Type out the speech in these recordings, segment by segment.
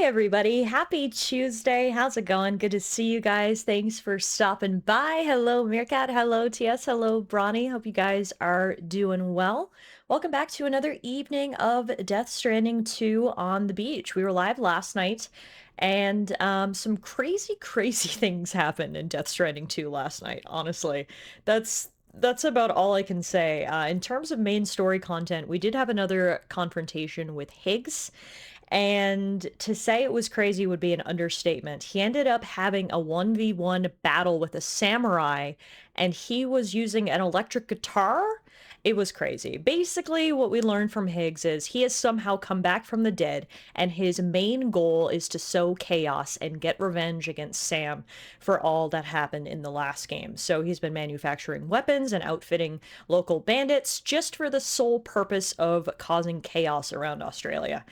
Everybody, happy Tuesday. How's it going? Good to see you guys. Thanks for stopping by. Hello, Meerkat. Hello, TS. Hello, Bronny. Hope you guys are doing well. Welcome back to another evening of Death Stranding 2 on the beach. We were live last night, and some crazy things happened in Death Stranding 2 last night, honestly. That's about all I can say. In terms of main story content, we did have another confrontation with Higgs. And to say it was crazy would be an understatement. He ended up having a 1v1 battle with a samurai, and he was using an electric guitar. It was crazy. Basically, what we learned from Higgs is he has somehow come back from the dead, and his main goal is to sow chaos and get revenge against Sam for all that happened in the last game. So he's been manufacturing weapons and outfitting local bandits just for the sole purpose of causing chaos around Australia.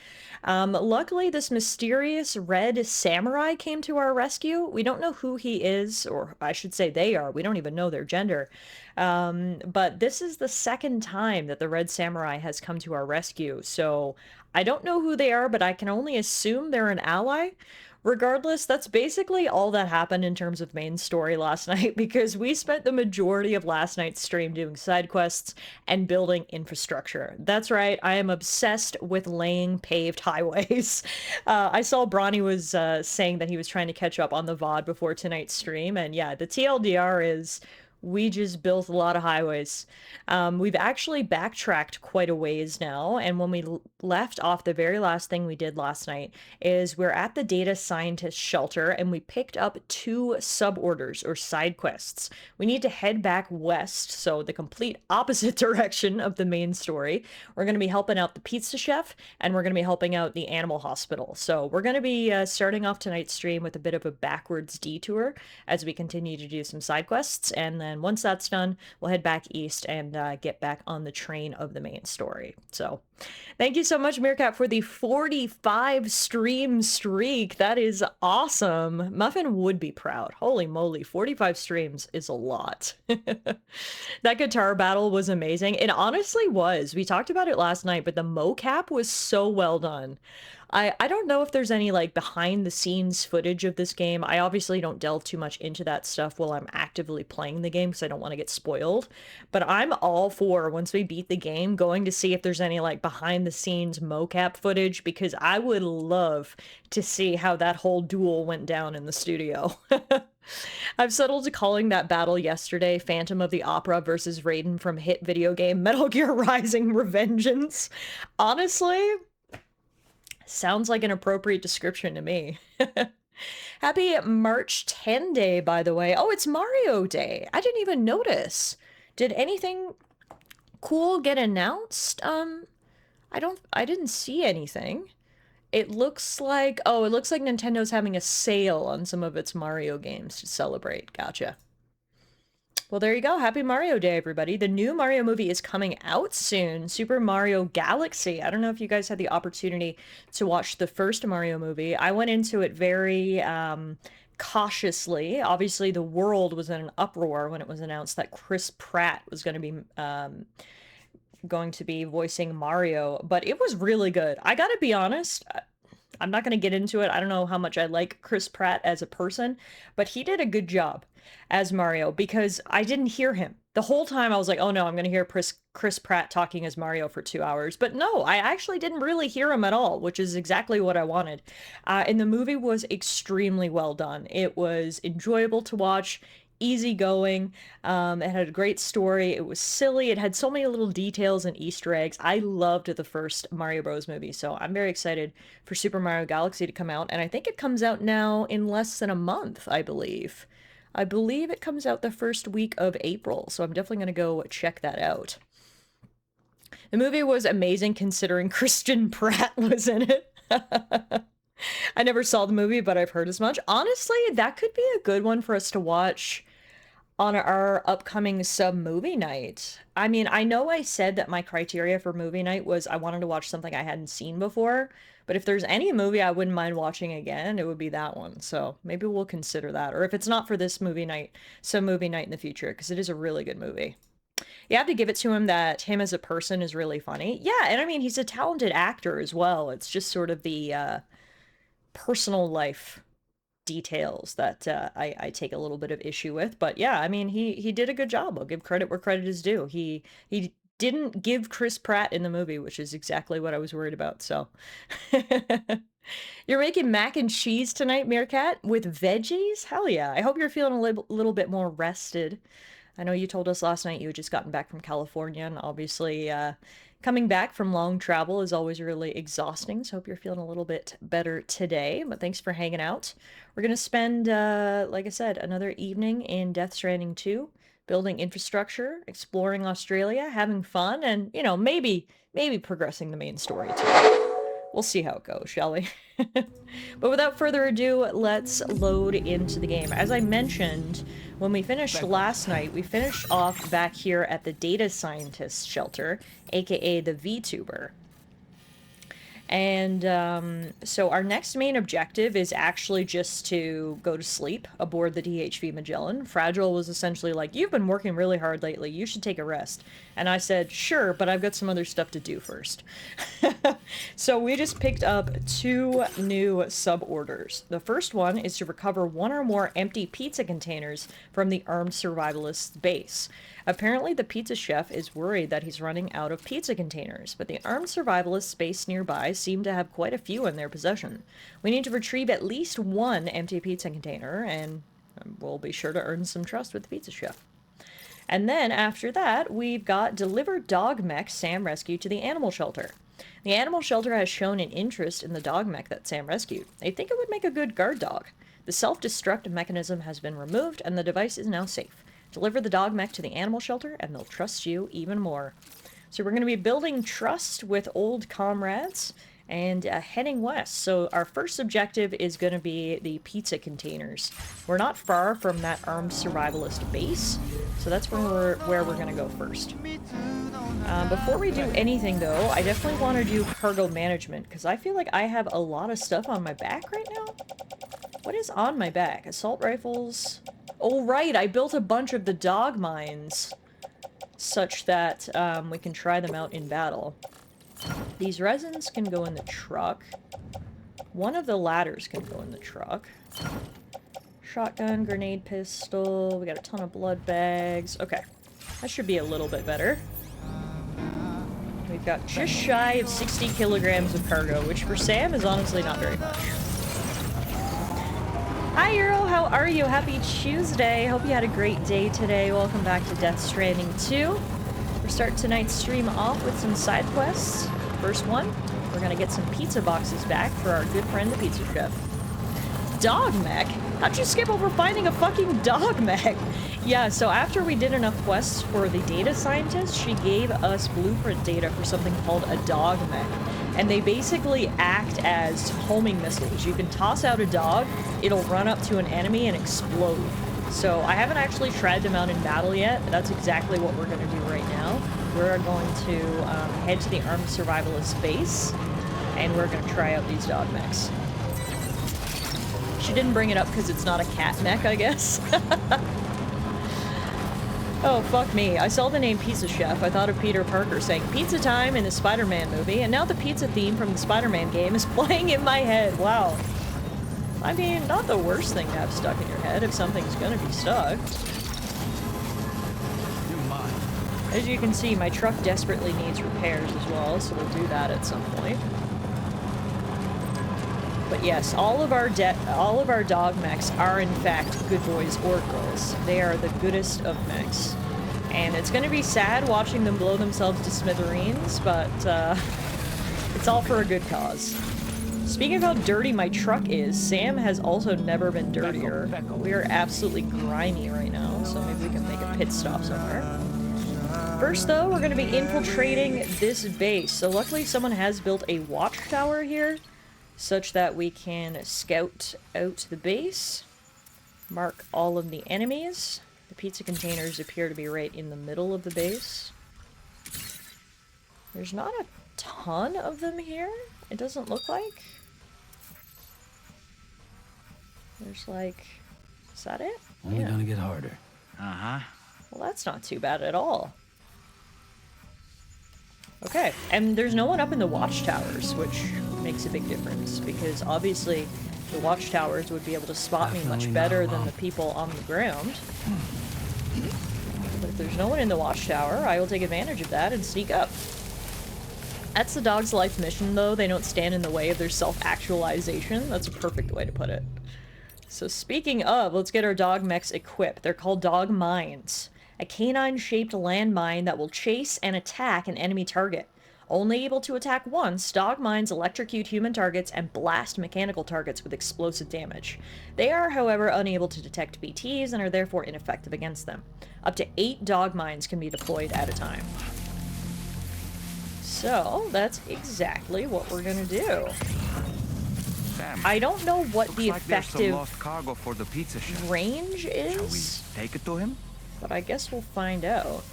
Luckily, this mysterious red samurai came to our rescue. We don't know who he is, or I should say they are. We don't even know their gender. But this is the second time that the red samurai has come to our rescue. So I don't know who they are, but I can only assume they're an ally. Regardless, that's basically all that happened in terms of main story last night because we spent the majority of last night's stream doing side quests and building infrastructure. That's right, I am obsessed with laying paved highways. I saw Bronny was saying that he was trying to catch up on the VOD before tonight's stream, and yeah, the TLDR is we just built a lot of highways. We've actually backtracked quite a ways now, and when we left off, the very last thing we did last night is we're at the data scientist shelter, and we picked up 2 suborders or side quests. We need to head back west, so the complete opposite direction of the main story. We're going to be helping out the pizza chef, and we're going to be helping out the animal hospital. So we're going to be starting off tonight's stream with a bit of a backwards detour as we continue to do some side quests, and then once that's done, we'll head back east and get back on the train of the main story. So thank you so much, Meerkat, for the 45 stream streak. That is awesome. Muffin would be proud. Holy moly, 45 streams is a lot. That guitar battle was amazing. It honestly was. We talked about it last night, but the mocap was so well done. I don't know if there's any like behind the scenes footage of this game. I obviously don't delve too much into that stuff while I'm actively playing the game because I don't want to get spoiled. But I'm all for, once we beat the game, going to see if there's any like behind the scenes mocap footage because I would love to see how that whole duel went down in the studio. I've settled to calling that battle yesterday Phantom of the Opera versus Raiden from hit video game Metal Gear Rising: Revengeance. Honestly, sounds like an appropriate description to me. Happy March 10 Day, by the way. Oh, it's Mario Day. I didn't even notice. Did anything cool get announced? I didn't see anything. It looks like Nintendo's having a sale on some of its Mario games to celebrate. Gotcha. Well, there you go. Happy Mario Day, everybody. The new Mario movie is coming out soon. Super Mario Galaxy. I don't know if you guys had the opportunity to watch the first Mario movie. I went into it very cautiously. Obviously, the world was in an uproar when it was announced that Chris Pratt was going to be voicing Mario, but it was really good. I gotta be honest, I'm not gonna get into it. I don't know how much I like Chris Pratt as a person, but he did a good job as Mario because I didn't hear him. The whole time I was like, oh no, I'm gonna hear Chris Pratt talking as Mario for 2 hours. But no, I actually didn't really hear him at all, which is exactly what I wanted. And the movie was extremely well done. It was enjoyable to watch, easygoing. It had a great story. It was silly. It had so many little details and Easter eggs. I loved the first Mario Bros. Movie, so I'm very excited for Super Mario Galaxy to come out, and I think it comes out now in less than a month, I believe. I believe it comes out the first week of April, so I'm definitely going to go check that out. The movie was amazing considering Christian Pratt was in it. I never saw the movie, but I've heard as much. Honestly, that could be a good one for us to watch on our upcoming sub movie night. I mean, I know I said that my criteria for movie night was I wanted to watch something I hadn't seen before, but if there's any movie I wouldn't mind watching again, it would be that one. So maybe we'll consider that. Or if it's not for this movie night, some movie night in the future, because it is a really good movie. You have to give it to him that him as a person is really funny. Yeah, and I mean, he's a talented actor as well. It's just sort of the personal life details that I take a little bit of issue with. But yeah, I mean, he did a good job. I'll give credit where credit is due. He didn't give Chris Pratt in the movie, which is exactly what I was worried about. So you're making mac and cheese tonight, Meerkat, with veggies? Hell yeah. I hope you're feeling a little bit more rested. I know you told us last night you had just gotten back from California, and obviously coming back from long travel is always really exhausting, so hope you're feeling a little bit better today, but thanks for hanging out. We're going to spend, like I said, another evening in Death Stranding 2, building infrastructure, exploring Australia, having fun, and, you know, maybe progressing the main story too. We'll see how it goes, shall we? But without further ado, let's load into the game. As I mentioned, when we finished last night, we finished off back here at the data scientist shelter, aka the VTuber. And so our next main objective is actually just to go to sleep aboard the DHV Magellan. Fragile was essentially like, you've been working really hard lately, you should take a rest. And I said, sure, but I've got some other stuff to do first. So we just picked up 2 new sub-orders. The first one is to recover 1 or more empty pizza containers from the armed survivalist's base. Apparently, the pizza chef is worried that he's running out of pizza containers, but the armed survivalist's base nearby seem to have quite a few in their possession. We need to retrieve at least 1 empty pizza container, and we'll be sure to earn some trust with the pizza chef. And then, after that, we've got deliver dog mech Sam rescued to the animal shelter. The animal shelter has shown an interest in the dog mech that Sam rescued. They think it would make a good guard dog. The self-destruct mechanism has been removed, and the device is now safe. Deliver the dog mech to the animal shelter, and they'll trust you even more. So we're going to be building trust with old comrades, and heading west. So our first objective is going to be the pizza containers. We're not far from that armed survivalist base, so that's where we're going to go first. Before we do anything, though, I definitely want to do cargo management, because I feel like I have a lot of stuff on my back right now. What is on my back? Assault rifles. Oh, right, I built a bunch of the dog mines, such that we can try them out in battle. These resins can go in the truck. One of the ladders can go in the truck. Shotgun, grenade pistol, we got a ton of blood bags. Okay, that should be a little bit better. We've got just shy of 60 kilograms of cargo, which for Sam is honestly not very much. Hi Earl, how are you? Happy Tuesday. Hope you had a great day today. Welcome back to Death Stranding 2. We're starting tonight's stream off with some side quests. First one, we're gonna get some pizza boxes back for our good friend the pizza chef. Dog mech? How'd you skip over finding a fucking dog mech? Yeah, so after we did enough quests for the data scientist, she gave us blueprint data for something called a dog mech. And they basically act as homing missiles. You can toss out a dog, it'll run up to an enemy and explode. So I haven't actually tried them out in battle yet, but that's exactly what we're going to do right now. We're going to head to the armed survivalist base, and we're going to try out these dog mechs. She didn't bring it up because it's not a cat mech, I guess. Oh, fuck me. I saw the name Pizza Chef. I thought of Peter Parker saying pizza time in the Spider-Man movie, and now the pizza theme from the Spider-Man game is playing in my head. Wow. I mean, not the worst thing to have stuck in your head if something's gonna be stuck. As you can see, my truck desperately needs repairs as well, so we'll do that at some point. But yes, all of our dog mechs are in fact good boys or girls. They are the goodest of mechs. And it's gonna be sad watching them blow themselves to smithereens, but it's all for a good cause. Speaking of how dirty my truck is, Sam has also never been dirtier. We are absolutely grimy right now, so maybe we can make a pit stop somewhere. First, though, we're going to be infiltrating this base. So luckily someone has built a watchtower here, such that we can scout out the base, mark all of the enemies. The pizza containers appear to be right in the middle of the base. There's not a ton of them here, it doesn't look like. There's like... is that it? Only gonna get harder. Uh-huh. Well, that's not too bad at all. Okay, and there's no one up in the watchtowers, which makes a big difference, because obviously the watchtowers would be able to spot me much better than the people on the ground. But if there's no one in the watchtower, I will take advantage of that and sneak up. That's the dog's life mission, though. They don't stand in the way of their self-actualization. That's a perfect way to put it. So speaking of, let's get our dog mechs equipped. They're called dog mines. A canine-shaped landmine that will chase and attack an enemy target. Only able to attack once, dog mines electrocute human targets and blast mechanical targets with explosive damage. They are, however, unable to detect BTs and are therefore ineffective against them. Up to 8 dog mines can be deployed at a time. So, that's exactly what we're gonna do. Sam, I don't know what the like there's some effective lost cargo for the pizza shop. range Shall we is, take it to him? but I guess we'll find out.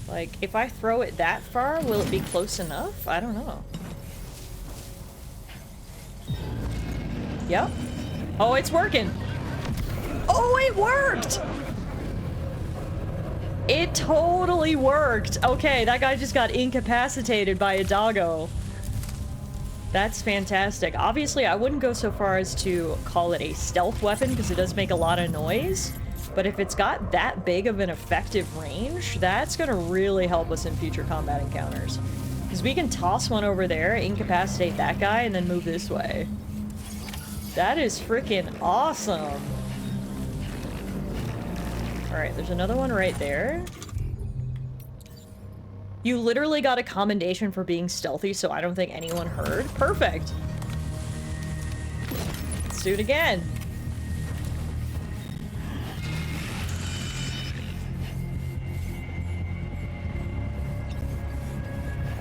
Like, if I throw it that far, will it be close enough? I don't know. Yep. Oh, it's working! Oh, it worked! It totally worked! Okay, that guy just got incapacitated by a doggo. That's fantastic. Obviously, I wouldn't go so far as to call it a stealth weapon, because it does make a lot of noise. But if it's got that big of an effective range, that's gonna really help us in future combat encounters. Because we can toss one over there, incapacitate that guy, and then move this way. That is freaking awesome! Alright, there's another one right there. You literally got a commendation for being stealthy, so I don't think anyone heard. Perfect! Let's do it again.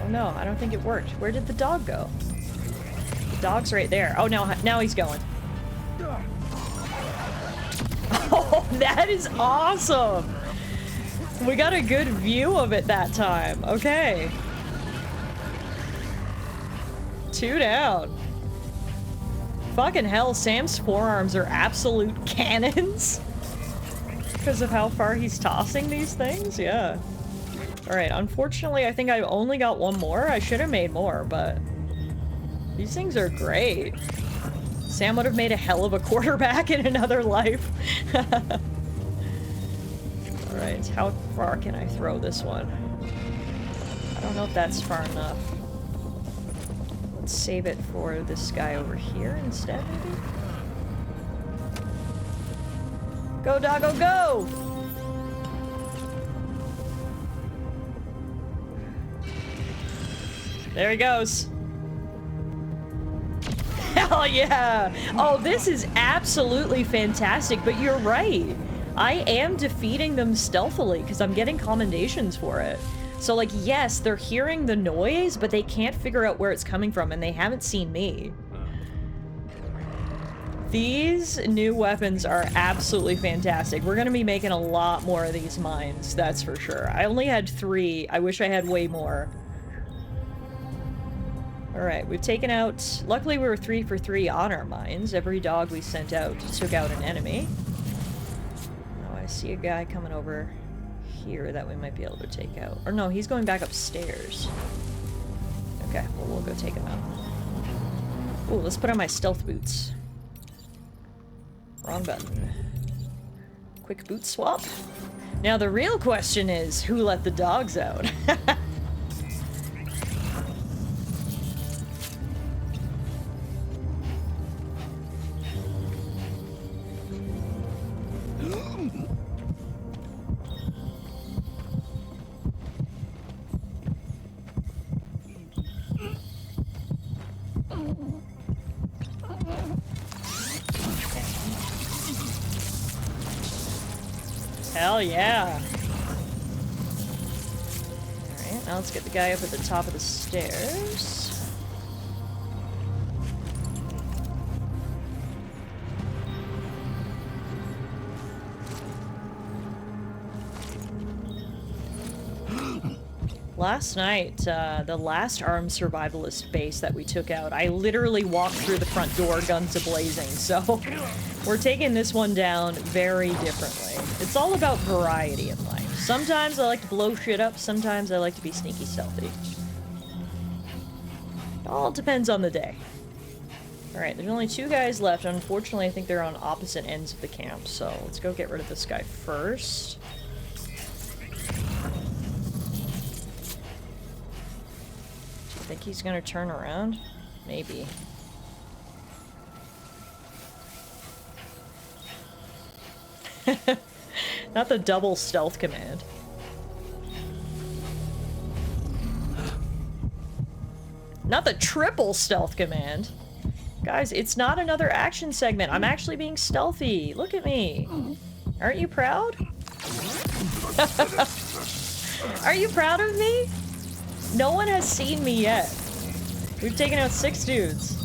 Oh no, I don't think it worked. Where did the dog go? The dog's right there. Oh, now he's going. Oh, that is awesome! We got a good view of it that time. Okay. 2 down. Fucking hell, Sam's forearms are absolute cannons. Because of how far he's tossing these things? Yeah. Alright, unfortunately, I think I only got one more. I should have made more, but... these things are great. Sam would have made a hell of a quarterback in another life. Alright, how far can I throw this one? I don't know if that's far enough. Let's save it for this guy over here instead, maybe? Go, doggo, go! There he goes. Hell yeah! Oh, this is absolutely fantastic, but you're right. I am defeating them stealthily because I'm getting commendations for it. So, like, yes, they're hearing the noise, but they can't figure out where it's coming from, and they haven't seen me. These new weapons are absolutely fantastic. We're gonna be making a lot more of these mines, that's for sure. I only had 3. I wish I had way more. Alright, we've taken out... luckily we were 3 for 3 on our mines. Every dog we sent out took out an enemy. Oh, I see a guy coming over here that we might be able to take out. Or no, he's going back upstairs. Okay, well, we'll go take him out. Ooh, let's put on my stealth boots. Wrong button. Quick boot swap. Now the real question is, who let the dogs out? Hell yeah. Alright, now let's get the guy up at the top of the stairs. Last night, the last armed survivalist base that we took out, I literally walked through the front door, guns a-blazing, so we're taking this one down very differently. It's all about variety in life, Sometimes I like to blow shit up, sometimes I like to be sneaky stealthy. It all depends on the day. Alright, there's only 2 guys left. Unfortunately, I think they're on opposite ends of the camp, so let's go get rid of this guy first. Do you think he's gonna turn around? Maybe. Not the double stealth command. Not the triple stealth command. Guys, it's not another action segment. I'm actually being stealthy. Look at me. Aren't you proud? Are you proud of me? No one has seen me yet. We've taken out 6 dudes.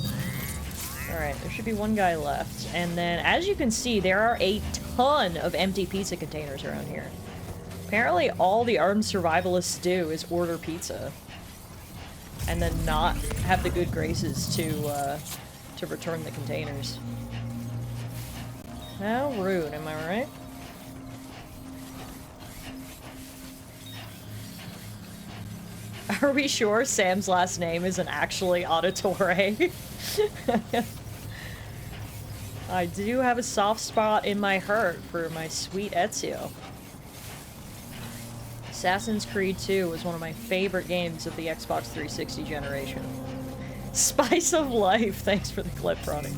Alright, there should be 1 guy left. And then, as you can see, there are a ton of empty pizza containers around here. Apparently, all the armed survivalists do is order pizza. And then not have the good graces to return the containers. How rude, am I right? Are we sure Sam's last name isn't actually Auditore? I do have a soft spot in my heart for my sweet Ezio. Assassin's Creed 2 was one of my favorite games of the Xbox 360 generation. Spice of life. Thanks for the clip, Ronnie.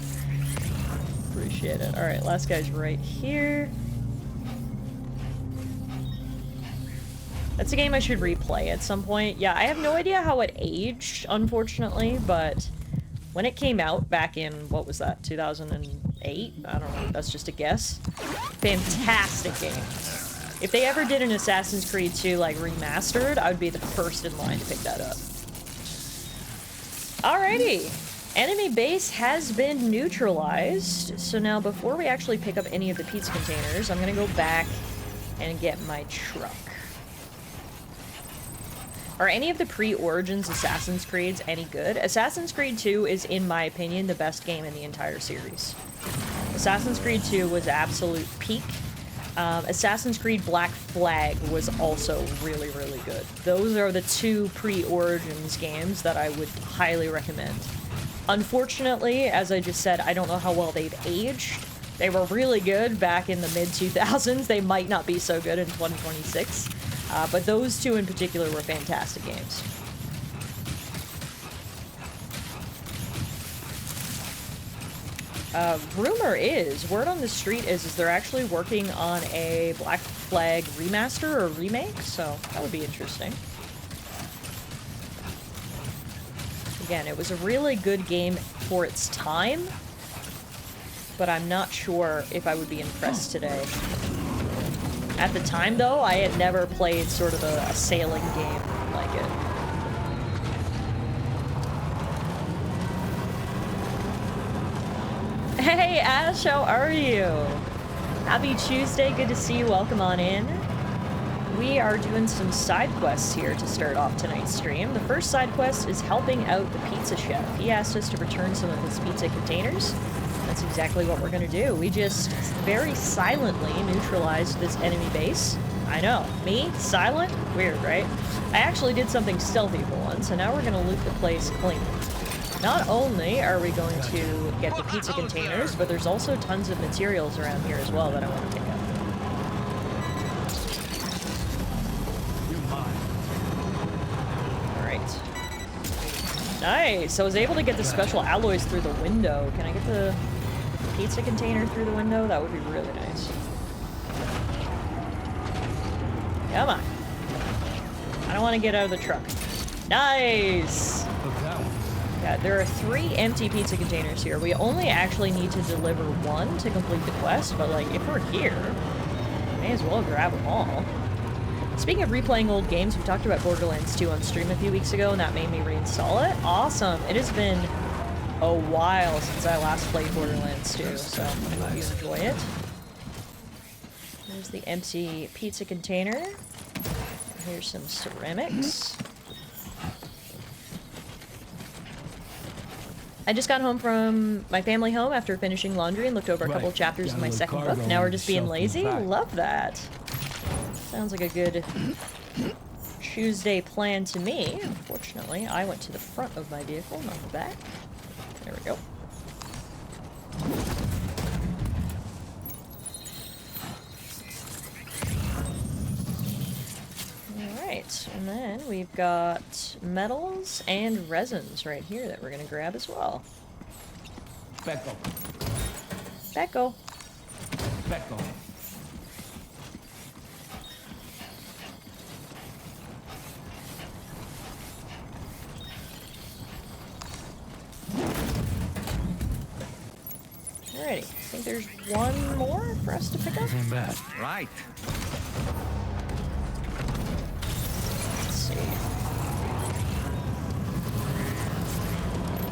Appreciate it. Alright, last guy's right here. That's a game I should replay at some point. Yeah, I have no idea how it aged, unfortunately, but when it came out back in, what was that, 2008? I don't know, that's just a guess. Fantastic game. If they ever did an Assassin's Creed 2, like, remastered, I would be the first in line to pick that up. Alrighty. Enemy base has been neutralized. So now, before we actually pick up any of the pizza containers, I'm gonna go back and get my truck. Are any of the pre-Origins Assassin's Creeds any good? Assassin's Creed 2 is, in my opinion, the best game in the entire series. Assassin's Creed 2 was absolute peak. Assassin's Creed Black Flag was also really, really good. Those are the 2 pre-Origins games that I would highly recommend. Unfortunately, as I just said, I don't know how well they've aged. They were really good back in the mid-2000s. They might not be so good in 2026. But those 2 in particular were fantastic games. Word on the street is they're actually working on a Black Flag remaster or remake, so that would be interesting. Again, it was a really good game for its time, but I'm not sure if I would be impressed today. At the time, though, I had never played sort of a sailing game like it. Hey, Ash, how are you? Happy Tuesday, good to see you, welcome on in. We are doing some side quests here to start off tonight's stream. The first side quest is helping out the pizza chef. He asked us to return some of his pizza containers. That's exactly what we're gonna do. We just very silently neutralized this enemy base. I know, me? Silent? Weird, right? I actually did something stealthy for once, and now we're gonna loot the place clean. Not only are we going to get the pizza containers, but there's also tons of materials around here as well that I want to pick up. Alright. Nice! I was able to get the special alloys through the window. Can I get the pizza container through the window? That would be really nice. Come on. I don't want to get out of the truck. Nice! Yeah, there are 3 empty pizza containers here. We only actually need to deliver 1 to complete the quest, but like, if we're here, may as well grab them all. Speaking of replaying old games, we talked about Borderlands 2 on stream a few weeks ago, and that made me reinstall it. Awesome! It has been a while since I last played Borderlands 2, so I hope you enjoy it. There's the empty pizza container. Here's some ceramics. I just got home from my family home after finishing laundry and looked over a couple of chapters of my second book. Now we're just being lazy. Love that. Sounds like a good Tuesday plan to me. Unfortunately, I went to the front of my vehicle, not the back. There we go. Alright, and then we've got metals and resins right here that we're gonna grab as well. Becco. Becco. Becco. Alrighty, I think there's one more for us to pick up. Isn't bad. Right. Let's see.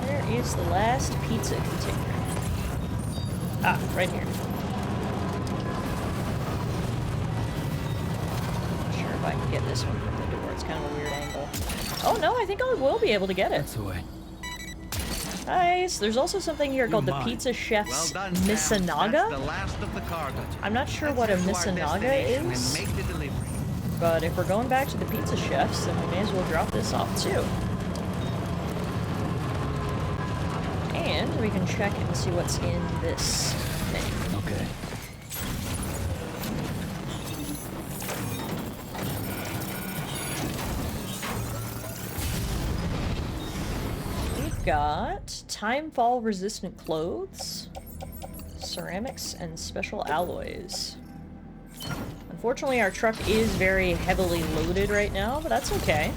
Where is the last pizza container? Ah, right here. Not sure if I can get this one from the door. It's kind of a weird angle. Oh no, I think I will be able to get it. That's the way. Nice. There's also something here called the Pizza Chef's Misanaga. The last of the cargo. I'm not sure what a Misanaga is, Make the delivery. but if we're going back to the Pizza Chefs, then we may as well drop this off too. And we can check and see what's in this thing. Okay. We've got timefall resistant clothes, ceramics, and special alloys. Unfortunately, our truck is very heavily loaded right now, but that's okay.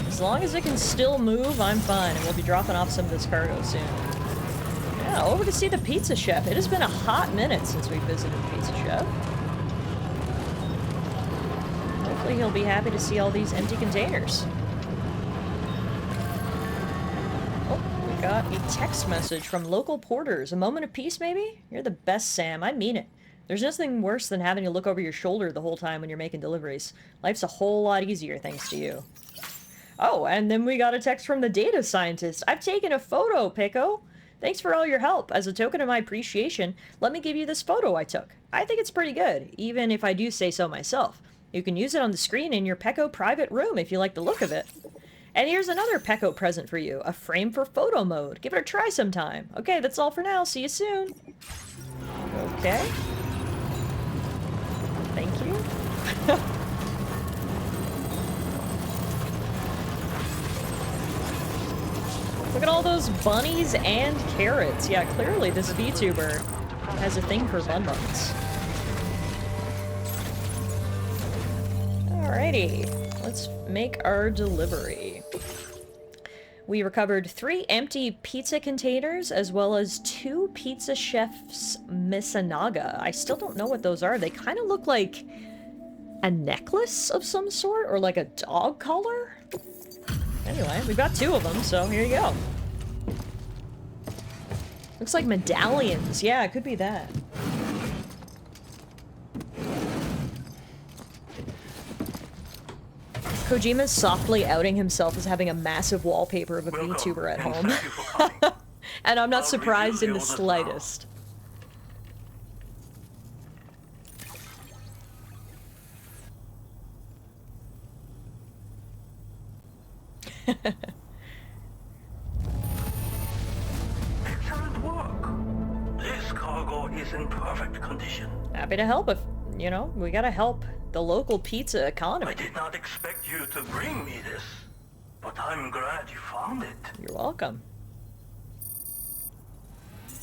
As long as it can still move, I'm fine, and we'll be dropping off some of this cargo soon. Yeah, over to see the Pizza Chef. It has been a hot minute since we visited the Pizza Chef. Hopefully he'll be happy to see all these empty containers. Oh, we got a text message from local porters. A moment of peace, maybe? You're the best, Sam. I mean it. There's nothing worse than having to look over your shoulder the whole time when you're making deliveries. Life's a whole lot easier thanks to you. Oh, and then we got a text from the data scientist. I've taken a photo, Pico. Thanks for all your help. As a token of my appreciation, let me give you this photo I took. I think it's pretty good, even if I do say so myself. You can use it on the screen in your Pecco private room if you like the look of it. And here's another Pecco present for you, a frame for photo mode. Give it a try sometime. Okay, that's all for now. See you soon. Okay. Thank you. Look at all those bunnies and carrots. Yeah, clearly this VTuber has a thing for bun buns. Alrighty, let's make our delivery. We recovered 3 empty pizza containers as well as 2 Pizza Chef's Misanaga. I still don't know what those are. They kind of look like a necklace of some sort or like a dog collar. Anyway, we've got 2 of them, so here you go. Looks like medallions. Yeah, it could be that. Kojima's softly outing himself as having a massive wallpaper of a VTuber at home. And I'm not surprised in the slightest. Excellent work. This cargo is in perfect condition. Happy to help if, you know, we gotta help the local pizza I economy. did not expect you to bring me this, but I'm glad you found it. You're welcome.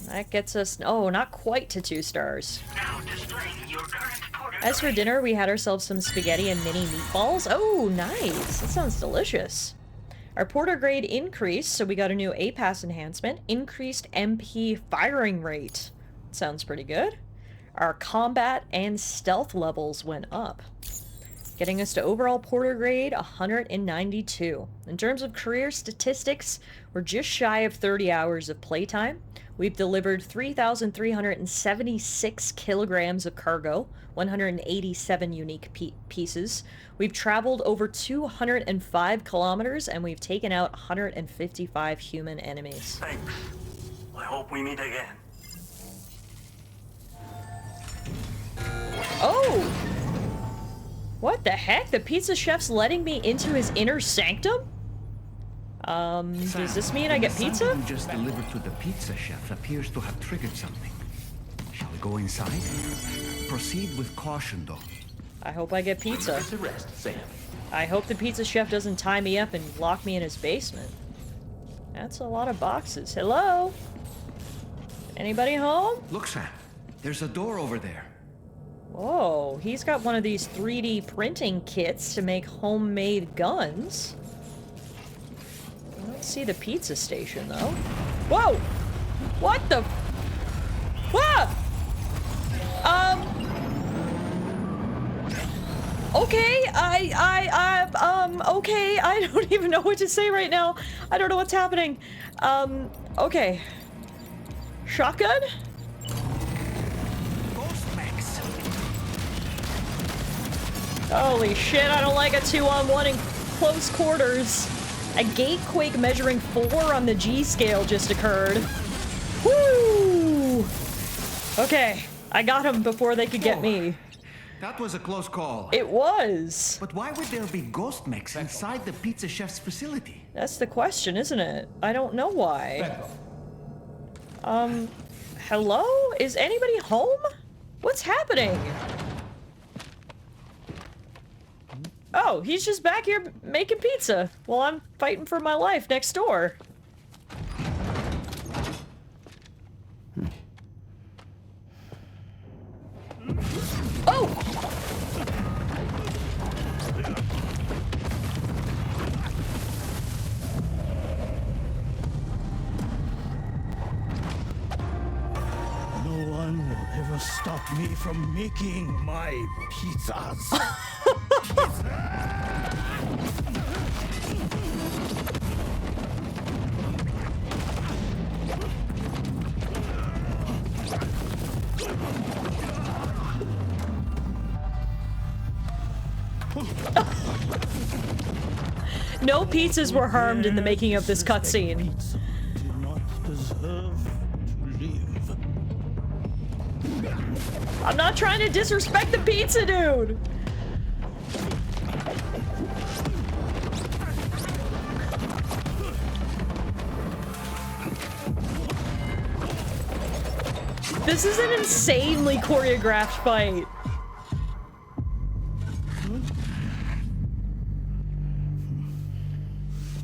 That gets us, oh, not quite to 2 stars. Now displaying your current porter. As for dinner, we had ourselves some spaghetti and mini meatballs. Oh, nice. That sounds delicious. Our porter grade increased, so we got a new APAS enhancement. Increased MP firing rate. Sounds pretty good. Our combat and stealth levels went up, getting us to overall porter grade 192. In terms of career statistics, we're just shy of 30 hours of playtime. We've delivered 3,376 kilograms of cargo, 187 unique pieces. We've traveled over 205 kilometers, and we've taken out 155 human enemies. Thanks. I hope we meet again. Oh! What the heck? The pizza chef's letting me into his inner sanctum? Does this mean I get pizza? Something you just delivered to the pizza chef appears to have triggered something. Shall we go inside? Proceed with caution, though. I hope I get pizza. Under arrest, Sam. I hope the pizza chef doesn't tie me up and lock me in his basement. That's a lot of boxes. Hello? Anybody home? Look, Sam. There's a door over there. Whoa, he's got one of these 3D printing kits to make homemade guns. I don't see the pizza station, though. Whoa! What the... What? Okay, okay, I don't even know what to say right now. I don't know what's happening. Okay. Shotgun? Holy shit, I don't like a 2-on-1 in close quarters. A gate quake measuring 4 on the G scale just occurred. Woo! Okay, I got him before they could get me. That was a close call. It was. But why would there be ghost mechs inside the pizza chef's facility? That's the question, isn't it? I don't know why. Hello? Is anybody home? What's happening? Oh, he's just back here making pizza while I'm fighting for my life next door. Oh! No one will ever stop me from making my pizzas. No pizzas were harmed in the making of this cutscene. Pizza do not deserve to live. I'm not trying to disrespect the pizza dude! This is an insanely choreographed fight.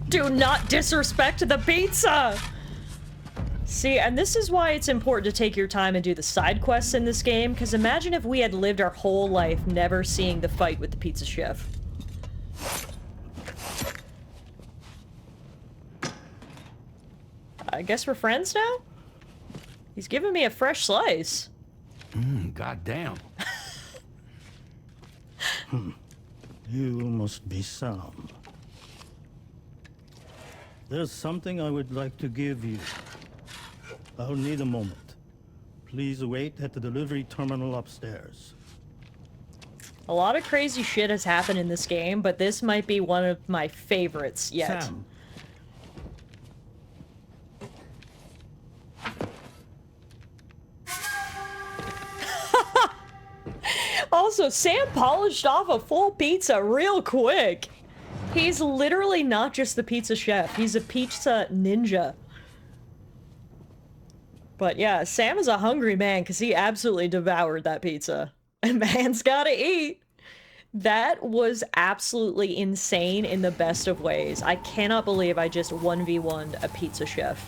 Do not disrespect the pizza! See, and this is why it's important to take your time and do the side quests in this game, because imagine if we had lived our whole life never seeing the fight with the pizza chef. I guess we're friends now? He's giving me a fresh slice. Goddamn. You must be Sam. There's something I would like to give you. I'll need a moment. Please wait at the delivery terminal upstairs. A lot of crazy shit has happened in this game, but this might be one of my favorites yet. Sam. Also, Sam polished off a full pizza real quick. He's literally not just the pizza chef, he's a pizza ninja. But yeah, Sam is a hungry man because he absolutely devoured that pizza. And man's gotta eat. That was absolutely insane in the best of ways. I cannot believe I just 1v1'd a pizza chef.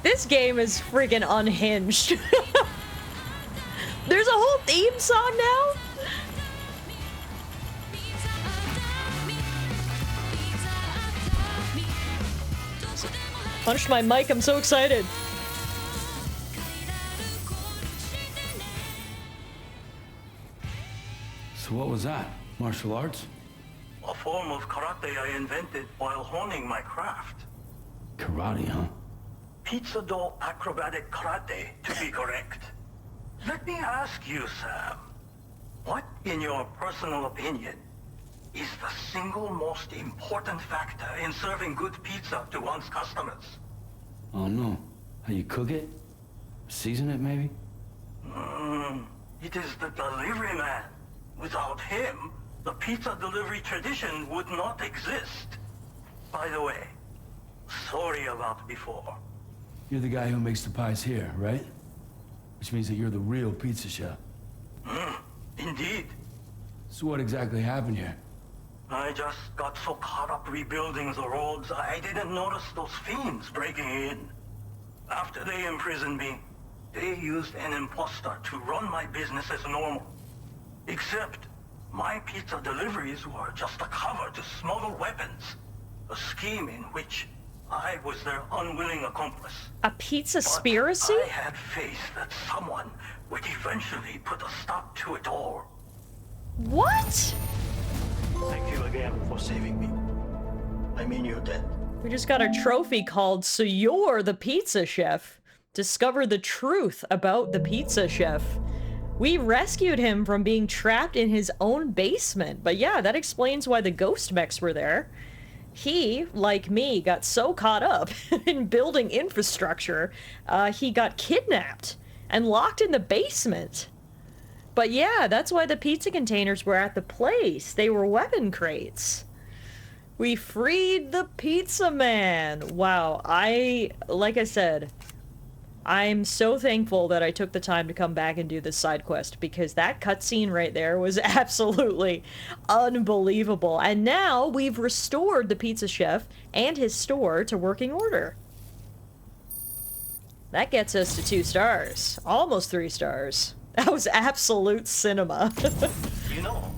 This game is friggin' unhinged. There's a whole theme song now? Punched my mic, I'm so excited. So what was that? Martial arts? A form of karate I invented while honing my craft. Karate, huh? Pizza dough acrobatic karate, to be correct. Let me ask you, Sam. What, in your personal opinion, is the single most important factor in serving good pizza to one's customers? Oh no. How you cook it? Season it, maybe? It is the delivery man. Without him, the pizza delivery tradition would not exist. By the way, sorry about before. You're the guy who makes the pies here, right? Which means that you're the real pizza chef. Indeed. So what exactly happened here? I just got so caught up rebuilding the roads, I didn't notice those fiends breaking in. After they imprisoned me, they used an imposter to run my business as normal. Except, my pizza deliveries were just a cover to smuggle weapons. A scheme in which I was their unwilling accomplice. A pizza But conspiracy? I had faith that someone would eventually put a stop to it all. What? Thank you again for saving me. I mean your debt. We just got a trophy called So You're the Pizza Chef. Discover the truth about the pizza chef. We rescued him from being trapped in his own basement. But yeah, that explains why the ghost mechs were there. He, like me, got so caught up in building infrastructure, he got kidnapped and locked in the basement. But yeah, that's why the pizza containers were at the place. They were weapon crates. We freed the pizza man. Wow, like I said, I'm so thankful that I took the time to come back and do this side quest, because that cutscene right there was absolutely unbelievable. And now we've restored the pizza chef and his store to working order. That gets us to 2 stars. Almost 3 stars. That was absolute cinema. You know,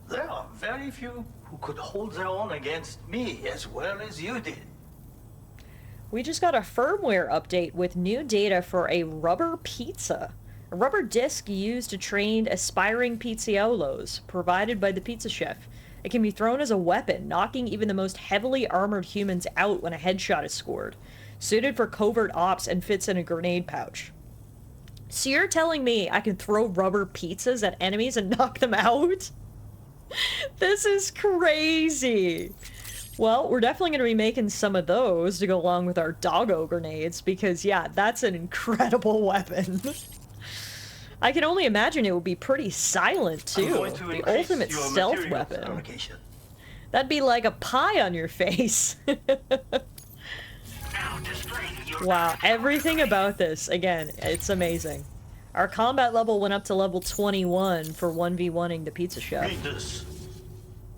there are very few who could hold their own against me as well as you did. We just got a firmware update with new data for a rubber pizza. A rubber disc used to train aspiring pizzaiolos, provided by the pizza chef. It can be thrown as a weapon, knocking even the most heavily armored humans out when a headshot is scored. Suited for covert ops and fits in a grenade pouch. So you're telling me I can throw rubber pizzas at enemies and knock them out? This is crazy. Well, we're definitely going to be making some of those to go along with our doggo grenades, because yeah, that's an incredible weapon. I can only imagine it would be pretty silent too. The ultimate stealth weapon. That'd be like a pie on your face. Wow, everything about this, again, it's amazing. Our combat level went up to level 21 for 1v1ing the pizza chef. Read this.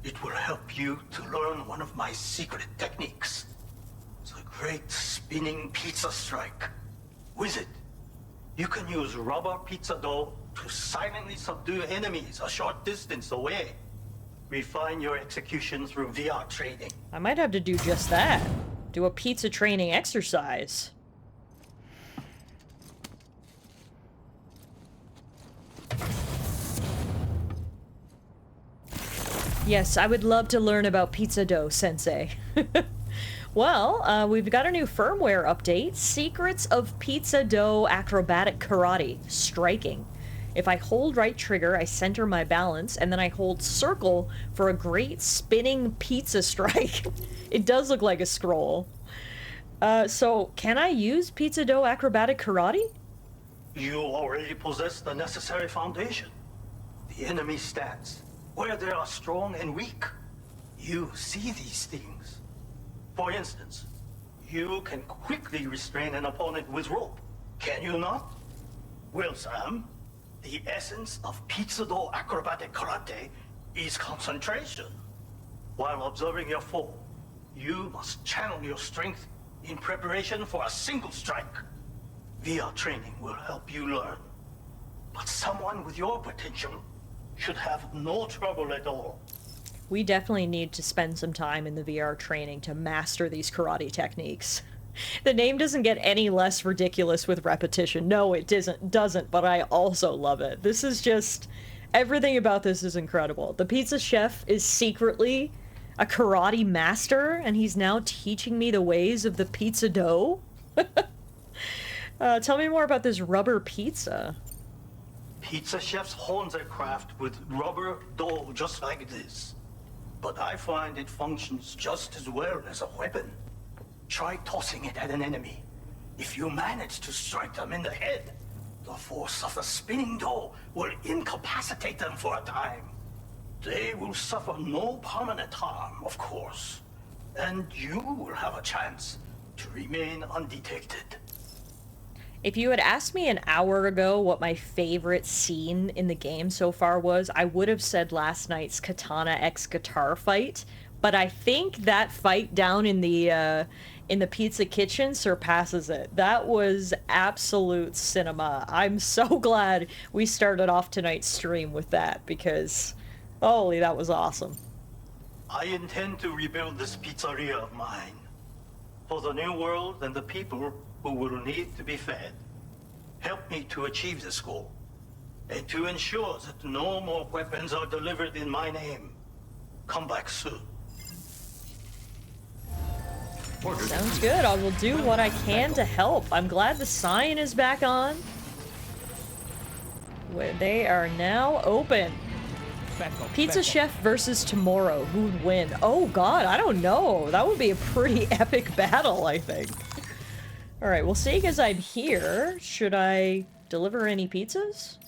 It will help you to learn one of my secret techniques. The great spinning pizza strike. With it, you can use rubber pizza dough to silently subdue enemies a short distance away. Refine your execution through VR training. I might have to do just that. Do a pizza training exercise. Yes, I would love to learn about pizza dough, sensei. Well, we've got a new firmware update. Secrets of Pizza Dough Acrobatic Karate. Striking. If I hold right trigger, I center my balance, and then I hold circle for a great spinning pizza strike. It does look like a scroll. So, can I use Pizza Dough Acrobatic Karate? You already possess the necessary foundation. The enemy stance, where they are strong and weak. You see these things. For instance, you can quickly restrain an opponent with rope. Can you not? Well, Sam, the essence of Pizza Dough Acrobatic Karate is concentration. While observing your foe, you must channel your strength in preparation for a single strike. VR training will help you learn. But someone with your potential should have no trouble at all. We definitely need to spend some time in the VR training to master these karate techniques. The name doesn't get any less ridiculous with repetition. No, it doesn't, but I also love it. This is just... everything about this is incredible. The pizza chef is secretly a karate master, and he's now teaching me the ways of the pizza dough? Tell me more about this rubber pizza. Pizza chefs hone their craft with rubber dough just like this. But I find it functions just as well as a weapon. Try tossing it at an enemy. If you manage to strike them in the head, the force of the spinning dough will incapacitate them for a time. They will suffer no permanent harm, of course. And you will have a chance to remain undetected. If you had asked me an hour ago what my favorite scene in the game so far was, I would have said last night's Katana X guitar fight. But I think that fight down in the pizza kitchen surpasses it. That was absolute cinema. I'm so glad we started off tonight's stream with that because, holy, that was awesome. I intend to rebuild this pizzeria of mine. For the new world and the people who will need to be fed. Help me to achieve this goal. And to ensure that no more weapons are delivered in my name. Come back soon. Sounds good. I will do what I can to help. I'm glad the sign is back on. They are now open. Pizza Chef versus Tomorrow. Who would win? Oh god, I don't know. That would be a pretty epic battle, I think. Alright, well, seeing as I'm here, should I deliver any pizzas?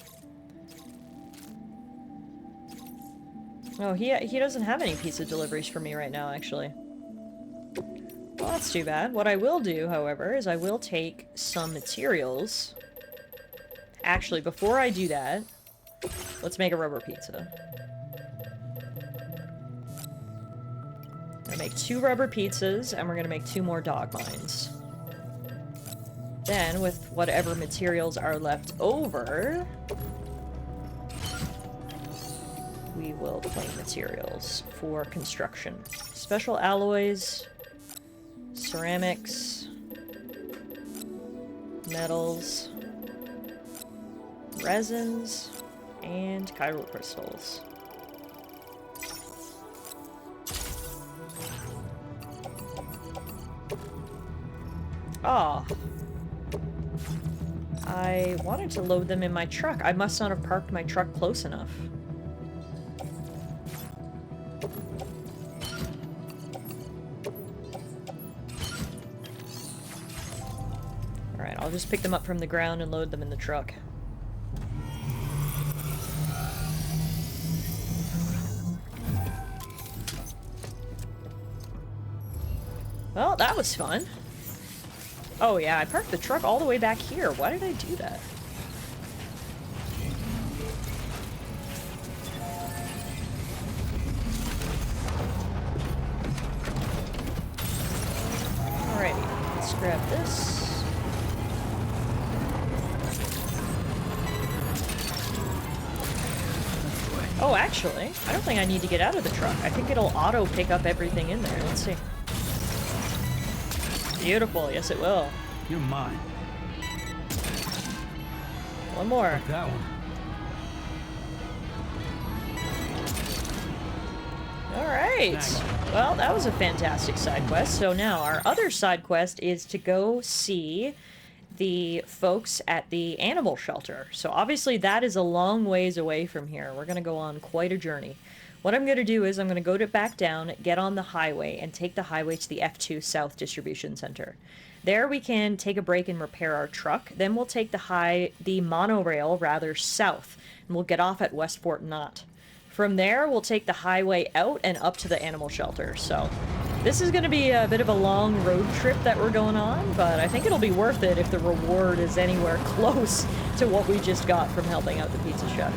Oh, he doesn't have any pizza deliveries for me right now, actually. Well, that's too bad. What I will do, however, is I will take some materials. Actually, before I do that, let's make a rubber pizza. I'm gonna make 2 rubber pizzas, and we're gonna make 2 more dog mines. Then, with whatever materials are left over, we will claim materials for construction. Special alloys, ceramics, metals, resins, and chiral crystals. Ah. I wanted to load them in my truck. I must not have parked my truck close enough. Alright, I'll just pick them up from the ground and load them in the truck. Well, that was fun. Oh yeah, I parked the truck all the way back here. Why did I do that? Alrighty, let's grab this. Oh, actually, I don't think I need to get out of the truck. I think it'll auto pick up everything in there. Let's see. Beautiful, yes it will. You're mine. One more. Like that one. Alright. Well, that was a fantastic side quest. So now our other side quest is to go see the folks at the animal shelter. So obviously that is a long ways away from here. We're going to go on quite a journey. What I'm going to do is I'm going to go back down, get on the highway, and take the highway to the F2 South Distribution Center. There we can take a break and repair our truck. Then we'll take the monorail, south, and we'll get off at Westport Knot. From there, we'll take the highway out and up to the animal shelter. So this is going to be a bit of a long road trip that we're going on, but I think it'll be worth it if the reward is anywhere close to what we just got from helping out the pizza chef.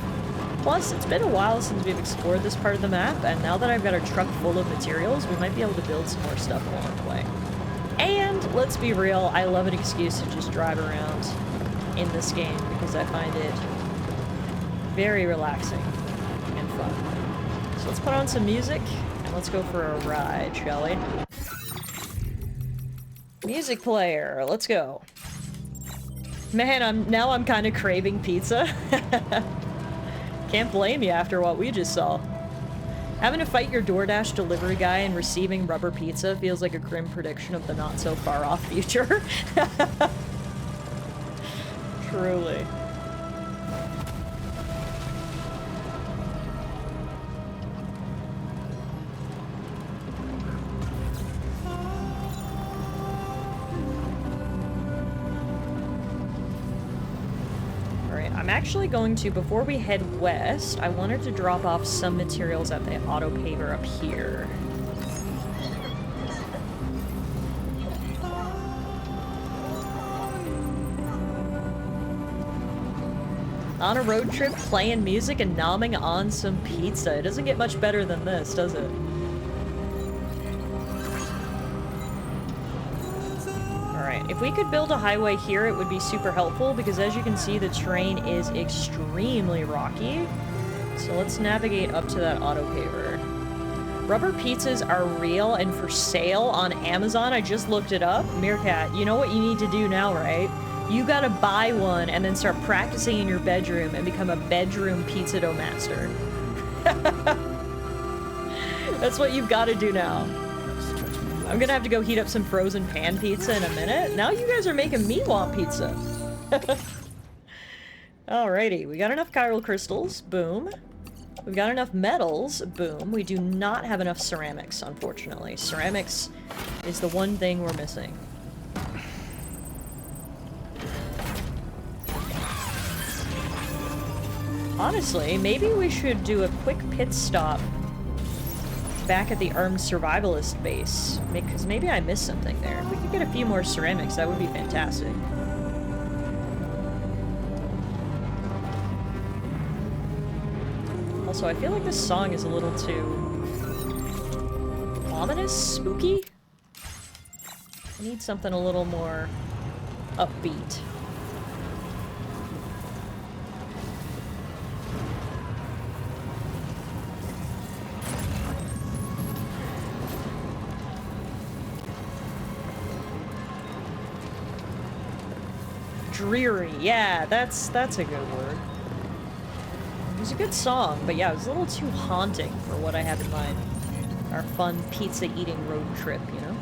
Plus, it's been a while since we've explored this part of the map, and now that I've got a truck full of materials, we might be able to build some more stuff along the way. And, let's be real, I love an excuse to just drive around in this game, because I find it very relaxing and fun. So let's put on some music, and let's go for a ride, shall we? Music player, let's go. Man, I'm kind of craving pizza. Can't blame you after what we just saw. Having to fight your DoorDash delivery guy and receiving rubber pizza feels like a grim prediction of the not-so-far-off future. Truly. I'm actually going to, before we head west, I wanted to drop off some materials at the auto paver up here. On a road trip, playing music and nomming on some pizza. It doesn't get much better than this, does it? Alright, if we could build a highway here, it would be super helpful, because as you can see, the terrain is extremely rocky. So let's navigate up to that auto paver. Rubber pizzas are real and for sale on Amazon. I just looked it up. Meerkat, you know what you need to do now, right? You gotta buy one and then start practicing in your bedroom and become a bedroom pizza dough master. That's what you've gotta do now. I'm gonna have to go heat up some frozen pan pizza in a minute. Now you guys are making me want pizza. Alrighty, we got enough chiral crystals. Boom. We've got enough metals. Boom. We do not have enough ceramics, unfortunately. Ceramics is the one thing we're missing. Honestly, maybe we should do a quick pit stop back at the armed survivalist base. Because maybe I missed something there. If we could get a few more ceramics, that would be fantastic. Also, I feel like this song is a little too ominous, spooky. I need something a little more upbeat. Dreary, yeah, that's a good word. It was a good song, but yeah, it was a little too haunting for what I have in mind. Our fun pizza-eating road trip, you know?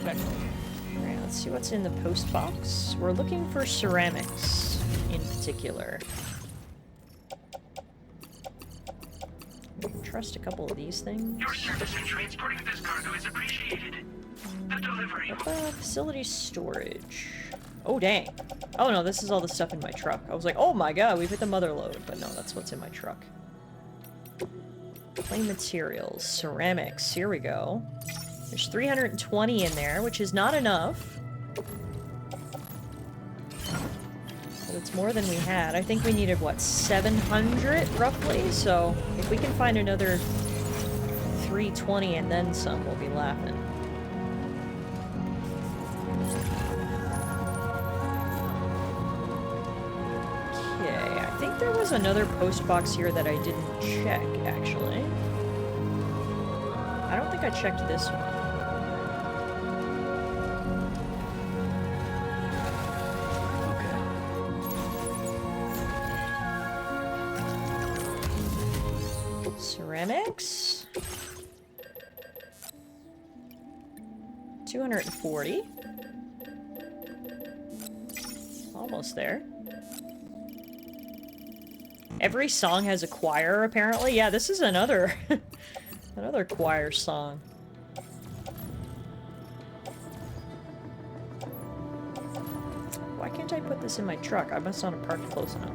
Alright, let's see what's in the post box. We're looking for ceramics, in particular. Trust a couple of these things. Your service in transporting this cargo is appreciated. The delivery. Facility storage. Oh, dang. Oh, no, this is all the stuff in my truck. I was like, oh my god, we've hit the mother load. But no, that's what's in my truck. Plain materials. Ceramics. Here we go. There's 320 in there, which is not enough. But it's more than we had. I think we needed, what, 700 roughly? So if we can find another 320 and then some, we'll be laughing. Okay, I think there was another post box here that I didn't check, actually. I don't think I checked this one. Ceramics. 240. Almost there. Every song has a choir, apparently. Yeah, this is another another choir song. Why can't I put this in my truck? I must not have parked close enough.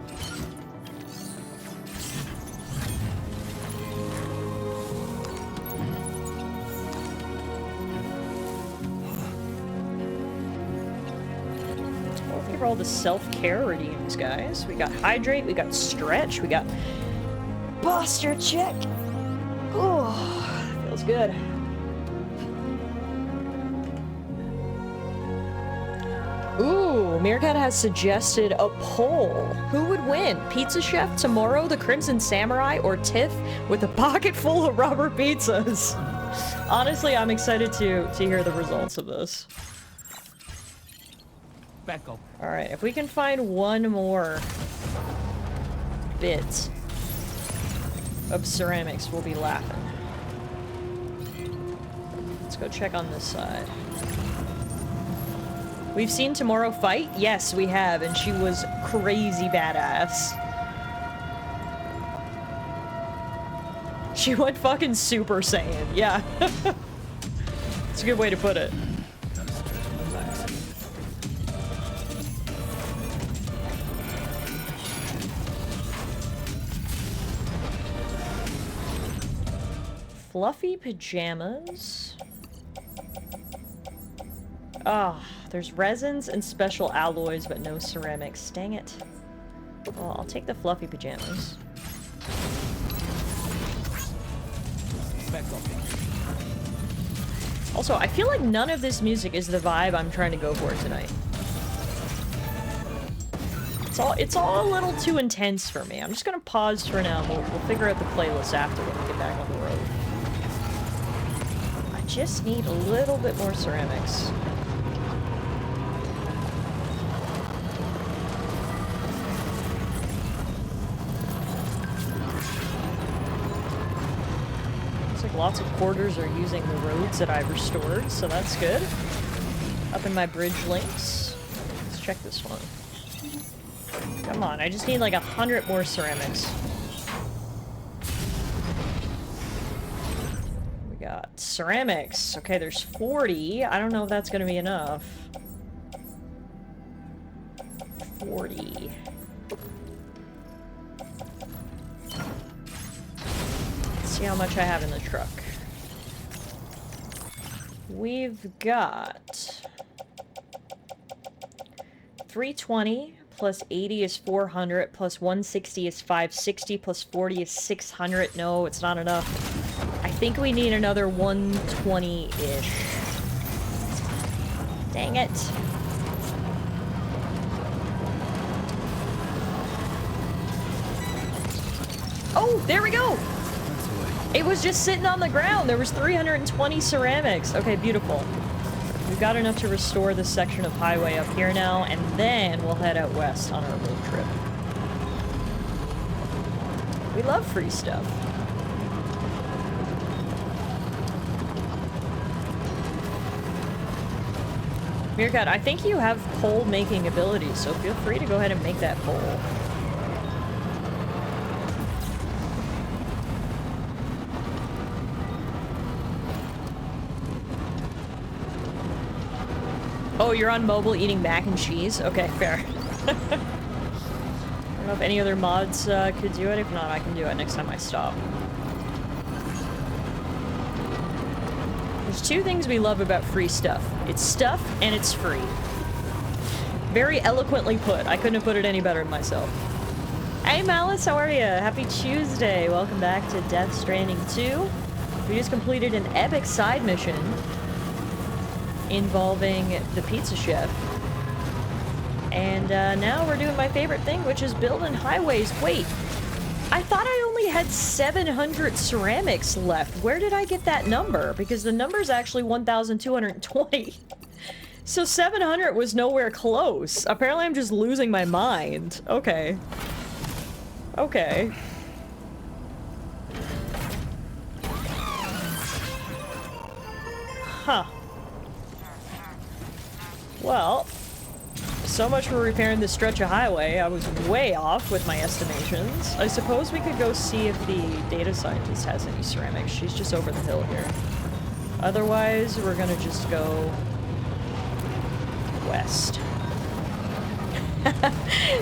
For all the self-care redeems, guys. We got hydrate, we got stretch, we got posture check. Oh, feels good. Ooh, Meerkat has suggested a poll. Who would win? Pizza Chef, Tomorrow, the Crimson Samurai, or Tiff with a pocket full of rubber pizzas? Honestly, I'm excited to hear the results of this. Back up. Alright, if we can find one more bit of ceramics, we'll be laughing. Let's go check on this side. We've seen Tomorrow fight? Yes, we have, and she was crazy badass. She went fucking Super Saiyan, yeah. It's a good way to put it. Fluffy pajamas. Ah, there's resins and special alloys, but no ceramics. Dang it. Well, I'll take the fluffy pajamas. Also, I feel like none of this music is the vibe I'm trying to go for tonight. It's all a little too intense for me. I'm just gonna pause for now. We'll figure out the playlist after when we get back on the road. I just need a little bit more ceramics. Looks like lots of porters are using the roads that I've restored, so that's good. Up in my bridge links. Let's check this one. Come on, I just need like 100 more ceramics. We got ceramics. Okay, there's 40. I don't know if that's gonna be enough. 40. Let's see how much I have in the truck. We've got 320. Plus 80 is 400, plus 160 is 560, plus 40 is 600. No, it's not enough. I think we need another 120-ish. Dang it. Oh, there we go! It was just sitting on the ground. There was 320 ceramics. Okay, beautiful. We've got enough to restore this section of highway up here now, and then we'll head out west on our road trip. We love free stuff. Meerkat, I think you have pole-making abilities, so feel free to go ahead and make that pole. Oh, you're on mobile eating mac and cheese? Okay, fair. I don't know if any other mods could do it. If not, I can do it next time I stop. There's two things we love about free stuff. It's stuff, and it's free. Very eloquently put. I couldn't have put it any better myself. Hey, Malice, how are you? Happy Tuesday. Welcome back to Death Stranding 2. We just completed an epic side mission involving the pizza chef. And now we're doing my favorite thing, which is building highways. Wait, I thought I only had 700 ceramics left. Where did I get that number? Because the number is actually 1,220. So 700 was nowhere close. Apparently I'm just losing my mind. Okay. Okay. Huh. Well, so much for repairing this stretch of highway. I was way off with my estimations. I suppose we could go see if the data scientist has any ceramics. She's just over the hill here. Otherwise, we're gonna just go west.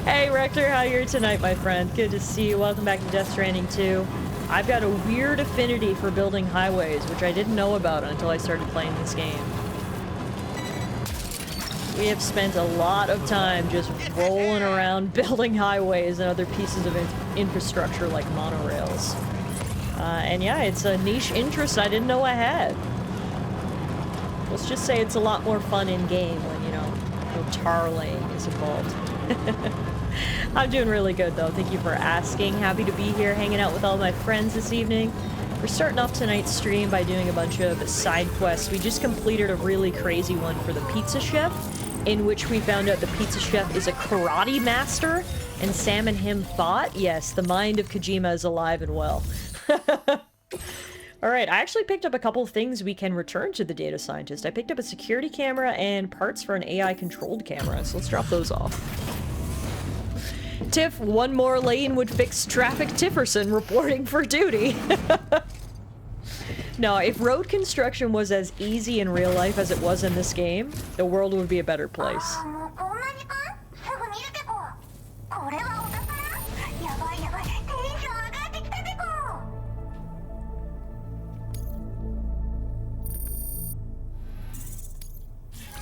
Hey, Rector, how are you tonight, my friend? Good to see you. Welcome back to Death Stranding 2. I've got a weird affinity for building highways, which I didn't know about until I started playing this game. We have spent a lot of time just rolling around building highways and other pieces of infrastructure like monorails. And yeah, it's a niche interest I didn't know I had. Let's just say it's a lot more fun in-game when, you know, no tar laying is involved. I'm doing really good, though. Thank you for asking. Happy to be here hanging out with all my friends this evening. We're starting off tonight's stream by doing a bunch of side quests. We just completed a really crazy one for the pizza chef, in which we found out the pizza chef is a karate master, and Sam and him fought. Yes, the mind of Kojima is alive and well. Alright, I actually picked up a couple of things we can return to the data scientist. I picked up a security camera and parts for an AI-controlled camera, so let's drop those off. Tiff, one more lane would fix traffic. Tifferson reporting for duty. No, if road construction was as easy in real life as it was in this game, the world would be a better place.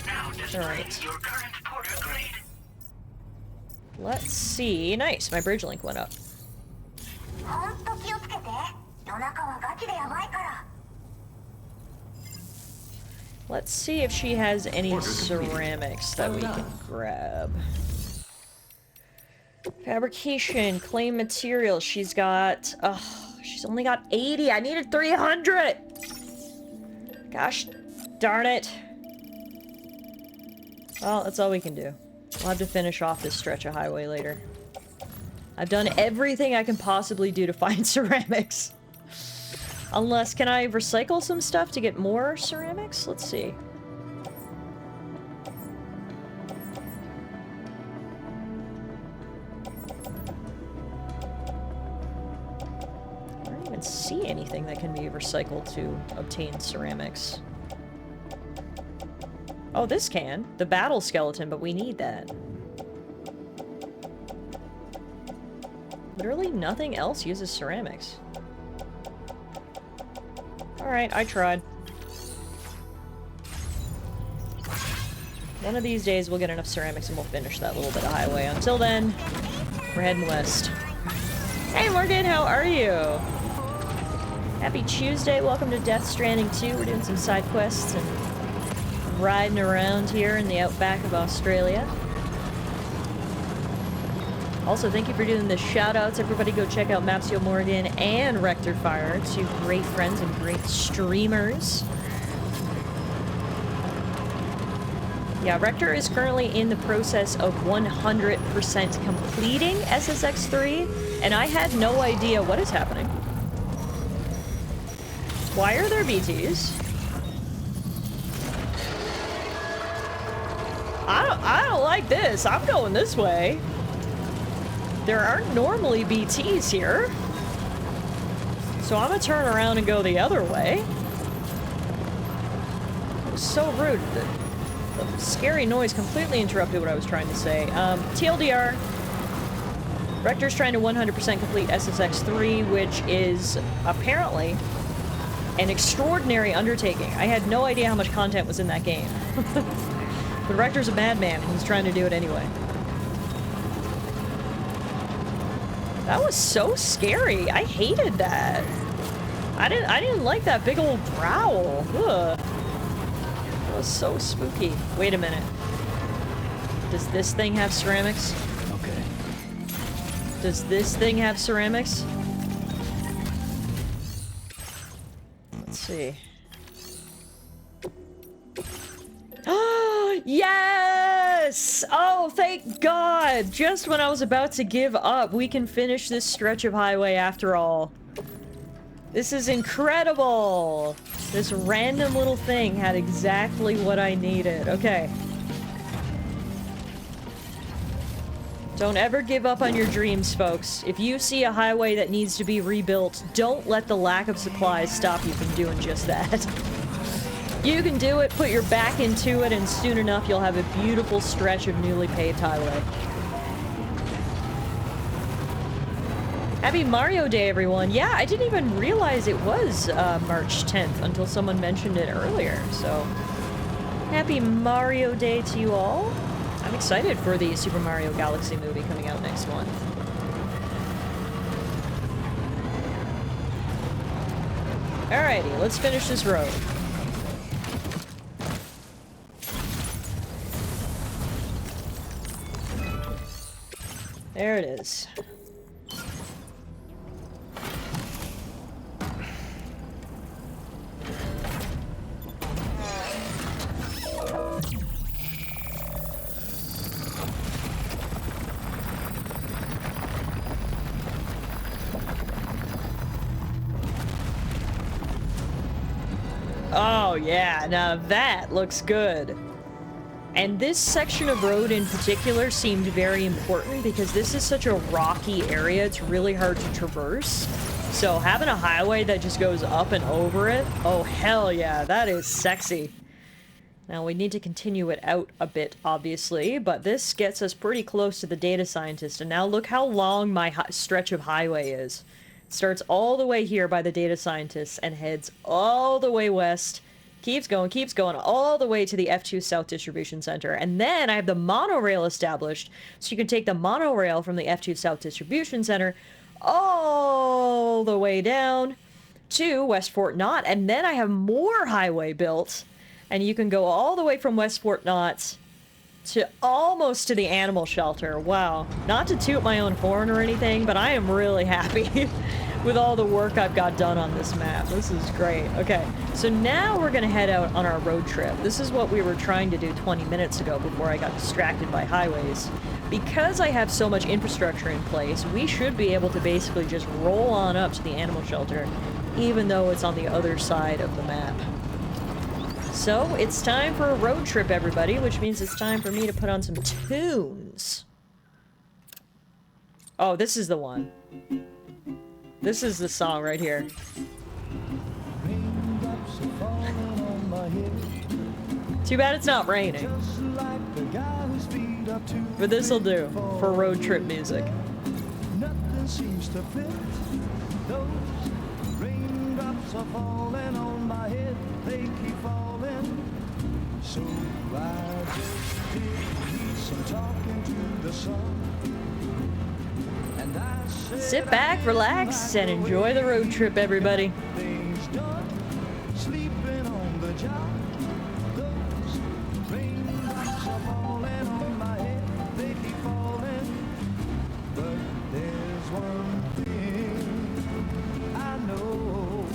Now displaying your current porter grade. Let's see. Nice, my bridge link went up. Let's see if she has any ceramics that we can grab. Fabrication, clay material. She's got... Oh, she's only got 80. I needed 300! Gosh darn it. Well, that's all we can do. We'll have to finish off this stretch of highway later. I've done everything I can possibly do to find ceramics. Unless, can I recycle some stuff to get more ceramics? Let's see. I don't even see anything that can be recycled to obtain ceramics. Oh, this can. The battle skeleton, but we need that. Literally nothing else uses ceramics. Alright, I tried. One of these days we'll get enough ceramics and we'll finish that little bit of highway. Until then, we're heading west. Hey Morgan, how are you? Happy Tuesday, welcome to Death Stranding 2. We're doing some side quests and riding around here in the outback of Australia. Also, thank you for doing the shout-outs. Everybody go check out Mapsio Morgan and Rector Fire, two great friends and great streamers. Yeah, Rector is currently in the process of 100% completing SSX3, and I had no idea what is happening. Why are there BTs? I don't like this. I'm going this way. There aren't normally BTs here. So I'm gonna turn around and go the other way. It was so rude. The scary noise completely interrupted what I was trying to say. TLDR. Rector's trying to 100% complete SSX3, which is apparently an extraordinary undertaking. I had no idea how much content was in that game. But Rector's a madman, and he's trying to do it anyway. That was so scary. I hated that. I didn't like that big old growl. Ugh. That was so spooky. Wait a minute. Does this thing have ceramics? Okay. Does this thing have ceramics? Let's see. Yes! Oh, thank God! Just when I was about to give up, we can finish this stretch of highway after all. This is incredible! This random little thing had exactly what I needed. Okay. Don't ever give up on your dreams, folks. If you see a highway that needs to be rebuilt, don't let the lack of supplies stop you from doing just that. You can do it, put your back into it, and soon enough you'll have a beautiful stretch of newly paved highway. Happy Mario Day, everyone. Yeah, I didn't even realize it was March 10th until someone mentioned it earlier, so... Happy Mario Day to you all. I'm excited for the Super Mario Galaxy movie coming out next month. Alrighty, let's finish this road. There it is. Oh yeah, now that looks good. And this section of road in particular seemed very important because this is such a rocky area, it's really hard to traverse. So having a highway that just goes up and over it, oh hell yeah, that is sexy. Now we need to continue it out a bit, obviously, but this gets us pretty close to the data scientist, and now look how long my stretch of highway is. It starts all the way here by the data scientist and heads all the way west, keeps going, all the way to the F2 South Distribution Center, and then I have the monorail established, so you can take the monorail from the F2 South Distribution Center all the way down to West Fort Knott, and then I have more highway built. And you can go all the way from West Fort Knott to almost to the animal shelter. Wow. Not to toot my own horn or anything, but I am really happy with all the work I've got done on this map. This is great. Okay, so now we're gonna head out on our road trip. This is what we were trying to do 20 minutes ago before I got distracted by highways. Because I have so much infrastructure in place, we should be able to basically just roll on up to the animal shelter, even though it's on the other side of the map. So, it's time for a road trip, everybody, which means it's time for me to put on some tunes. Oh, this is the one. This is the song right here. Too bad it's not raining. But this'll do for road trip music. Nothing seems to fit. Those raindrops are falling on my head. They keep falling. So I just did some talking to the sun. And I said, sit back, relax, and enjoy the road trip, everybody. things done. Sleeping on the job. Those raindrops are falling on my head. They keep falling. But there's one thing I know.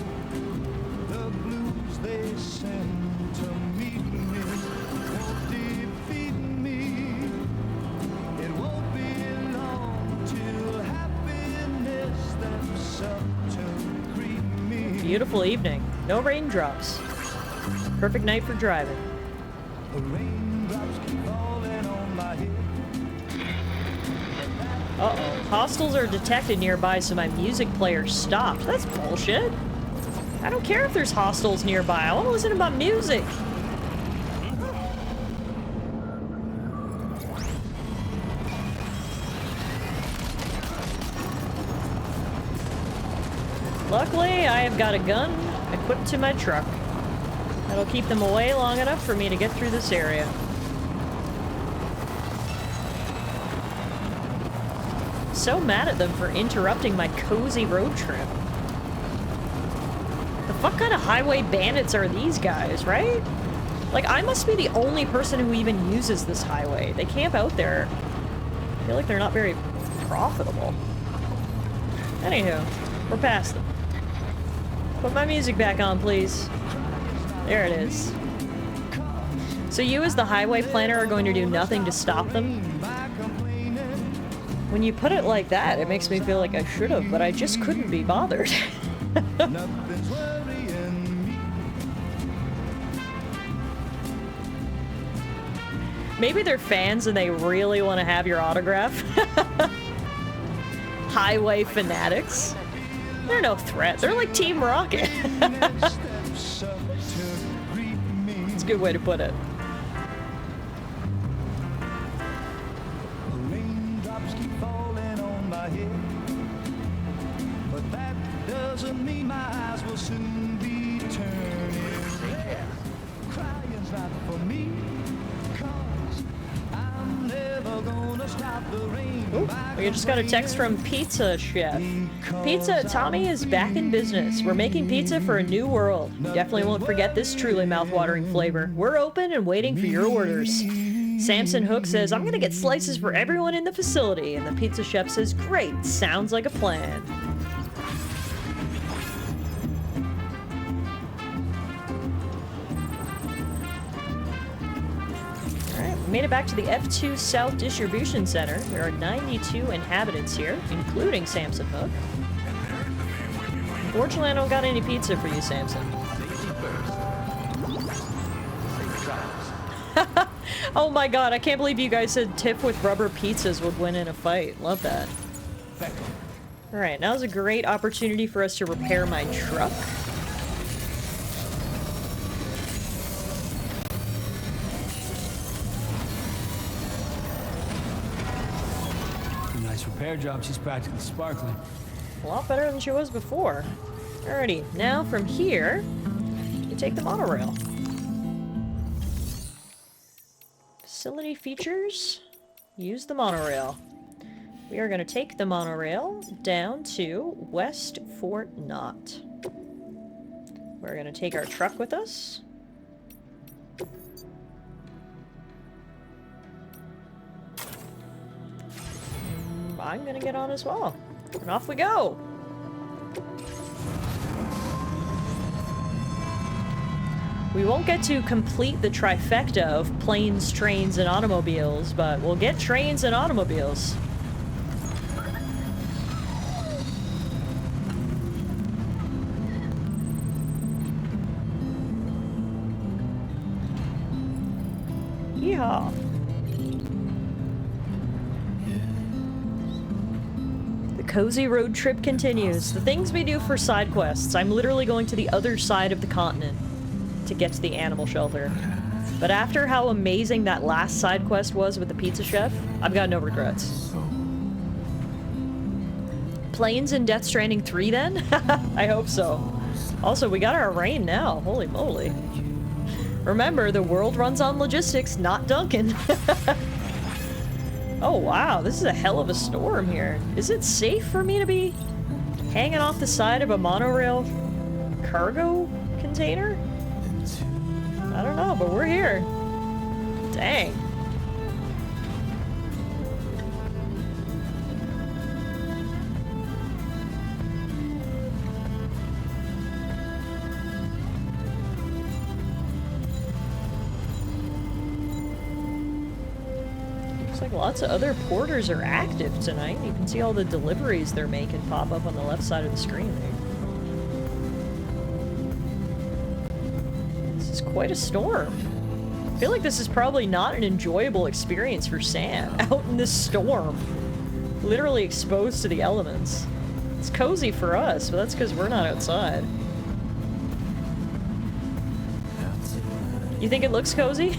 The blues they send to meet me won't defeat me. It won't be long till happiness steps up to greet me. Beautiful evening. No raindrops. Perfect night for driving. The raindrops keep falling on my head. Uh-oh. Hostiles are detected nearby, so my music player stopped. That's bullshit. I don't care if there's hostiles nearby. I want to listen to my music. Luckily, I have got a gun equipped to my truck. That'll keep them away long enough for me to get through this area. So mad at them for interrupting my cozy road trip. The fuck kind of highway bandits are these guys, right? Like, I must be the only person who even uses this highway. They camp out there. I feel like they're not very profitable. Anywho, we're past them. Put my music back on, please. There it is. So you as the highway planner are going to do nothing to stop them? When you put it like that, it makes me feel like I should have, but I just couldn't be bothered. Nothing's worrying me. Maybe they're fans and they really want to have your autograph. Highway fanatics. They're no threat. They're like Team Rocket. Steps up to greet me. It's a good way to put it. The raindrops keep falling on my head, but that doesn't mean my eyes will soon be turning red. Crying's not for me, 'cause I'm never gonna stop the rain. Ooh, we just got a text from Pizza Chef. Pizza, Tommy is back in business. We're making pizza for a new world. You definitely won't forget this truly mouth-watering flavor. We're open and waiting for your orders. Samson Hook says, I'm gonna get slices for everyone in the facility. And the Pizza Chef says, great, sounds like a plan. Made it back to the F2 South Distribution Center. There are 92 inhabitants here, including Samson Hook. Unfortunately, I don't got any pizza for you, Samson. Oh my god, I can't believe you guys said tip with rubber pizzas would win in a fight. Love that. Alright, now's a great opportunity for us to repair my truck. Nice repair job. She's practically sparkling. A lot better than she was before. Alrighty, now from here, you take the monorail. Facility features, use the monorail. We are going to take the monorail down to West Fort Knott. We're going to take our truck with us. I'm going to get on as well. And off we go! We won't get to complete the trifecta of planes, trains, and automobiles, but we'll get trains and automobiles. Yeehaw. The cozy road trip continues. The things we do for side quests. I'm literally going to the other side of the continent to get to the animal shelter. But after how amazing that last side quest was with the pizza chef, I've got no regrets. Planes in Death Stranding 3 then? I hope so. Also, we got our rain now. Holy moly. Remember, the world runs on logistics, not Duncan. Oh wow, this is a hell of a storm here. Is it safe for me to be hanging off the side of a monorail cargo container? I don't know, but we're here. Dang. Looks like lots of other porters are active tonight. You can see all the deliveries they're making pop up on the left side of the screen there. This is quite a storm. I feel like this is probably not an enjoyable experience for Sam, out in this storm. Literally exposed to the elements. It's cozy for us, but that's because we're not outside. You think it looks cozy?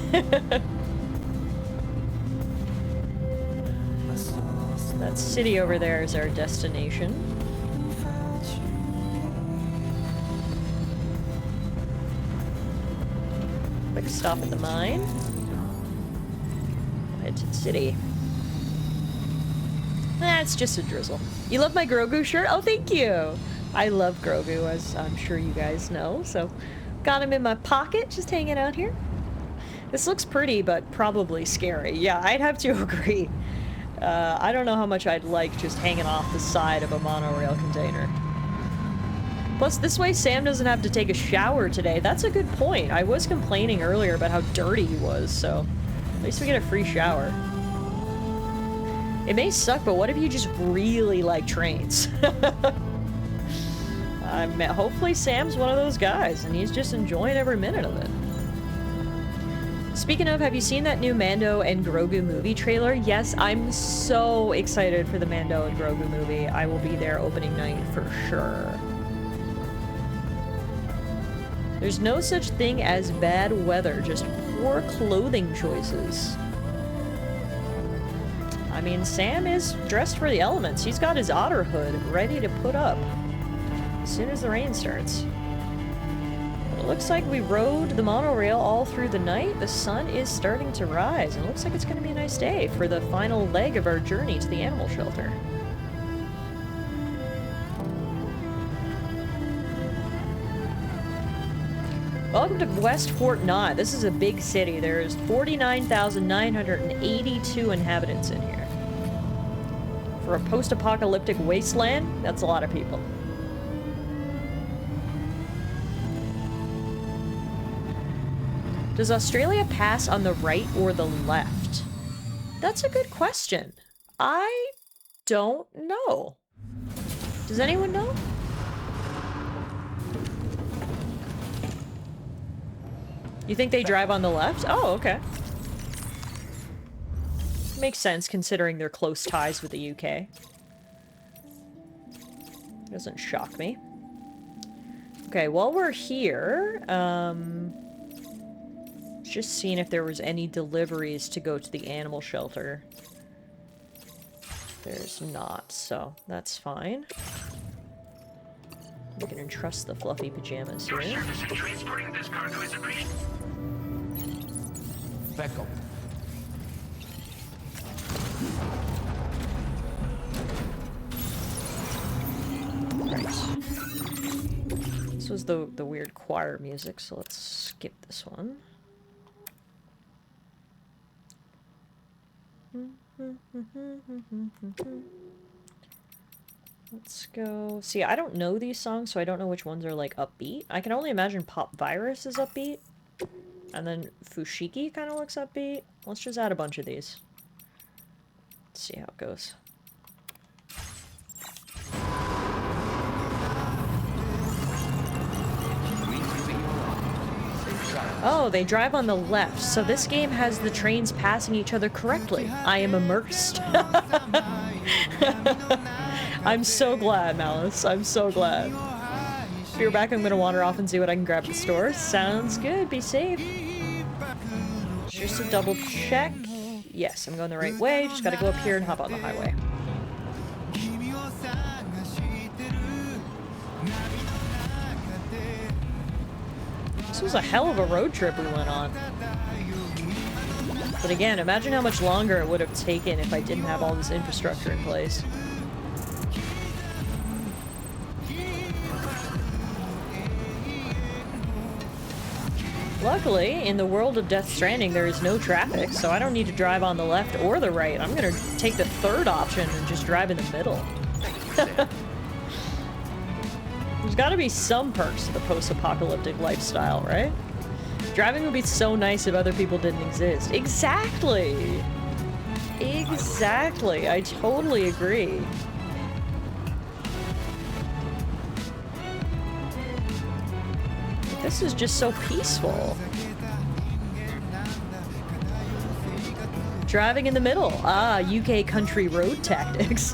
That city over there is our destination. Quick stop at the mine. Head to the city. It's just a drizzle. You love my Grogu shirt? Oh, thank you! I love Grogu, as I'm sure you guys know, so got him in my pocket, just hanging out here. This looks pretty, but probably scary. Yeah, I'd have to agree. I don't know how much I'd like just hanging off the side of a monorail container. Plus, this way Sam doesn't have to take a shower today. That's a good point. I was complaining earlier about how dirty he was, so at least we get a free shower. It may suck, but what if you just really like trains? Hopefully Sam's one of those guys, and he's just enjoying every minute of it. Speaking of, have you seen that new Mando and Grogu movie trailer? Yes, I'm so excited for the Mando and Grogu movie. I will be there opening night for sure. There's no such thing as bad weather, just poor clothing choices. I mean, Sam is dressed for the elements. He's got his otter hood ready to put up as soon as the rain starts. It looks like we rode the monorail all through the night. The sun is starting to rise, and it looks like it's going to be a nice day for the final leg of our journey to the animal shelter. Welcome to West Fort Knott. This is a big city. There's 49,982 inhabitants in here. For a post-apocalyptic wasteland, that's a lot of people. Does Australia pass on the right or the left? That's a good question. I don't know. Does anyone know? You think they drive on the left? Oh, okay. Makes sense considering their close ties with the UK. Doesn't shock me. Okay, while we're here, just seeing if there was any deliveries to go to the animal shelter. There's not, so that's fine. We can entrust the fluffy pajamas Your here. service in transporting this cargo is appreciated. Back up. Right. This was the weird choir music, so let's skip this one. Let's go. See, I don't know these songs, so I don't know which ones are like upbeat. I can only imagine Pop Virus is upbeat. And then Fushigi kind of looks upbeat. Let's just add a bunch of these. Let's see how it goes. Oh, they drive on the left, so this game has the trains passing each other correctly. I am immersed. I'm so glad, Malice. I'm so glad. If you're back, I'm gonna wander off and see what I can grab at the store. Sounds good. Be safe. Just to double check. Yes, I'm going the right way. Just gotta go up here and hop on the highway. This was a hell of a road trip we went on. But again, imagine how much longer it would have taken if I didn't have all this infrastructure in place. Luckily, in the world of Death Stranding, there is no traffic, so I don't need to drive on the left or the right. I'm gonna take the third option and just drive in the middle. There's gotta be some perks to the post-apocalyptic lifestyle, right? Driving would be so nice if other people didn't exist. Exactly! Exactly! I totally agree. This is just so peaceful. Driving in the middle. Ah, UK country road tactics.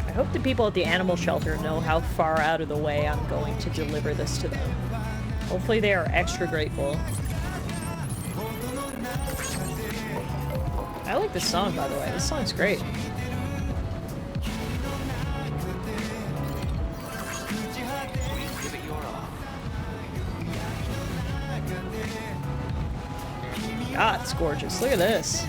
I hope the people at the animal shelter know how far out of the way I'm going to deliver this to them. Hopefully they are extra grateful. I like this song, by the way. This song's great. God, it's gorgeous. Look at this.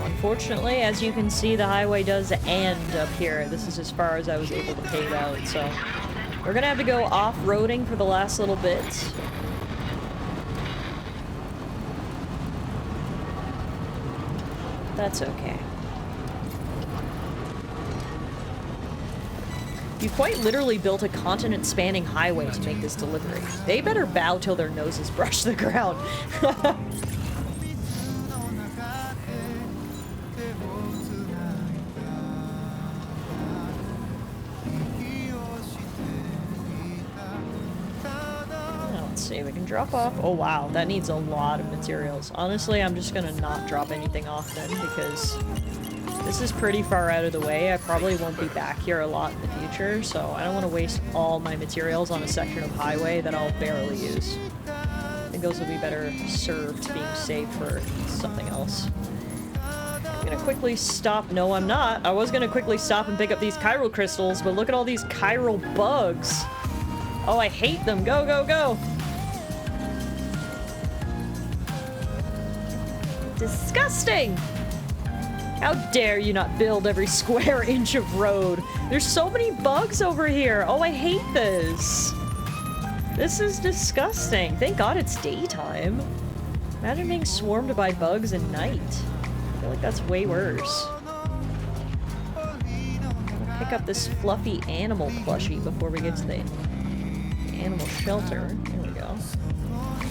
Unfortunately, as you can see, the highway does end up here. This is as far as I was able to pave out, so we're gonna have to go off-roading for the last little bit. That's okay. You quite literally built a continent-spanning highway to make this delivery. They better bow till their noses brush the ground. See, we can drop off. Oh wow, that needs a lot of materials. Honestly, I'm just gonna not drop anything off then, because this is pretty far out of the way. I probably won't be back here a lot in the future, so I don't want to waste all my materials on a section of highway that I'll barely use. I think those will be better served being saved for something else. I'm gonna quickly stop. No, I'm not. I was gonna quickly stop and pick up these chiral crystals, but look at all these chiral bugs. Oh, I hate them. Go, go, go! Disgusting! How dare you not build every square inch of road? There's so many bugs over here. Oh, I hate this. This is disgusting. Thank God it's daytime. Imagine being swarmed by bugs at night. I feel like that's way worse. We'll pick up this fluffy animal plushie before we get to the animal shelter. There we go.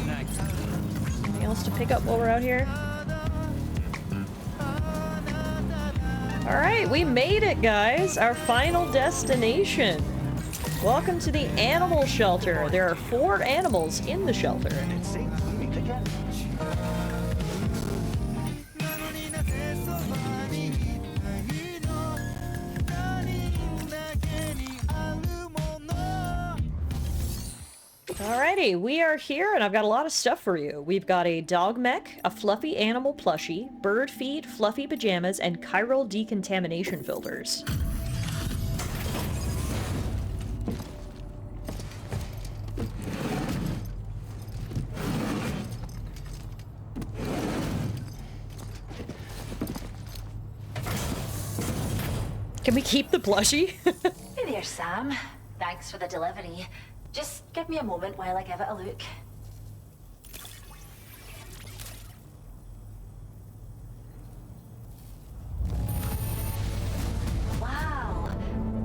Anything else to pick up while we're out here? Alright, we made it, guys! Our final destination! Welcome to the animal shelter. There are 4 animals in the shelter. Alrighty, we are here and I've got a lot of stuff for you. We've got a dog mech, a fluffy animal plushie, bird feed, fluffy pajamas, and chiral decontamination filters. Can we keep the plushie? Hey there, Sam. Thanks for the delivery. Just give me a moment while I give it a look. Wow,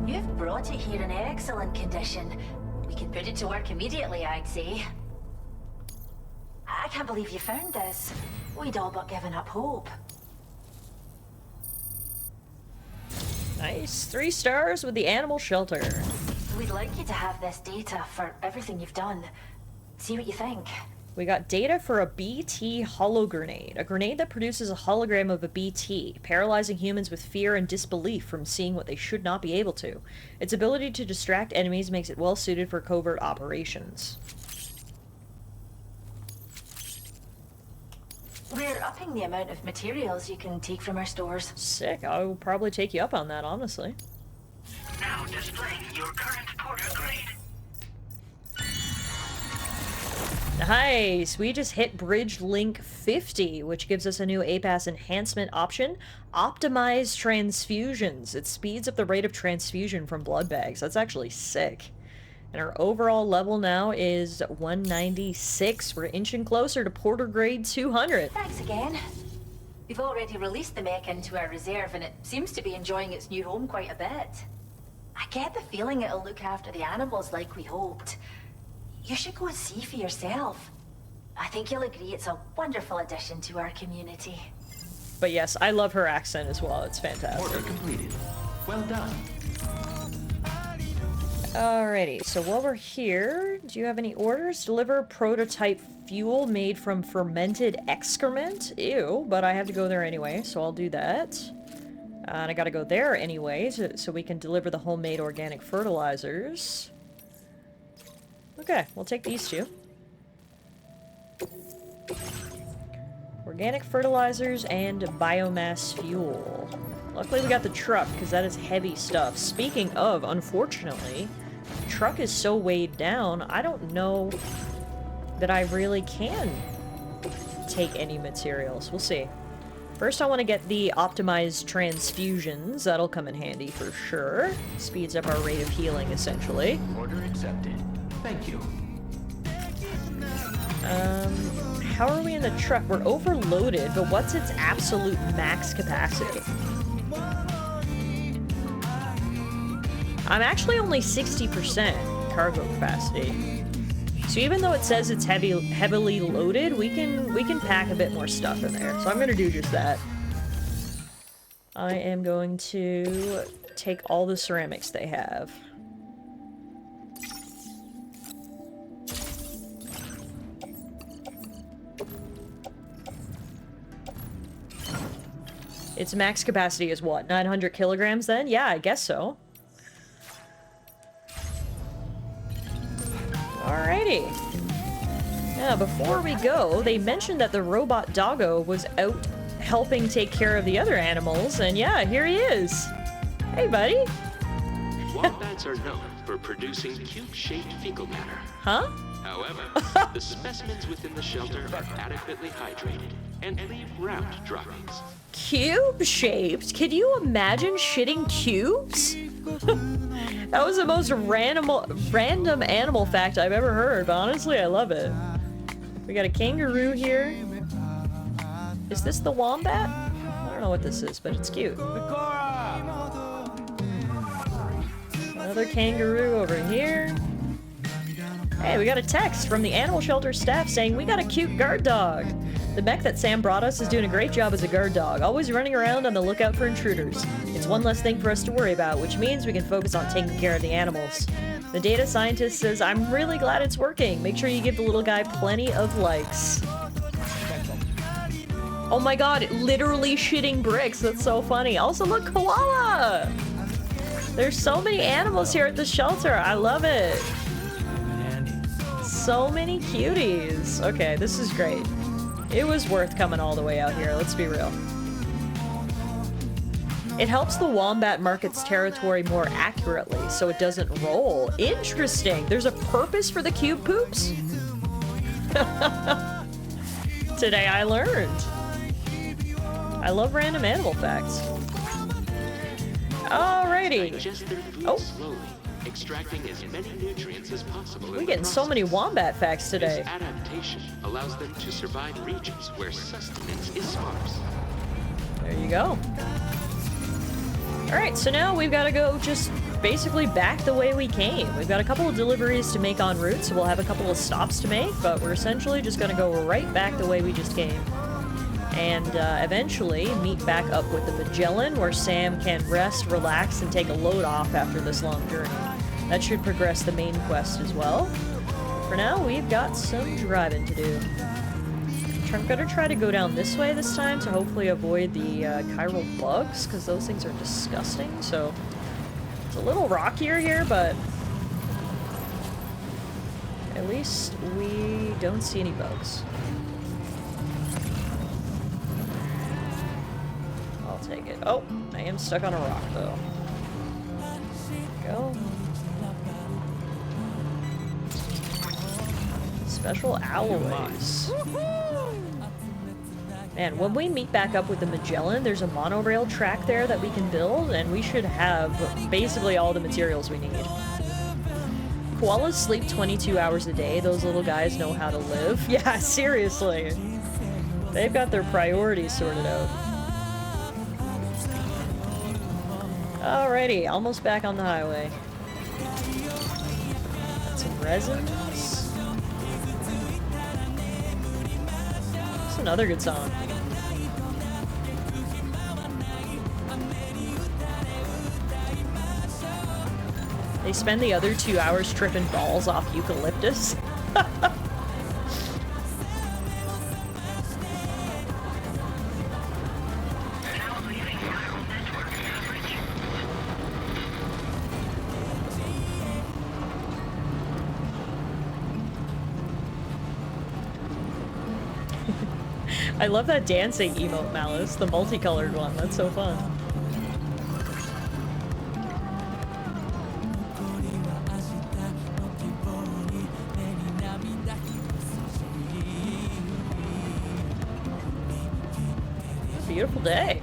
you've brought it here in excellent condition. We can put it to work immediately, I'd say. I can't believe you found this. We'd all but given up hope. Nice. 3 stars with the animal shelter. We'd like you to have this data for everything you've done. See what you think. We got data for a BT holo grenade, a grenade that produces a hologram of a BT, paralyzing humans with fear and disbelief from seeing what they should not be able to. Its ability to distract enemies makes it well suited for covert operations. We're upping the amount of materials you can take from our stores. Sick. I will probably take you up on that, honestly. Now displaying your current porter grade. Nice! We just hit Bridge Link 50, which gives us a new APAS enhancement option. Optimize transfusions. It speeds up the rate of transfusion from blood bags. That's actually sick. And our overall level now is 196. We're inching closer to porter grade 200. Thanks again. We've already released the mech into our reserve and it seems to be enjoying its new home quite a bit. I get the feeling it'll look after the animals like we hoped. You should go and see for yourself. I think you'll agree it's a wonderful addition to our community. But yes, I love her accent as well. It's fantastic. Order completed. Well done. Alrighty, so while we're here, do you have any orders? Deliver prototype fuel made from fermented excrement? Ew, but I have to go there anyway, so I'll do that. And I gotta go there anyway, so we can deliver the homemade organic fertilizers. Okay, we'll take these 2. Organic fertilizers and biomass fuel. Luckily we got the truck, because that is heavy stuff. Speaking of, unfortunately, the truck is so weighed down, I don't know that I really can take any materials. We'll see. First I want to get the optimized transfusions. That'll come in handy for sure. Speeds up our rate of healing, essentially. Order accepted. Thank you. How are we in the truck? We're overloaded, but what's its absolute max capacity? I'm actually only 60% cargo capacity. So even though it says it's heavily loaded, we can pack a bit more stuff in there. So I'm gonna do just that. I am going to take all the ceramics they have. Its max capacity is what, 900 kilograms then? Yeah, I guess so. Alrighty. Now, before we go, they mentioned that the robot doggo was out helping take care of the other animals, and yeah, here he is. Hey, buddy. Wombats are known for producing cube-shaped fecal matter. Huh? However, the specimens within the shelter are adequately hydrated. and leave route droppings. Cube-shaped? Can you imagine shitting cubes? That was the most random animal fact I've ever heard, but honestly, I love it. We got a kangaroo here. Is this the wombat? I don't know what this is, but it's cute. Another kangaroo over here. Hey, we got a text from the animal shelter staff saying we got a cute guard dog. The mech that Sam brought us is doing a great job as a guard dog, always running around on the lookout for intruders. It's one less thing for us to worry about, which means we can focus on taking care of the animals. The data scientist says, I'm really glad it's working. Make sure you give the little guy plenty of likes. Oh my god, literally shitting bricks. That's so funny. Also, look, koala! There's so many animals here at the shelter. I love it. So many cuties. Okay, this is great. It was worth coming all the way out here, let's be real. It helps the wombat mark its territory more accurately, so it doesn't roll. Interesting. There's a purpose for the cube poops? Today I learned. I love random animal facts. Alrighty. Digest their food slowly, extracting as many nutrients as possible. We're getting so many wombat facts today. This adaptation allows them to survive regions where sustenance is sparse. There you go. Alright, so now we've got to go just basically back the way we came. We've got a couple of deliveries to make en route, so we'll have a couple of stops to make, but we're essentially just going to go right back the way we just came. And eventually meet back up with the Magellan, where Sam can rest, relax, and take a load off after this long journey. That should progress the main quest as well. For now, we've got some driving to do. I'm gonna try to go down this way this time to hopefully avoid the chiral bugs, because those things are disgusting. So it's a little rockier here, but at least we don't see any bugs. I'll take it. Oh, I am stuck on a rock though. There we go. Special alloys. Man, when we meet back up with the Magellan, there's a monorail track there that we can build, and we should have basically all the materials we need. Koalas sleep 22 hours a day. Those little guys know how to live. Yeah, seriously. They've got their priorities sorted out. Alrighty, almost back on the highway. Some resins. That's another good song. They spend the other 2 hours tripping balls off eucalyptus. I love that dancing emote, Malice, the multicolored one. That's so fun. Beautiful day.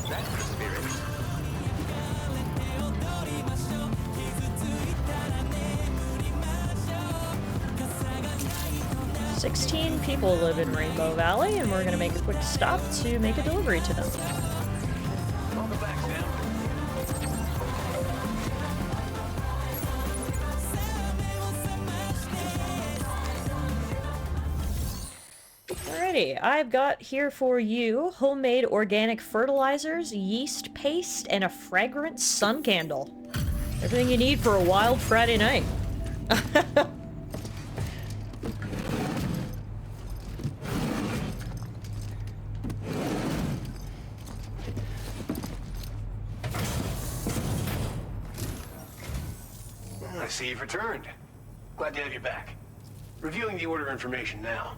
That's the spirit. "16 people live in Rainbow Valley, and we're going to make a quick stop to make a delivery to them." Welcome back, Sam. Alrighty, I've got here for you homemade organic fertilizers, yeast paste, and a fragrant sun candle. Everything you need for a wild Friday night. I see you've returned. Glad to have you back. Reviewing the order information now.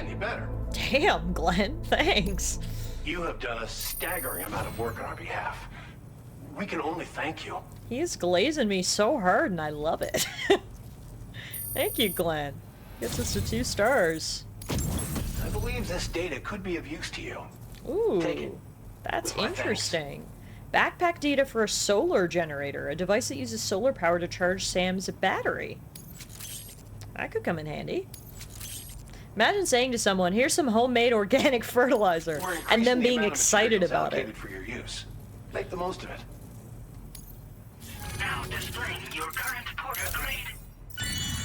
getting any better. Damn, Glenn, thanks. You have done a staggering amount of work on our behalf. We can only thank you. He is glazing me so hard, and I love it. Thank you, Glenn. Gets us to 2 stars. I believe this data could be of use to you. Ooh, Take it. that's With my interesting. Backpack data for a solar generator, a device that uses solar power to charge Sam's battery. That could come in handy. Imagine saying to someone, here's some homemade organic fertilizer, We're and them increasing the being amount of excited materials about it. allocated for your use. Make the most of it. Now displaying your current porter grade.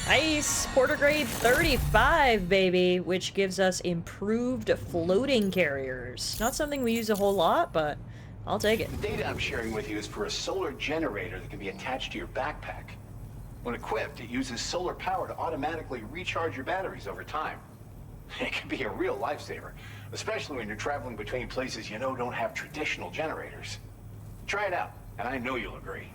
Nice! Porter grade 35, baby, which gives us improved floating carriers. Not something we use a whole lot, but I'll take it. The data I'm sharing with you is for a solar generator that can be attached to your backpack. When equipped, it uses solar power to automatically recharge your batteries over time. It can be a real lifesaver, especially when you're traveling between places you know don't have traditional generators. Try it out, and I know you'll agree.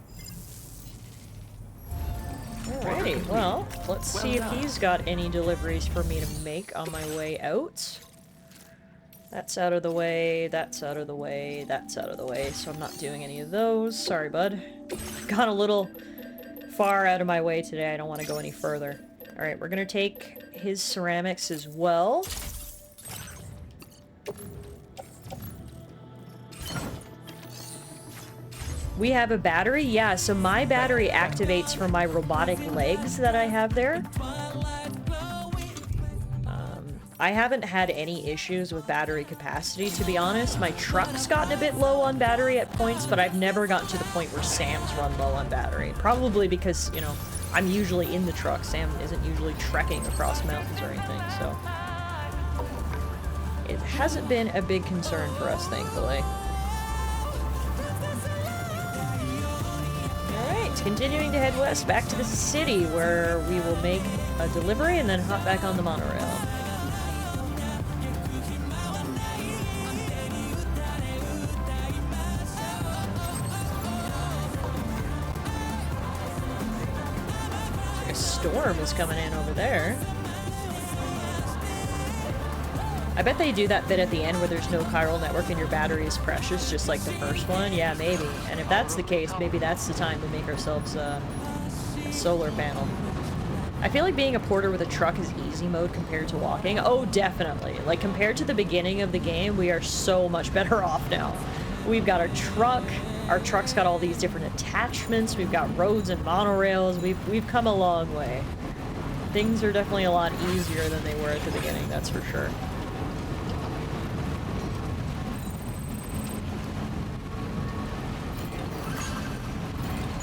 Alrighty, well, let's see if he's got any deliveries for me to make on my way out. That's out of the way, that's out of the way, that's out of the way, so I'm not doing any of those. Sorry, bud. Gone a little far out of my way today, I don't want to go any further. Alright, we're gonna take his ceramics as well. We have a battery? Yeah, so my battery activates from my robotic legs that I have there. I haven't had any issues with battery capacity, to be honest. My truck's gotten a bit low on battery at points, but I've never gotten to the point where Sam's run low on battery. Probably because, you know, I'm usually in the truck. Sam isn't usually trekking across mountains or anything, so... It hasn't been a big concern for us, thankfully. Alright, continuing to head west, back to the city, where we will make a delivery and then hop back on the monorail. A storm is coming in over there. I bet they do that bit at the end where there's no chiral network and your battery is precious, just like the first one. Yeah, maybe. And if that's the case, maybe that's the time to make ourselves a solar panel. I feel like being a porter with a truck is easy mode compared to walking. Oh, definitely. Like, compared to the beginning of the game, we are so much better off now. We've got our truck. Our truck's got all these different attachments. We've got roads and monorails. We've come a long way. Things are definitely a lot easier than they were at the beginning, that's for sure.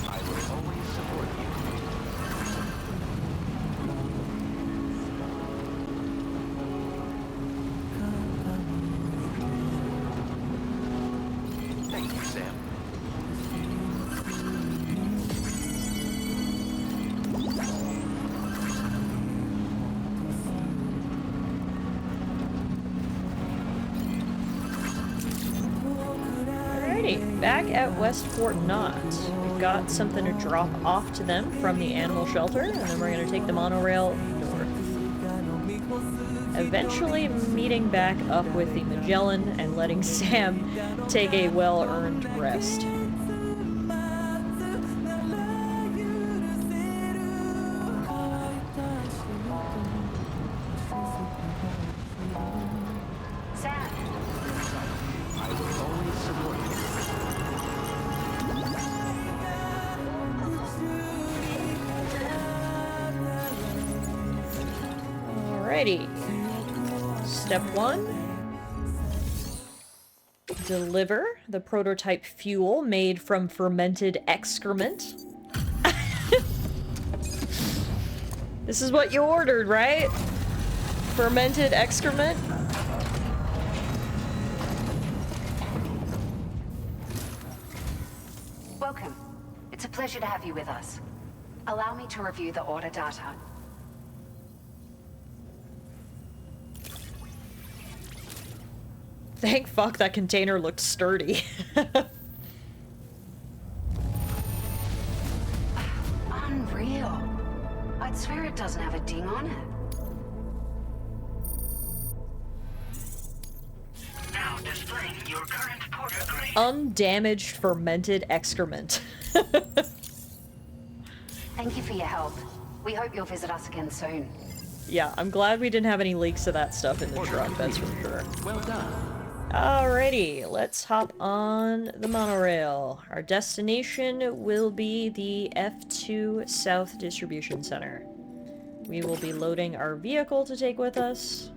I will always support you. Thank you, Sam. Alrighty, back at West Fort Knott. We've got something to drop off to them from the animal shelter, and then we're going to take the monorail north. Eventually meeting back up with the Magellan and letting Sam take a well-earned rest. Sam, I will always support Alrighty. Step 1. Deliver the prototype fuel made from fermented excrement. This is what you ordered, right? Fermented excrement? welcome. It's a pleasure to have you with us. Allow me to review the order data. Thank fuck that container looked sturdy. Unreal. I'd swear it doesn't have a ding on it. undamaged fermented excrement. Thank you for your help. We hope you'll visit us again soon. Yeah, I'm glad we didn't have any leaks of that stuff in the truck, that's for sure. Well done. Alrighty, let's hop on the monorail. Our destination will be the F2 South Distribution Center. We will be loading our vehicle to take with us.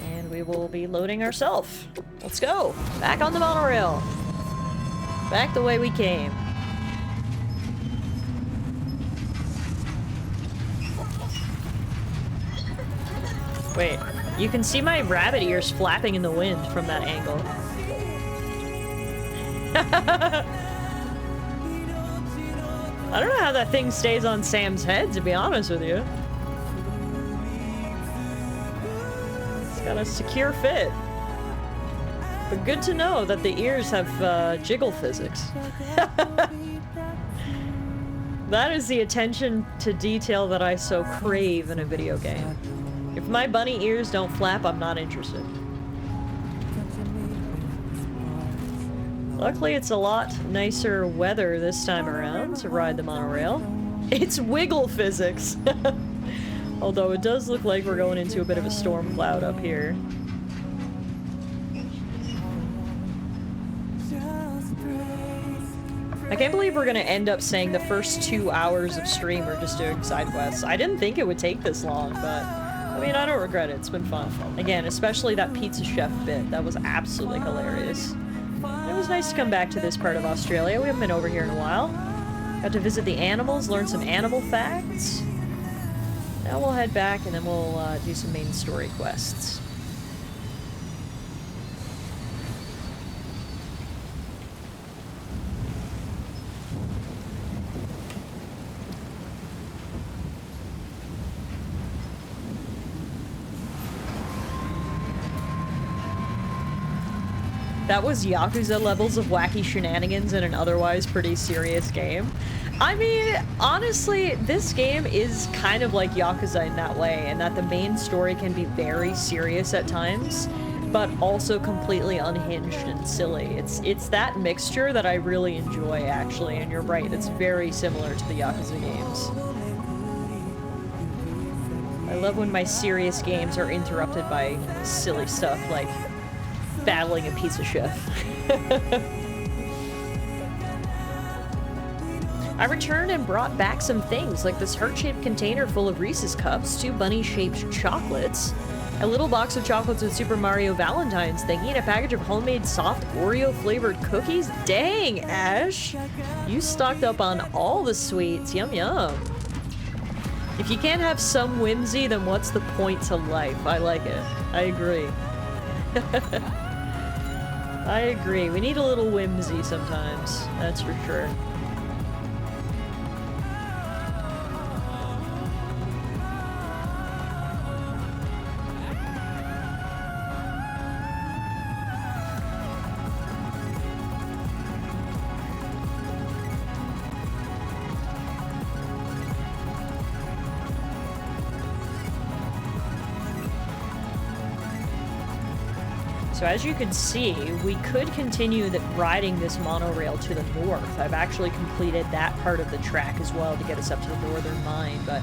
And we will be loading ourselves. Let's go! Back on the monorail! Back the way we came. Wait, you can see my rabbit ears flapping in the wind from that angle. I don't know how that thing stays on Sam's head, to be honest with you. It's got a secure fit. But good to know that the ears have jiggle physics. That is the attention to detail that I so crave in a video game. If my bunny ears don't flap, I'm not interested. Luckily, it's a lot nicer weather this time around to ride the monorail. It's wiggle physics! Although it does look like we're going into a bit of a storm cloud up here. I can't believe we're gonna end up saying the first 2 hours of stream are just doing side quests. I didn't think it would take this long, but I mean, I don't regret it. It's been fun. Again, especially that pizza chef bit. That was absolutely hilarious. And it was nice to come back to this part of Australia. We haven't been over here in a while. Got to visit the animals, learn some animal facts. Now we'll head back and then we'll do some main story quests. That was Yakuza levels of wacky shenanigans in an otherwise pretty serious game. I mean, honestly, this game is kind of like Yakuza in that way, in that the main story can be very serious at times, but also completely unhinged and silly. It's that mixture that I really enjoy, actually, and you're right, it's very similar to the Yakuza games. I love when my serious games are interrupted by silly stuff like battling a pizza chef. I returned and brought back some things, like this heart-shaped container full of Reese's Cups, 2 bunny-shaped chocolates, a little box of chocolates with Super Mario Valentine's thingy, and a package of homemade soft Oreo-flavored cookies. Dang, Ash! You stocked up on all the sweets. Yum yum. If you can't have some whimsy, then what's the point to life? I like it. I agree. I agree. We need a little whimsy sometimes. That's for sure. So as you can see, we could continue riding this monorail to the north. I've actually completed that part of the track as well to get us up to the northern mine, but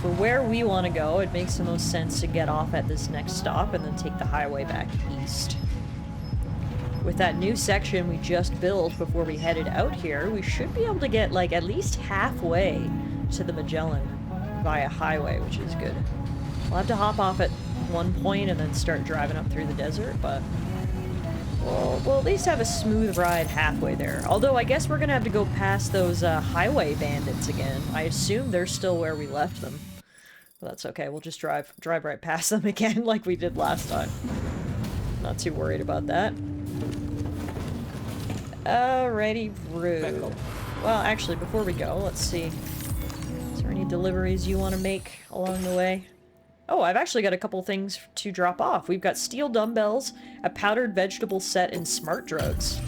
for where we want to go, it makes the most sense to get off at this next stop and then take the highway back east. With that new section we just built before we headed out here, we should be able to get like at least halfway to the Magellan via highway, which is good. We'll have to hop off at one point and then start driving up through the desert, but we'll at least have a smooth ride halfway there. Although I guess we're gonna have to go past those highway bandits again. I assume they're still where we left them. But that's okay, we'll just drive right past them again like we did last time. Not too worried about that. Alrighty, Roo. Well, actually, before we go, let's see. Is there any deliveries you want to make along the way? Oh, I've actually got a couple things to drop off. We've got steel dumbbells, a powdered vegetable set, and smart drugs.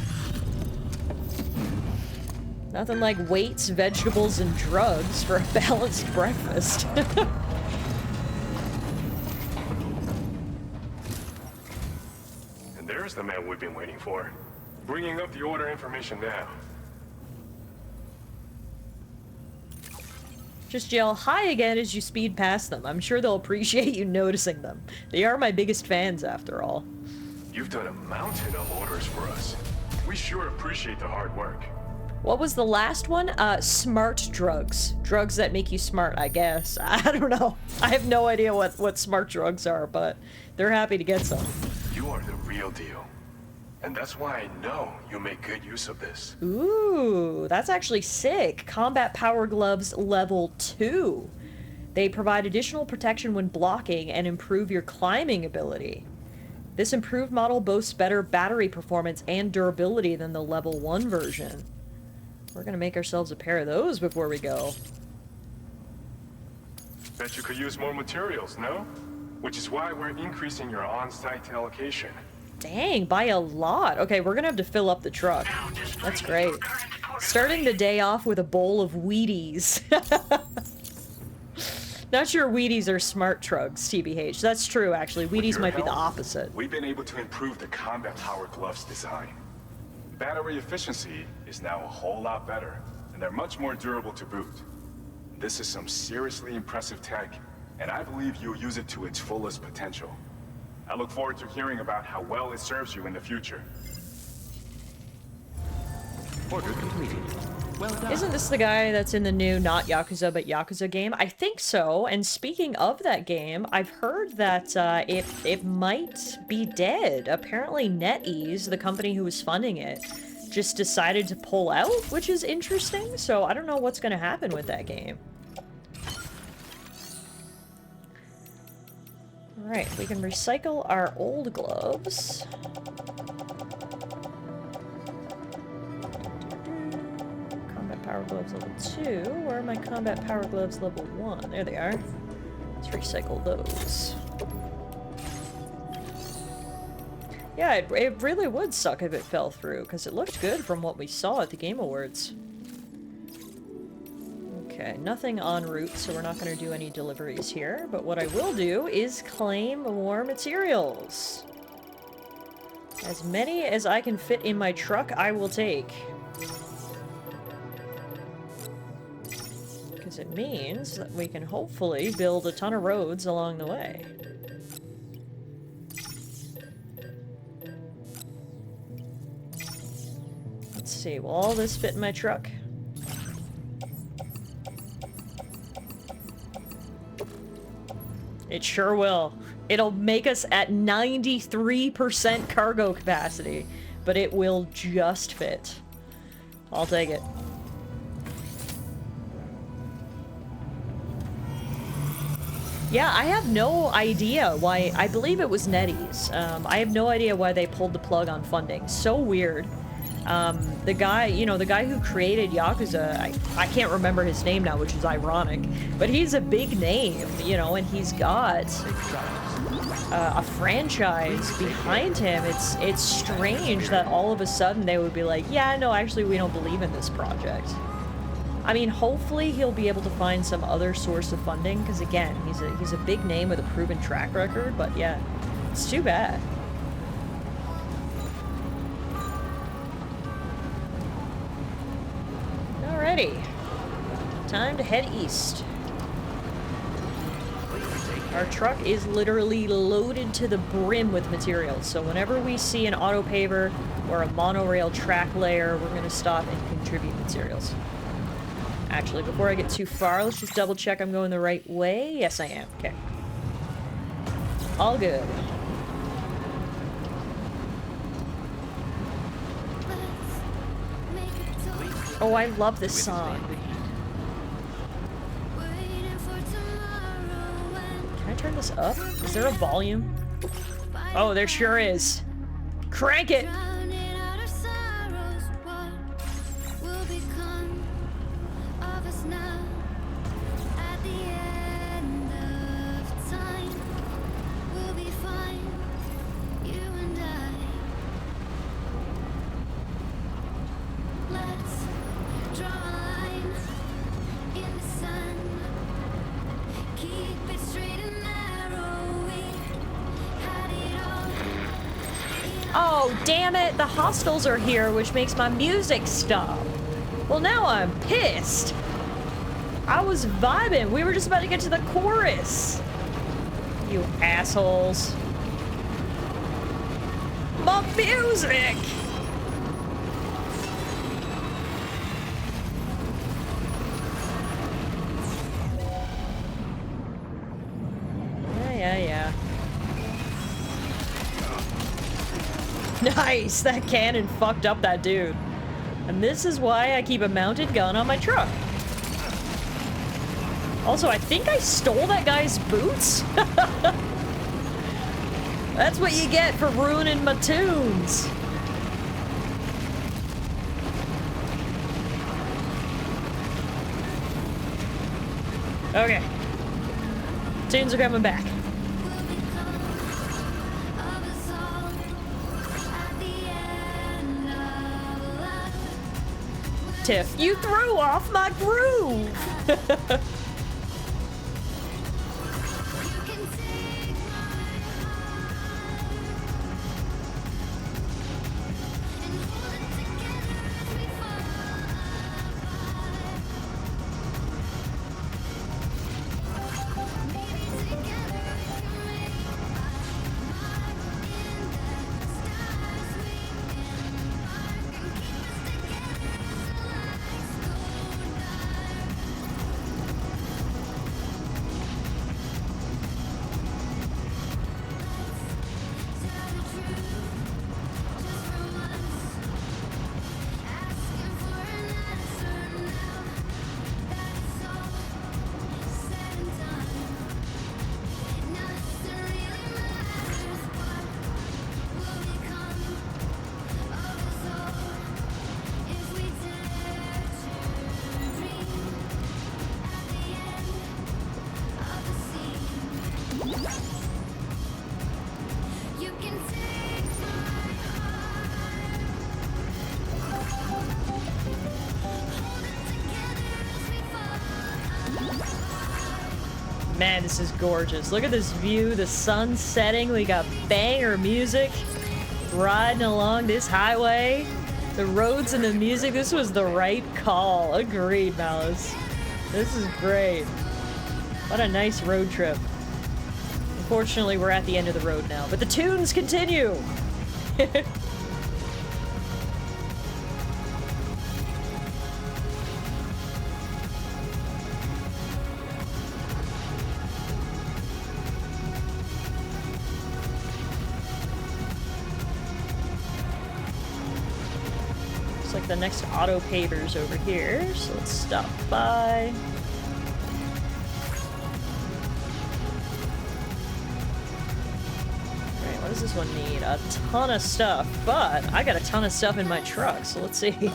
Nothing like weights, vegetables, and drugs for a balanced breakfast. And there There's the man we've been waiting for. Bringing up the order information now. Just yell hi again as you speed past them. I'm sure they'll appreciate you noticing them. They are my biggest fans, after all. You've done a mountain of orders for us. We sure appreciate the hard work. What was the last one? Smart drugs. Drugs that make you smart, I guess. I don't know. I have no idea what smart drugs are, but they're happy to get some. You are the real deal. And that's why I know you'll make good use of this. Ooh, that's actually sick. Combat Power Gloves level 2. They provide additional protection when blocking and improve your climbing ability. This improved model boasts better battery performance and durability than the level 1 version. We're gonna make ourselves a pair of those before we go. Bet you could use more materials, no? Which is why we're increasing your on-site allocation. Dang, by a lot. Okay, we're gonna have to fill up the truck. That's great. Starting the day off with a bowl of Wheaties. Not sure Wheaties are smart drugs, TBH. That's true, actually. Wheaties might be the opposite. We've been able to improve the combat power gloves design. Battery efficiency is now a whole lot better, and they're much more durable to boot. This is some seriously impressive tech, and I believe you'll use it to its fullest potential. I look forward to hearing about how well it serves you in the future. Order completed. Well done. Isn't this the guy that's in the new not Yakuza but Yakuza game? I think so. And speaking of that game, I've heard that it might be dead. Apparently NetEase, the company who was funding it, just decided to pull out, which is interesting. So I don't know what's going to happen with that game. Alright, we can recycle our old gloves. Combat Power Gloves level 2. Where are my Combat Power Gloves level 1? There they are. Let's recycle those. Yeah, it really would suck if it fell through, because it looked good from what we saw at the Game Awards. Okay, nothing en route, so we're not going to do any deliveries here, but what I will do is claim more materials. As many as I can fit in my truck, I will take. Because it means that we can hopefully build a ton of roads along the way. Let's see, will all this fit in my truck? It sure will. It'll make us at 93% cargo capacity, but it will just fit. I'll take it. Yeah, I have no idea why. I believe it was NetEase. I have no idea why they pulled the plug on funding. So weird. The guy, you know, the guy who created Yakuza, I can't remember his name now, which is ironic, but he's a big name, you know, and he's got a franchise behind him. It's strange that all of a sudden they would be like, yeah, no, actually we don't believe in this project. I mean, hopefully he'll be able to find some other source of funding, because again, he's a big name with a proven track record, but yeah, it's too bad. Alrighty, time to head east. Our truck is literally loaded to the brim with materials, so whenever we see an auto paver or a monorail track layer, we're gonna stop and contribute materials. Actually, before I get too far, let's just double check I'm going the right way. Yes, I am. Okay. All good. Oh, I love this song. Can I turn this up? Is there a volume? Oh, there sure is. Crank it! Oh, damn it! The hostiles are here, which makes my music stop. Well, now I'm pissed. I was vibing. We were just about to get to the chorus. You assholes. My music! Yeah. Nice! That cannon fucked up that dude. And this is why I keep a mounted gun on my truck. Also, I think I stole that guy's boots. That's what you get for ruining my tunes. Okay. Tunes are coming back. Tiff, you threw off my groove! Man, this is gorgeous. Look at this view, the sun setting. We got banger music riding along this highway. The roads and the music. This was the right call. Agreed, Malice. This is great. What a nice road trip. Unfortunately, we're at the end of the road now, but the tunes continue. Like the next auto pavers over here, so let's stop by. Alright, what does this one need? A ton of stuff, but I got a ton of stuff in my truck, so let's see.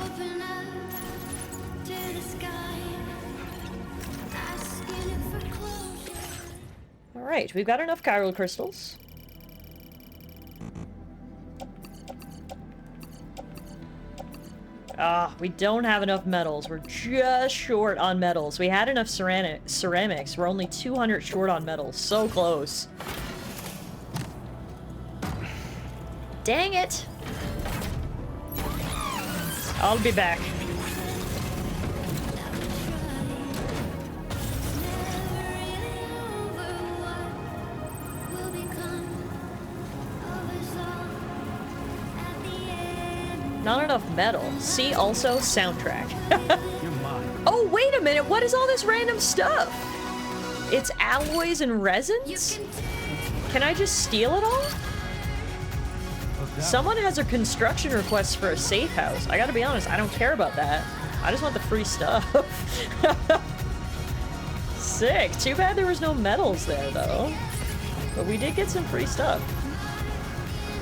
Alright, we've got enough chiral crystals. Ah, we don't have enough metals. We're just short on metals. We had enough ceramics. We're only 200 short on metals. So close. Dang it! I'll be back. Not enough metal. See also soundtrack. Oh, wait a minute. What is all this random stuff? It's alloys and resins? Can I just steal it all? Someone has a construction request for a safe house. I gotta be honest, I don't care about that. I just want the free stuff. Sick. Too bad there was no metals there, though. But we did get some free stuff.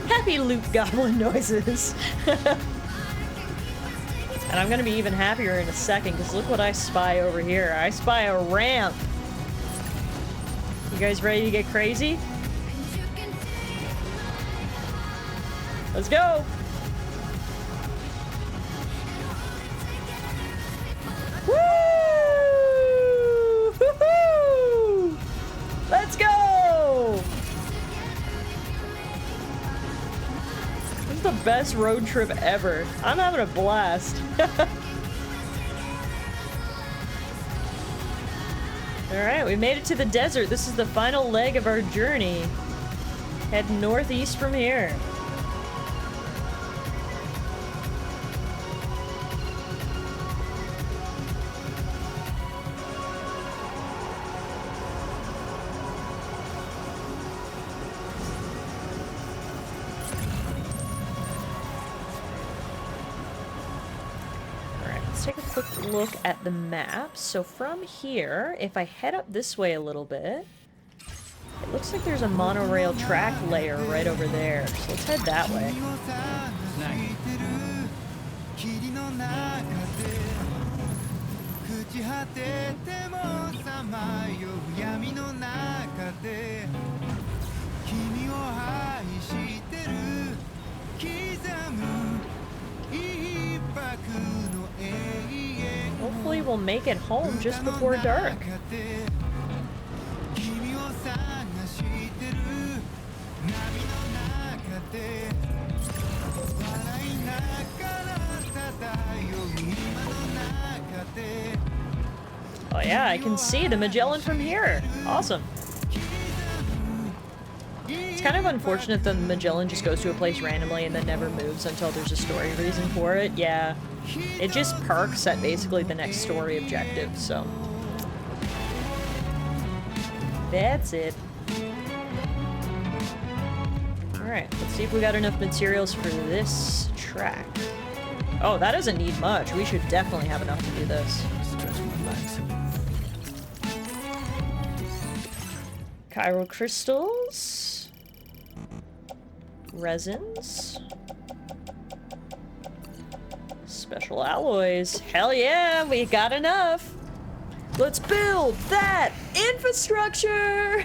Happy loot goblin noises. And I'm gonna be even happier in a second, because look what I spy over here. I spy a ramp. You guys ready to get crazy? Let's go! Woo! Woo-hoo! Let's go! the best road trip ever. I'm having a blast. Alright, we made it to the desert. This is the final leg of our journey. Head northeast from here. Take a quick look at the map. So from here, if I head up this way a little bit, it looks like there's a monorail track layer right over there. So let's head that way. Hopefully we'll make it home just before dark. Oh yeah, I can see the Magellan from here. Awesome. It's kind of unfortunate that the Magellan just goes to a place randomly and then never moves until there's a story reason for it. Yeah. It just parks at basically the next story objective, so. That's it. Alright, let's see if we got enough materials for this track. Oh, that doesn't need much. We should definitely have enough to do this. Chiral crystals. Resins. Special alloys. Hell yeah, we got enough. Let's build that infrastructure.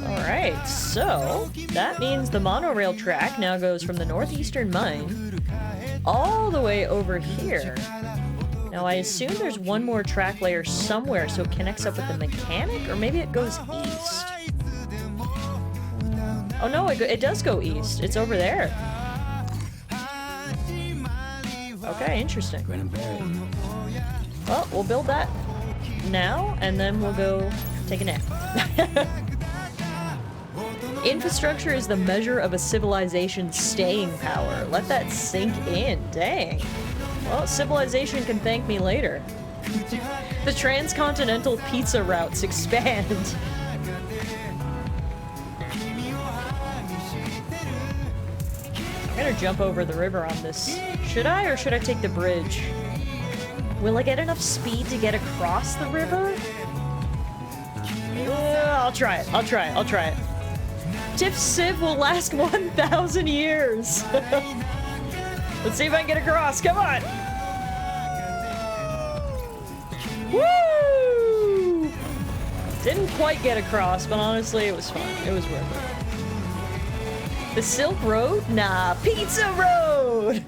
Alright, so that means the monorail track now goes from the northeastern mine all the way over here. Now I assume there's one more track layer somewhere so it connects up with the mechanic, or maybe it goes east. Oh no, it does go east. It's over there. Okay, interesting. Well, we'll build that now, and then we'll go take a nap. Infrastructure is the measure of a civilization's staying power. Let that sink in. Dang. Well, civilization can thank me later. The transcontinental pizza routes expand. I'm gonna jump over the river on this. Should I, or should I take the bridge? Will I get enough speed to get across the river? I'll try it. I'll try it. I'll try it. Tiff's Civ will last 1,000 years. Let's see if I can get across. Come on. Woo! Didn't quite get across, but honestly, it was fun. It was worth it. The Silk Road? Nah, Pizza Road!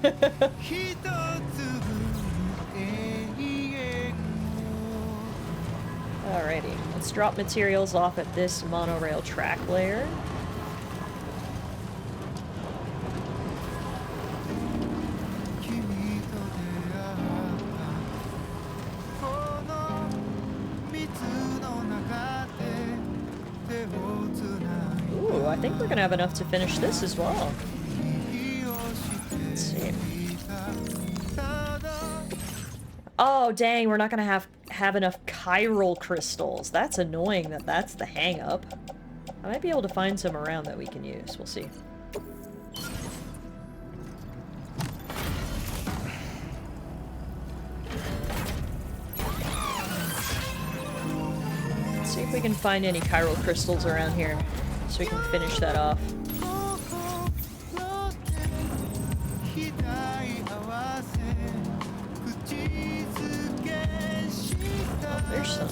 Alrighty, let's drop materials off at this monorail track layer. Ooh, I think we're gonna have enough to finish this as well. Let's see. Oh, dang, we're not gonna have enough chiral crystals. That's annoying that that's the hang-up. I might be able to find some around that we can use. We'll see. Let's see if we can find any chiral crystals around here so we can finish that off. There's some.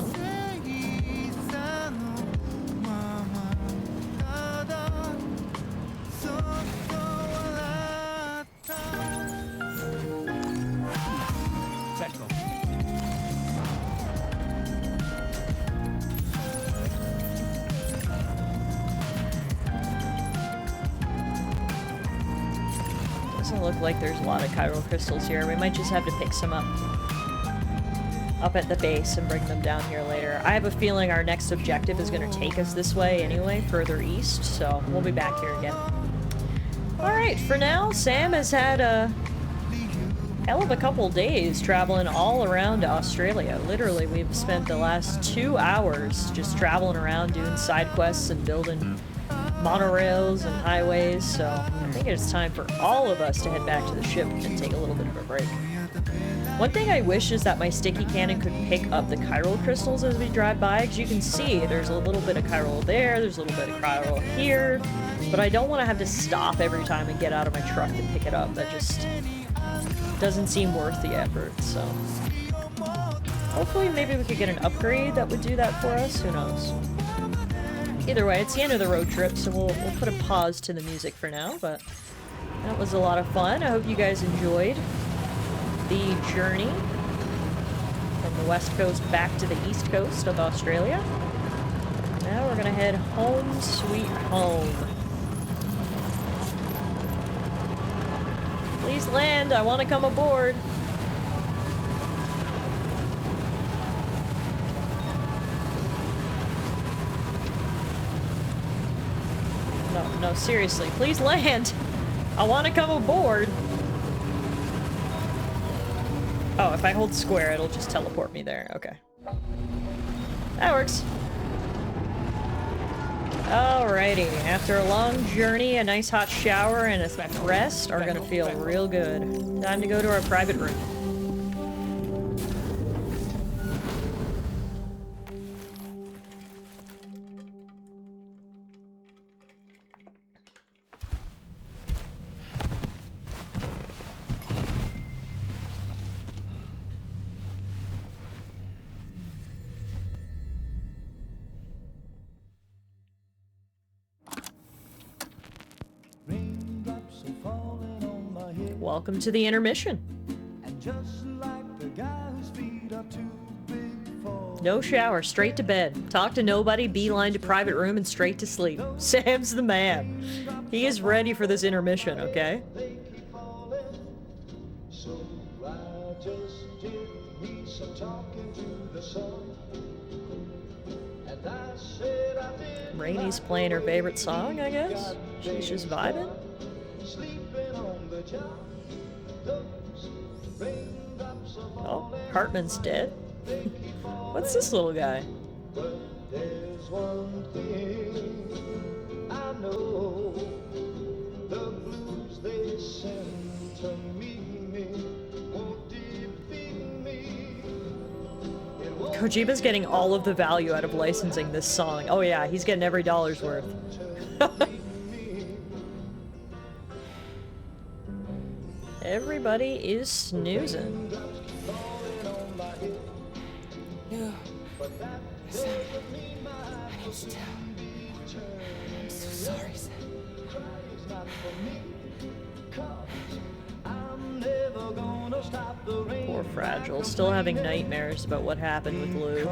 Doesn't look like there's a lot of chiral crystals here. We might just have to pick some up at the base and bring them down here later. I have a feeling our next objective is going to take us this way anyway, further east, so we'll be back here again. Alright, for now, Sam has had a hell of a couple days traveling all around Australia. Literally, we've spent the last 2 hours just traveling around doing side quests and building monorails and highways, so I think it's time for all of us to head back to the ship and take a little bit of a break. One thing I wish is that my sticky cannon could pick up the chiral crystals as we drive by, because you can see there's a little bit of chiral there, there's a little bit of chiral here, but I don't want to have to stop every time and get out of my truck to pick it up. That just doesn't seem worth the effort, so hopefully maybe we could get an upgrade that would do that for us, who knows. Either way, it's the end of the road trip, so we'll put a pause to the music for now, but that was a lot of fun. I hope you guys enjoyed the journey from the west coast back to the east coast of Australia. Now we're gonna head home sweet home. Please land, I want to come aboard. No, seriously, please land. I want to come aboard. Oh, if I hold square, it'll just teleport me there. Okay. That works. Alrighty, after a long journey, a nice hot shower and a rest are gonna feel real good. Time to go to our private room. Welcome to the intermission. No shower, straight to bed. Talk to nobody, beeline to private room, and straight to sleep. Sam's the man. He is ready for this intermission, okay? Rainy's playing her favorite song, I guess? She's just vibing? Oh, Hartman's dead. What's this little guy? There's one thing I know, the blues they send to meet me won't defeat me. Kojima's getting all of the value out of licensing this song. Oh yeah, he's getting every dollar's worth. Everybody is snoozing. No. Sam, my name's Tell. I'm so sorry, Sam. Poor Fragile, still having nightmares about what happened with Lou.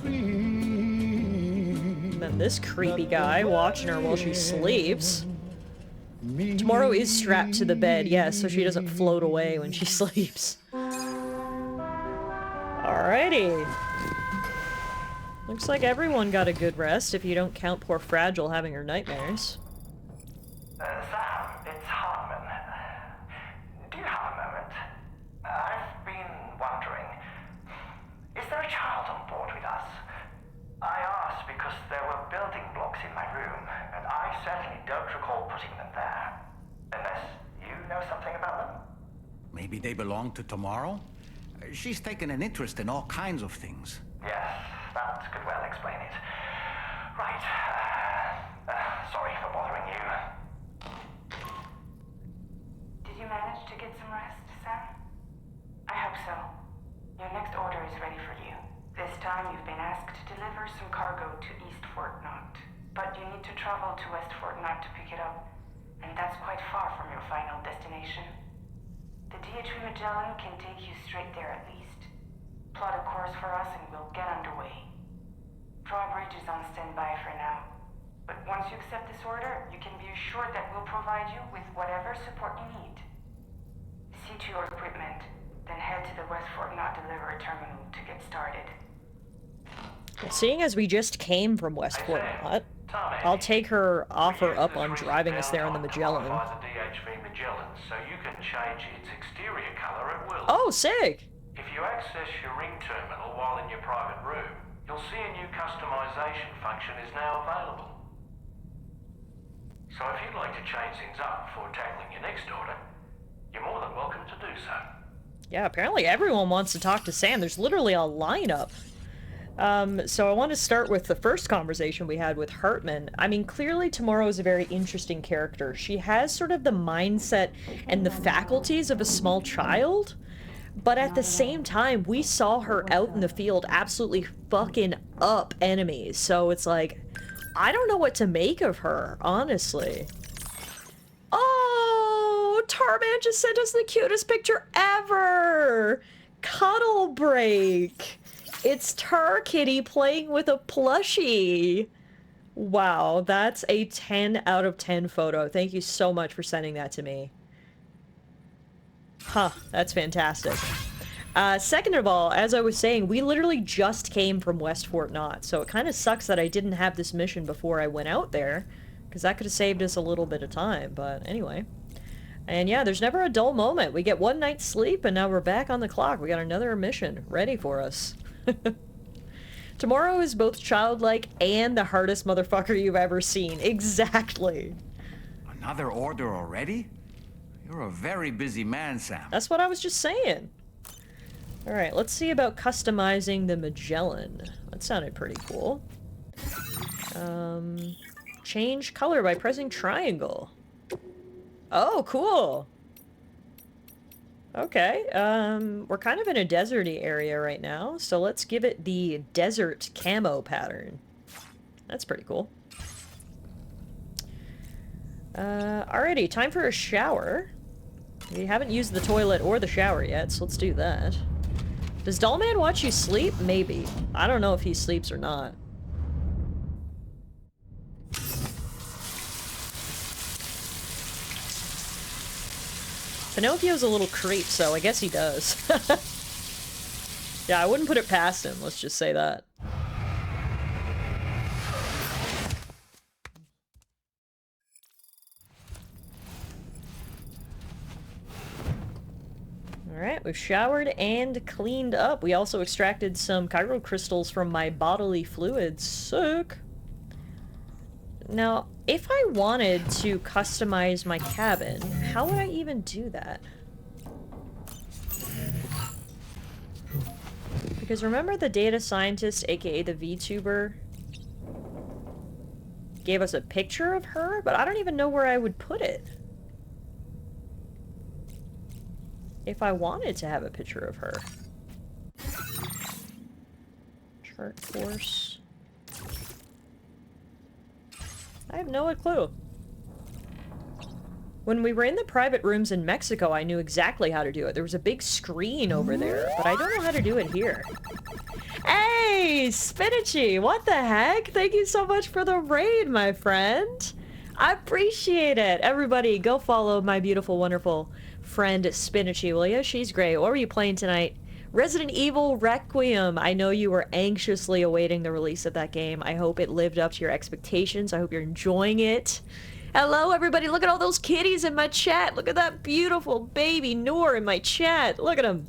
And then this creepy guy watching her while she sleeps. Tomorrow is strapped to the bed, yes, so she doesn't float away when she sleeps. Alrighty. Looks like everyone got a good rest if you don't count poor Fragile having her nightmares. Sam, it's Hartman. Do you have a moment? I've been wondering, is there a child on board with us? I asked because there were building blocks in my room, and I certainly don't recall putting them there. Unless you know something about them? Maybe they belong to Tomorrow? She's taken an interest in all kinds of things. Yes, that could well explain it. Right. Sorry for bothering you. Did you manage to get some rest, Sam? I hope so. Your next order is ready for you. to West Fortnite to pick it up, and that's quite far from your final destination. The DHV Magellan can take you straight there at least. Plot a course for us and we'll get underway. Drawbridge is on standby for now, but once you accept this order, you can be assured that we'll provide you with whatever support you need. See to your equipment, then head to the West Fortnite delivery terminal to get started. Well, seeing as we just came from West Fortnite, I'll take her offer up on driving us there on the Magellan. The DHV Magellan, so you can change its exterior color at will. Oh, sick! If you access your ring terminal while in your private room, you'll see a new customization function is now available. So if you'd like to change things up before tackling your next order, you're more than welcome to do so. Yeah, apparently everyone wants to talk to Sam. There's literally a lineup. So I want to start with the first conversation we had with Hartman. I mean, clearly Tomorrow is a very interesting character. She has sort of the mindset and the faculties of a small child, but at the same time, we saw her out in the field absolutely fucking up enemies. So it's like, I don't know what to make of her, honestly. Oh, Tarman just sent us the cutest picture ever! Cuddle break! It's Tar Kitty playing with a plushie. Wow, that's a 10 out of 10 photo. Thank you so much for sending that to me. Huh, that's fantastic. Second of all, as I was saying, we literally just came from West Fortnite, so it kind of sucks that I didn't have this mission before I went out there, because that could have saved us a little bit of time, but anyway. And yeah, there's never a dull moment. We get one night's sleep, and now we're back on the clock. We got another mission ready for us. Tomorrow is both childlike and the hardest motherfucker you've ever seen. Exactly. Another order already? You're a very busy man, Sam. That's what I was just saying. Alright, let's see about customizing the Magellan. That sounded pretty cool. Change color by pressing triangle. Oh, cool. Okay, we're kind of in a deserty area right now, so let's give it the desert camo pattern. That's pretty cool. Alrighty, time for a shower. We haven't used the toilet or the shower yet, so let's do that. Does Dollman watch you sleep? Maybe. I don't know if he sleeps or not. Pinocchio's a little creep, so I guess he does. Yeah, I wouldn't put it past him, let's just say that. Alright, we've showered and cleaned up. We also extracted some chiral crystals from my bodily fluids. Sick! Now, if I wanted to customize my cabin, how would I even do that? Because remember the data scientist, aka the VTuber, gave us a picture of her? But I don't even know where I would put it. If I wanted to have a picture of her. Chart course. I have no clue. When we were in the private rooms in Mexico, I knew exactly how to do it. There was a big screen over there, but I don't know how to do it here. Hey, Spinachy! What the heck? Thank you so much for the raid, my friend! I appreciate it! Everybody, go follow my beautiful, wonderful friend Spinachy, will ya? She's great. What were you playing tonight? Resident Evil Requiem. I know you were anxiously awaiting the release of that game. I hope it lived up to your expectations. I hope you're enjoying it. Hello, everybody. Look at all those kitties in my chat. Look at that beautiful baby Noor in my chat. Look at him.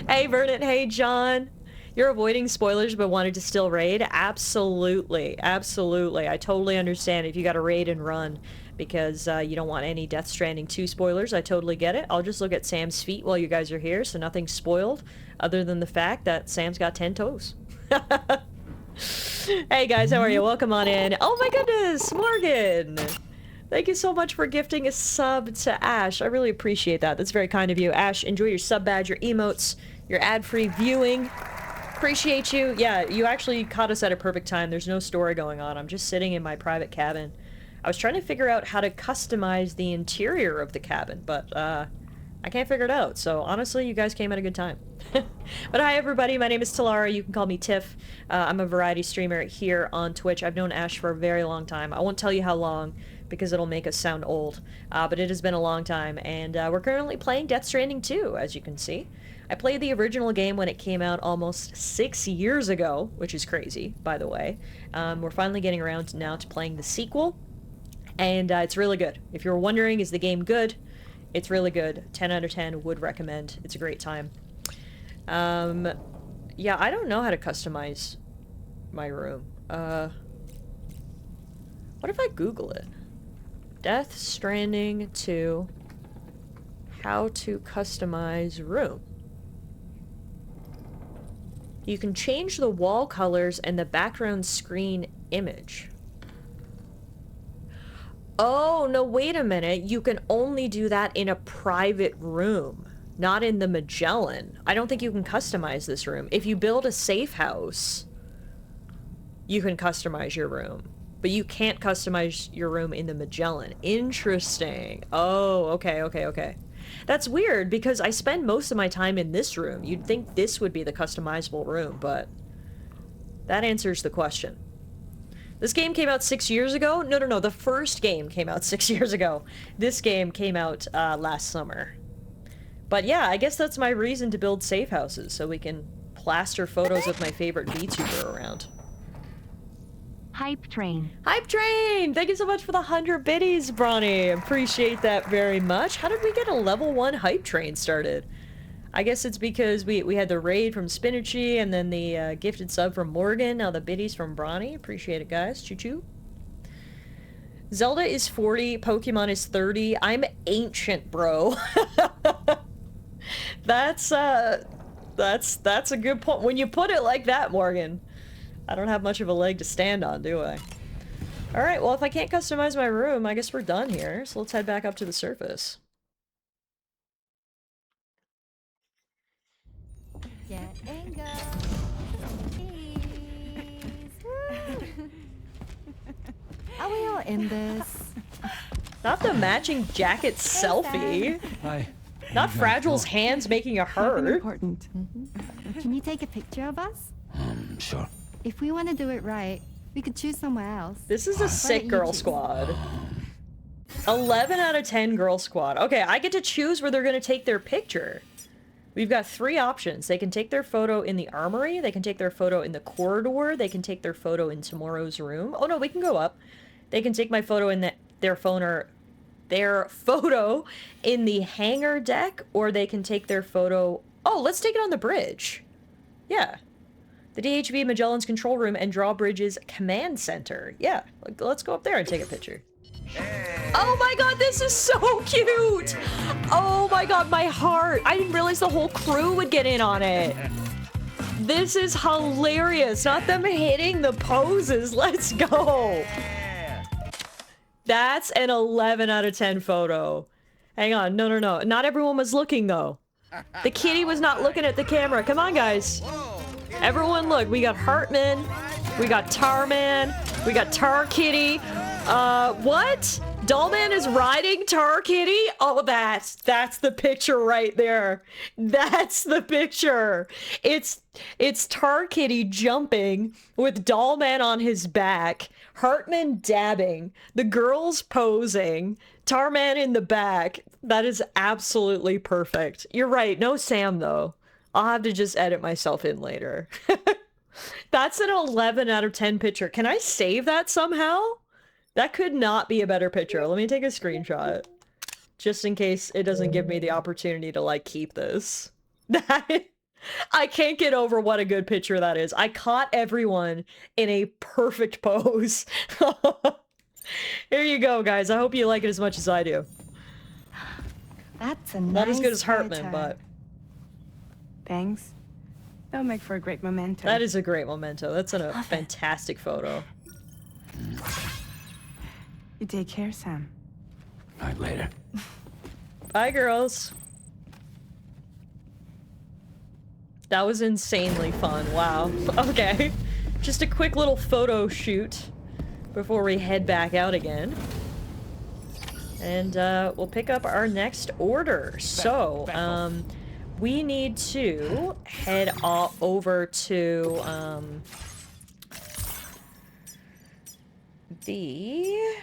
Hey, Vernon. Hey, John. You're avoiding spoilers but wanted to still raid? Absolutely. Absolutely. I totally understand if you got to raid and run because you don't want any Death Stranding 2 spoilers. I totally get it. I'll just look at Sam's feet while you guys are here, so nothing's spoiled other than the fact that Sam's got 10 toes. Hey guys, how are you? Welcome on in. Oh my goodness, Morgan! Thank you so much for gifting a sub to Ash. I really appreciate that. That's very kind of you. Ash, enjoy your sub badge, your emotes, your ad-free viewing. Appreciate you. Yeah, you actually caught us at a perfect time. There's no story going on. I'm just sitting in my private cabin. I was trying to figure out how to customize the interior of the cabin, but I can't figure it out. So honestly, you guys came at a good time. But hi everybody, my name is Tallara. You can call me Tiff. I'm a variety streamer here on Twitch. I've known Ash for a very long time. I won't tell you how long because it'll make us sound old. But it has been a long time, and we're currently playing Death Stranding 2, as you can see. I played the original game when it came out almost 6 years ago, which is crazy, by the way. We're finally getting around now to playing the sequel, and it's really good. If you're wondering, is the game good? It's really good. 10 out of 10, would recommend. It's a great time. Yeah, I don't know how to customize my room. What if I Google it? Death Stranding 2, how to customize room. You can change the wall colors and the background screen image. Oh, no, wait a minute. You can only do that in a private room, not in the Magellan. I don't think you can customize this room. If you build a safe house, you can customize your room. But you can't customize your room in the Magellan. Interesting. Oh, okay, okay, okay. That's weird, because I spend most of my time in this room. You'd think this would be the customizable room, but that answers the question. This game came out 6 years ago? No, no, no. The first game came out 6 years ago. This game came out last summer. But yeah, I guess that's my reason to build safe houses, so we can plaster photos of my favorite VTuber around. Hype Train. Hype Train! Thank you so much for the 100 biddies, Bronny. Appreciate that very much. How did we get a level 1 Hype Train started? I guess it's because we had the raid from Spinachy and then the gifted sub from Morgan. Now the biddies from Bronny. Appreciate it, guys. Choo-choo. Zelda is 40. Pokemon is 30. I'm ancient, bro. That's a good point. When you put it like that, Morgan. I don't have much of a leg to stand on, do I? Alright, well, if I can't customize my room, I guess we're done here. So let's head back up to the surface. Getting go. Are we all in this? Not the matching jacket selfie. Hi. Not Fragile's hands making a heart. Important. Can you take a picture of us? Sure. If we want to do it right, we could choose somewhere else. This is a sick girl squad. 11 out of 10 girl squad. Okay, I get to choose where they're going to take their picture. We've got 3 options. They can take their photo in the armory, they can take their photo in the corridor, they can take their photo in tomorrow's room. Oh no, we can go up. They can take my photo in their photo in the hangar deck, or they can take their photo... Oh, let's take it on the bridge. Yeah. The DHB Magellan's control room and Drawbridge's command center. Yeah, let's go up there and take a picture. Oh my god, this is so cute! Oh my god, my heart! I didn't realize the whole crew would get in on it. This is hilarious. Not them hitting the poses. Let's go. That's an 11 out of 10 photo. Hang on. No, no, no. Not everyone was looking, though. The kitty was not looking at the camera. Come on, guys. Everyone look. We got Hartman. We got Tarman. We got Tar Kitty. What? Dollman is riding Tar Kitty? Oh, that's the picture right there. That's the picture. It's Tar Kitty jumping with Dollman on his back, Hartman dabbing, the girls posing, Tarman in the back. That is absolutely perfect. You're right. No Sam, though. I'll have to just edit myself in later. That's an 11 out of 10 picture. Can I save that somehow? That could not be a better picture. Let me take a screenshot. Just in case it doesn't give me the opportunity to, like, keep this. I can't get over what a good picture that is. I caught everyone in a perfect pose. Here you go, guys. I hope you like it as much as I do. That's a Not nice as good as Hartman, photo. but... Thanks. That'll make for a great memento. That is a great memento. That's a fantastic photo. You take care, Sam. Right, later. Bye, girls. That was insanely fun. Wow. Okay. Just a quick little photo shoot before we head back out again. And we'll pick up our next order. So, we need to head over to the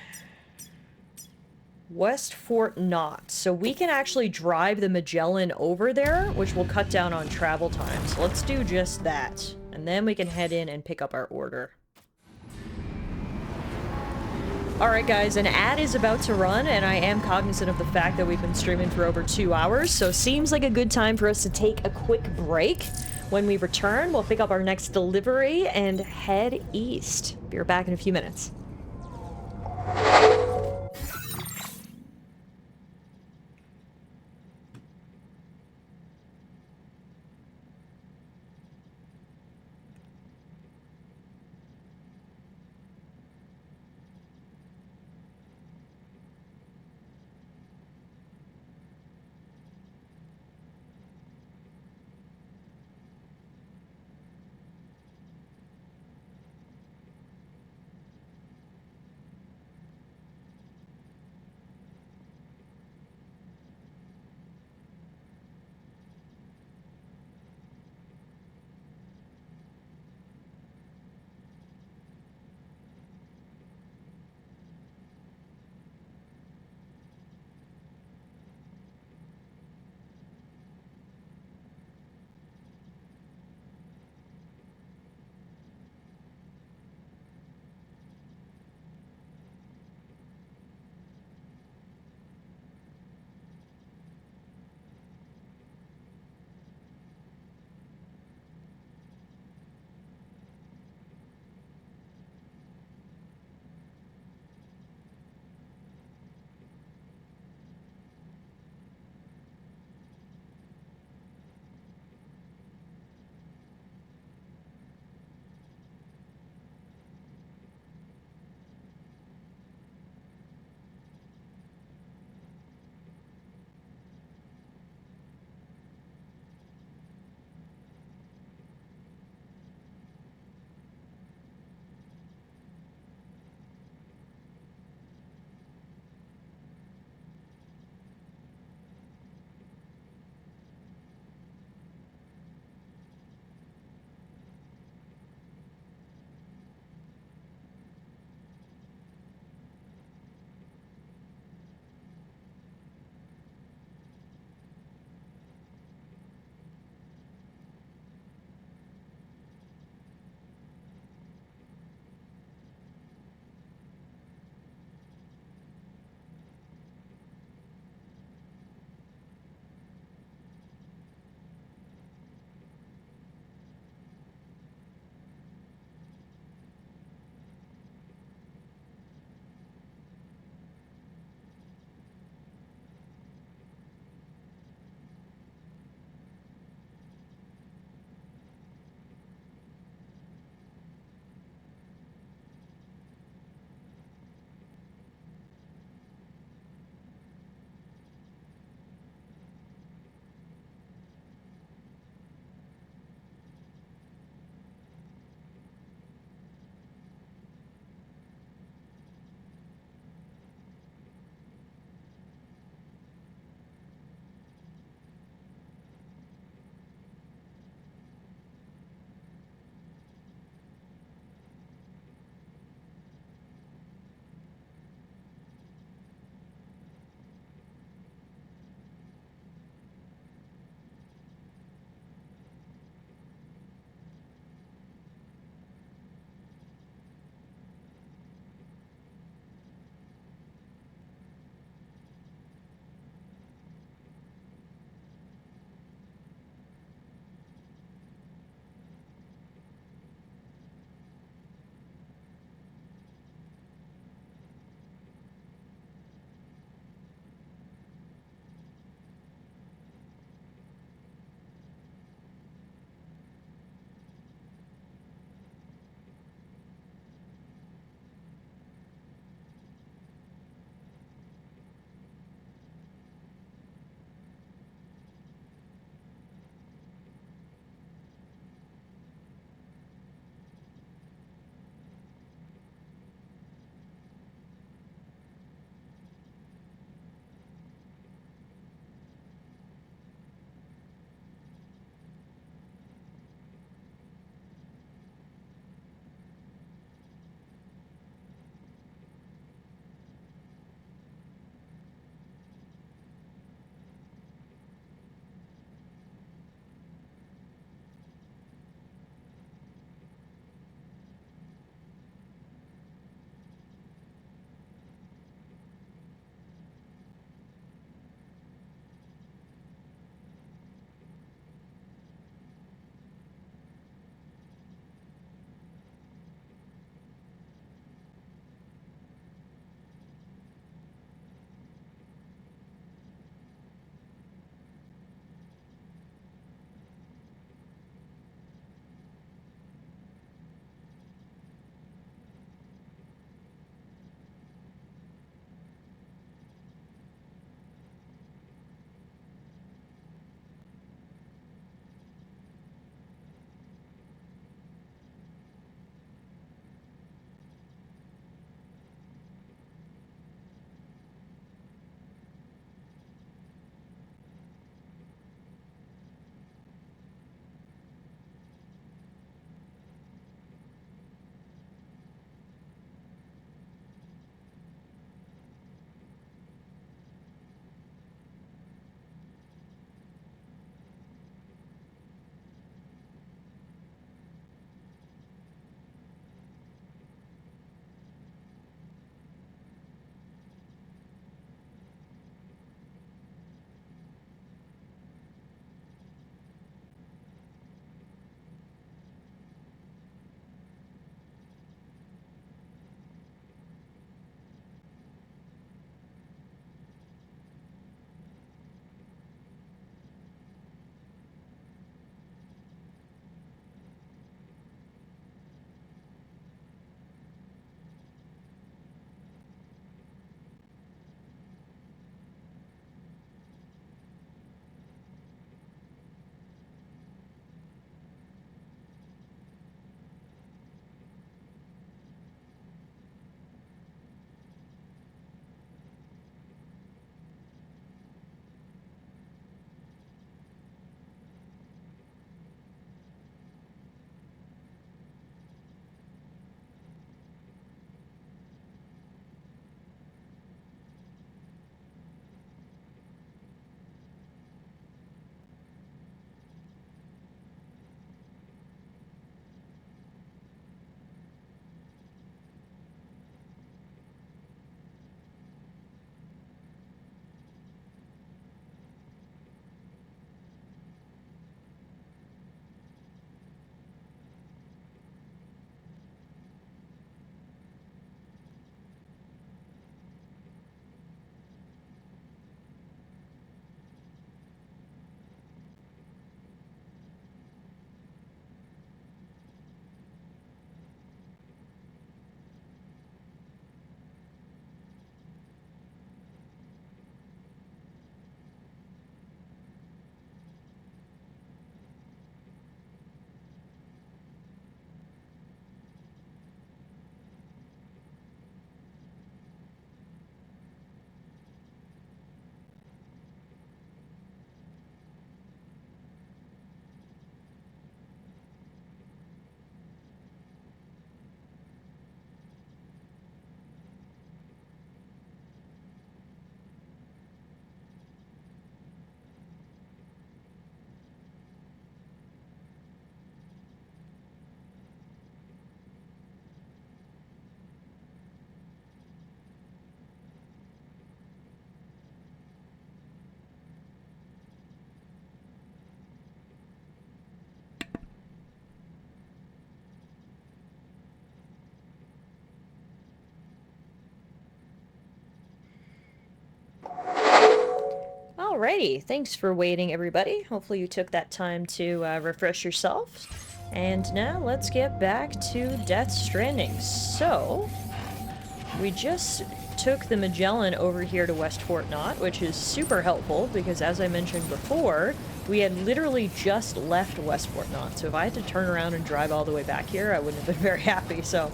West Fort Knot. So we can actually drive the Magellan over there, which will cut down on travel time. So let's do just that. And then we can head in and pick up our order. Alright guys, an ad is about to run, and I am cognizant of the fact that we've been streaming for over 2 hours, so seems like a good time for us to take a quick break. When we return, we'll pick up our next delivery and head east. Be right back in a few minutes. Alrighty, thanks for waiting, everybody. Hopefully you took that time to refresh yourselves. And now let's get back to Death Stranding. So, we just took the Magellan over here to West Fort Knott, which is super helpful because, as I mentioned before, we had literally just left West Fort Knott. So if I had to turn around and drive all the way back here, I wouldn't have been very happy. So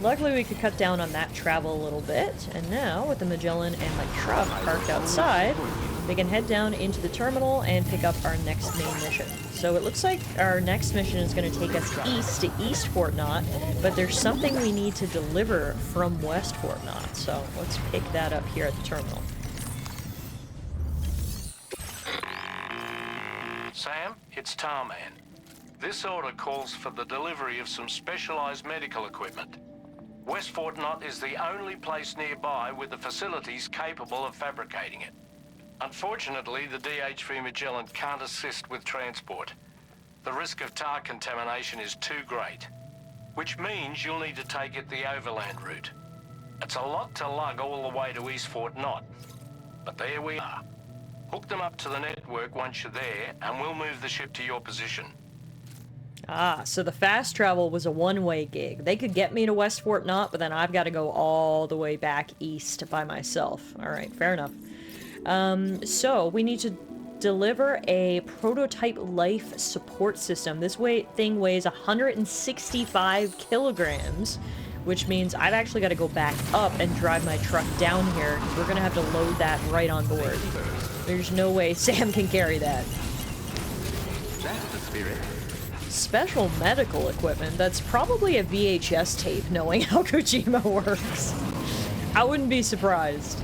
luckily we could cut down on that travel a little bit. And now, with the Magellan and my truck parked outside, we can head down into the terminal and pick up our next main mission. So it looks like our next mission is going to take us east to East Fort Knott, but there's something we need to deliver from West Fort Knott. So let's pick that up here at the terminal. Sam, it's Tarman. This order calls for the delivery of some specialized medical equipment. West Fort Knott is the only place nearby with the facilities capable of fabricating it. Unfortunately, the DHV Magellan can't assist with transport. The risk of tar contamination is too great, which means you'll need to take it the overland route. It's a lot to lug all the way to East Fort Knott, but there we are. Hook them up to the network once you're there, and we'll move the ship to your position. Ah, so the fast travel was a one-way gig. They could get me to West Fort Knott, but then I've got to go all the way back east by myself. Alright, fair enough. So we need to deliver a prototype life support system. This thing weighs 165 kilograms, which means I've actually got to go back up and drive my truck down here. We're going to have to load that right on board. There's no way Sam can carry that. That's the spirit. Special medical equipment? That's probably a VHS tape, knowing how Kojima works. I wouldn't be surprised.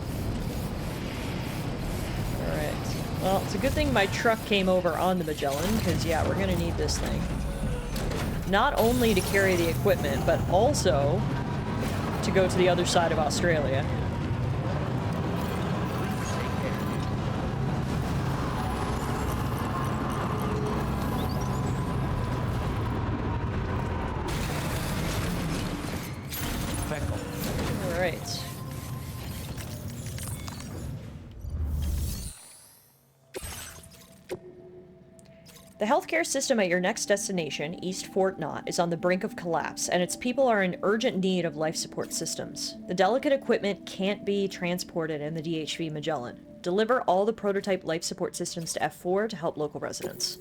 Alright. Well, it's a good thing my truck came over on the Magellan, because, yeah, we're gonna need this thing. Not only to carry the equipment, but also to go to the other side of Australia. Alright. The healthcare system at your next destination, East Fort Knott, is on the brink of collapse, and its people are in urgent need of life support systems. The delicate equipment can't be transported in the DHV Magellan. Deliver all the prototype life support systems to F4 to help local residents.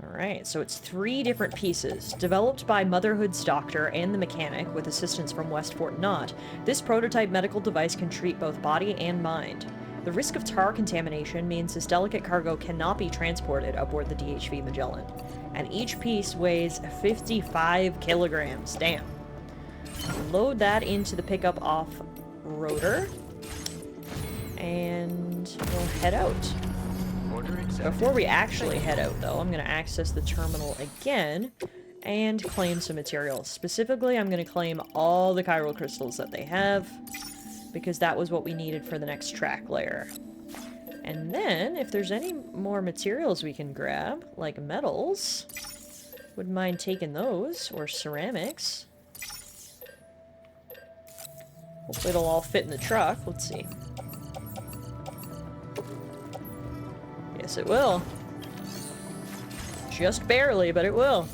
Alright, so it's 3 different pieces. Developed by Motherhood's doctor and the mechanic, with assistance from West Fort Knott, this prototype medical device can treat both body and mind. The risk of tar contamination means this delicate cargo cannot be transported aboard the DHV Magellan. And each piece weighs 55 kilograms. Damn. Load that into the pickup off-roader. And we'll head out. Before we actually head out, though, I'm going to access the terminal again and claim some materials. Specifically, I'm going to claim all the chiral crystals that they have, because that was what we needed for the next track layer. And then, if there's any more materials we can grab, like metals, wouldn't mind taking those, or ceramics. Hopefully it'll all fit in the truck. Let's see. Yes, it will. Just barely, but it will.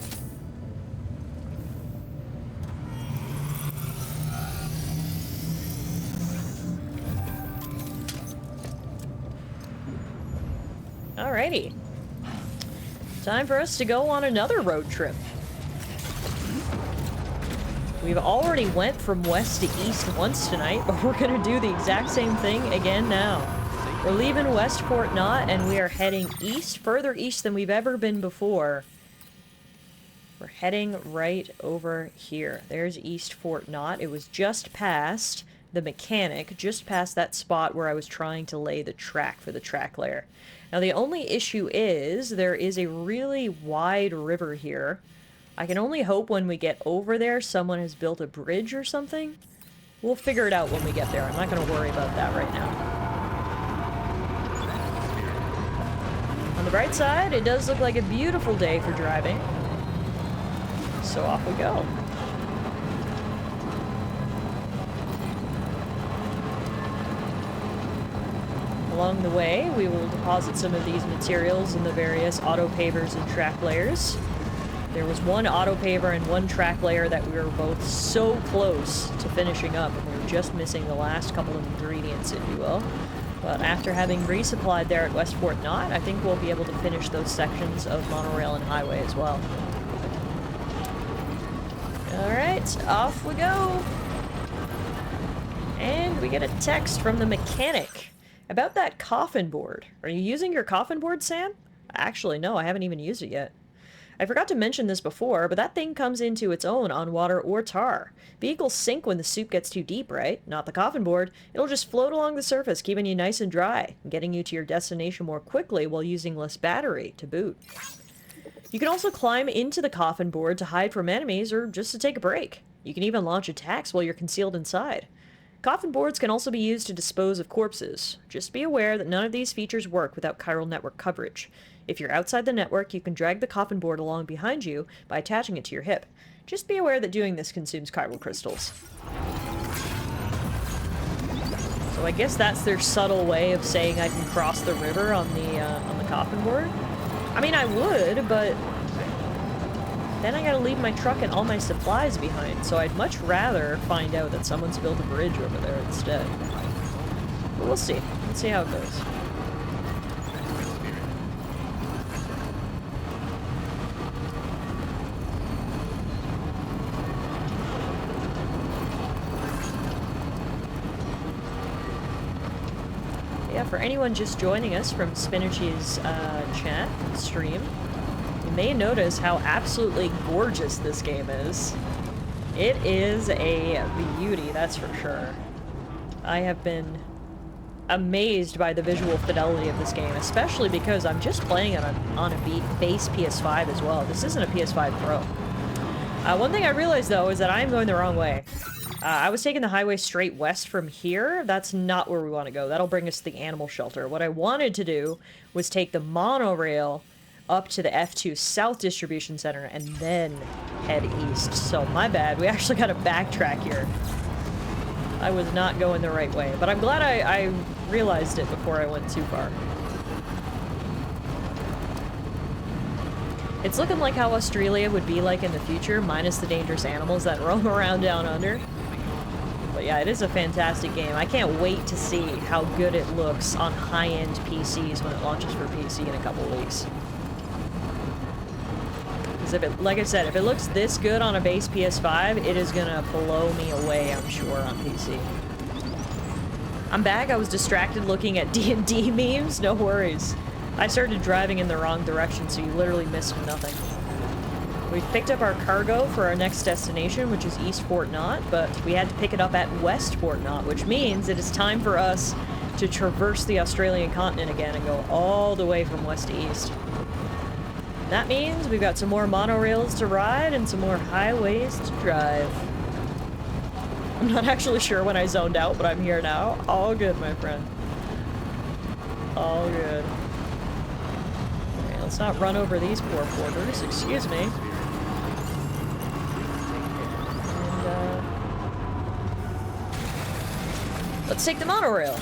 Alrighty. Time for us to go on another road trip. We've already went from west to east once tonight, but we're gonna do the exact same thing again now. We're leaving West Fort Knott, and we are heading east, further east than we've ever been before. We're heading right over here. There's East Fort Knott. It was just past the mechanic, just past that spot where I was trying to lay the track for the track layer. Now, the only issue is there is a really wide river here. I can only hope when we get over there someone has built a bridge or something. We'll figure it out when we get there. I'm not going to worry about that right now. On the bright side, it does look like a beautiful day for driving. So off we go. Along the way, we will deposit some of these materials in the various auto-pavers and track layers. There was one auto-paver and one track layer that we were both so close to finishing up, and we were just missing the last couple of ingredients, if you will. But after having resupplied there at West Fort Knott, I think we'll be able to finish those sections of monorail and highway as well. Alright, off we go! And we get a text from the mechanic about that coffin board. Are you using your coffin board, Sam? Actually, no, I haven't even used it yet. I forgot to mention this before, but that thing comes into its own on water or tar. Vehicles sink when the soup gets too deep, right? Not the coffin board. It'll just float along the surface, keeping you nice and dry, and getting you to your destination more quickly while using less battery to boot. You can also climb into the coffin board to hide from enemies or just to take a break. You can even launch attacks while you're concealed inside. Coffin boards can also be used to dispose of corpses. Just be aware that none of these features work without chiral network coverage. If you're outside the network, you can drag the coffin board along behind you by attaching it to your hip. Just be aware that doing this consumes chiral crystals. So I guess that's their subtle way of saying I can cross the river on the coffin board. I mean, I would, but then I gotta leave my truck and all my supplies behind, so I'd much rather find out that someone's built a bridge over there instead. But we'll see. Let's see how it goes. Yeah, for anyone just joining us from Spinach's chat stream, you may notice how absolutely gorgeous this game is. It is a beauty, that's for sure. I have been amazed by the visual fidelity of this game, especially because I'm just playing it on a base PS5 as well. This isn't a PS5 Pro. One thing I realized, though, is that I am going the wrong way. I was taking the highway straight west from here. That's not where we want to go. That'll bring us to the animal shelter. What I wanted to do was take the monorail up to the F2 South Distribution Center and then head east. So my bad. We actually got to backtrack here. I was not going the right way, but I'm glad I realized it before I went too far. It's looking like how Australia would be like in the future, minus the dangerous animals that roam around down under. But yeah, it is a fantastic game. I can't wait to see how good it looks on high-end PCs when it launches for PC in a couple weeks. Because if it, like I said, if it looks this good on a base PS5, it is gonna blow me away, I'm sure, on PC. I'm back. I was distracted looking at D&D memes. No worries. I started driving in the wrong direction, so you literally missed nothing. We've picked up our cargo for our next destination, which is East Fort Knott, but we had to pick it up at West Fort Knott, which means it is time for us to traverse the Australian continent again and go all the way from west to east. And that means we've got some more monorails to ride and some more highways to drive. I'm not actually sure when I zoned out, but I'm here now. All good, my friend. All good. Okay, let's not run over these poor porters. Excuse me. Let's take the monorail.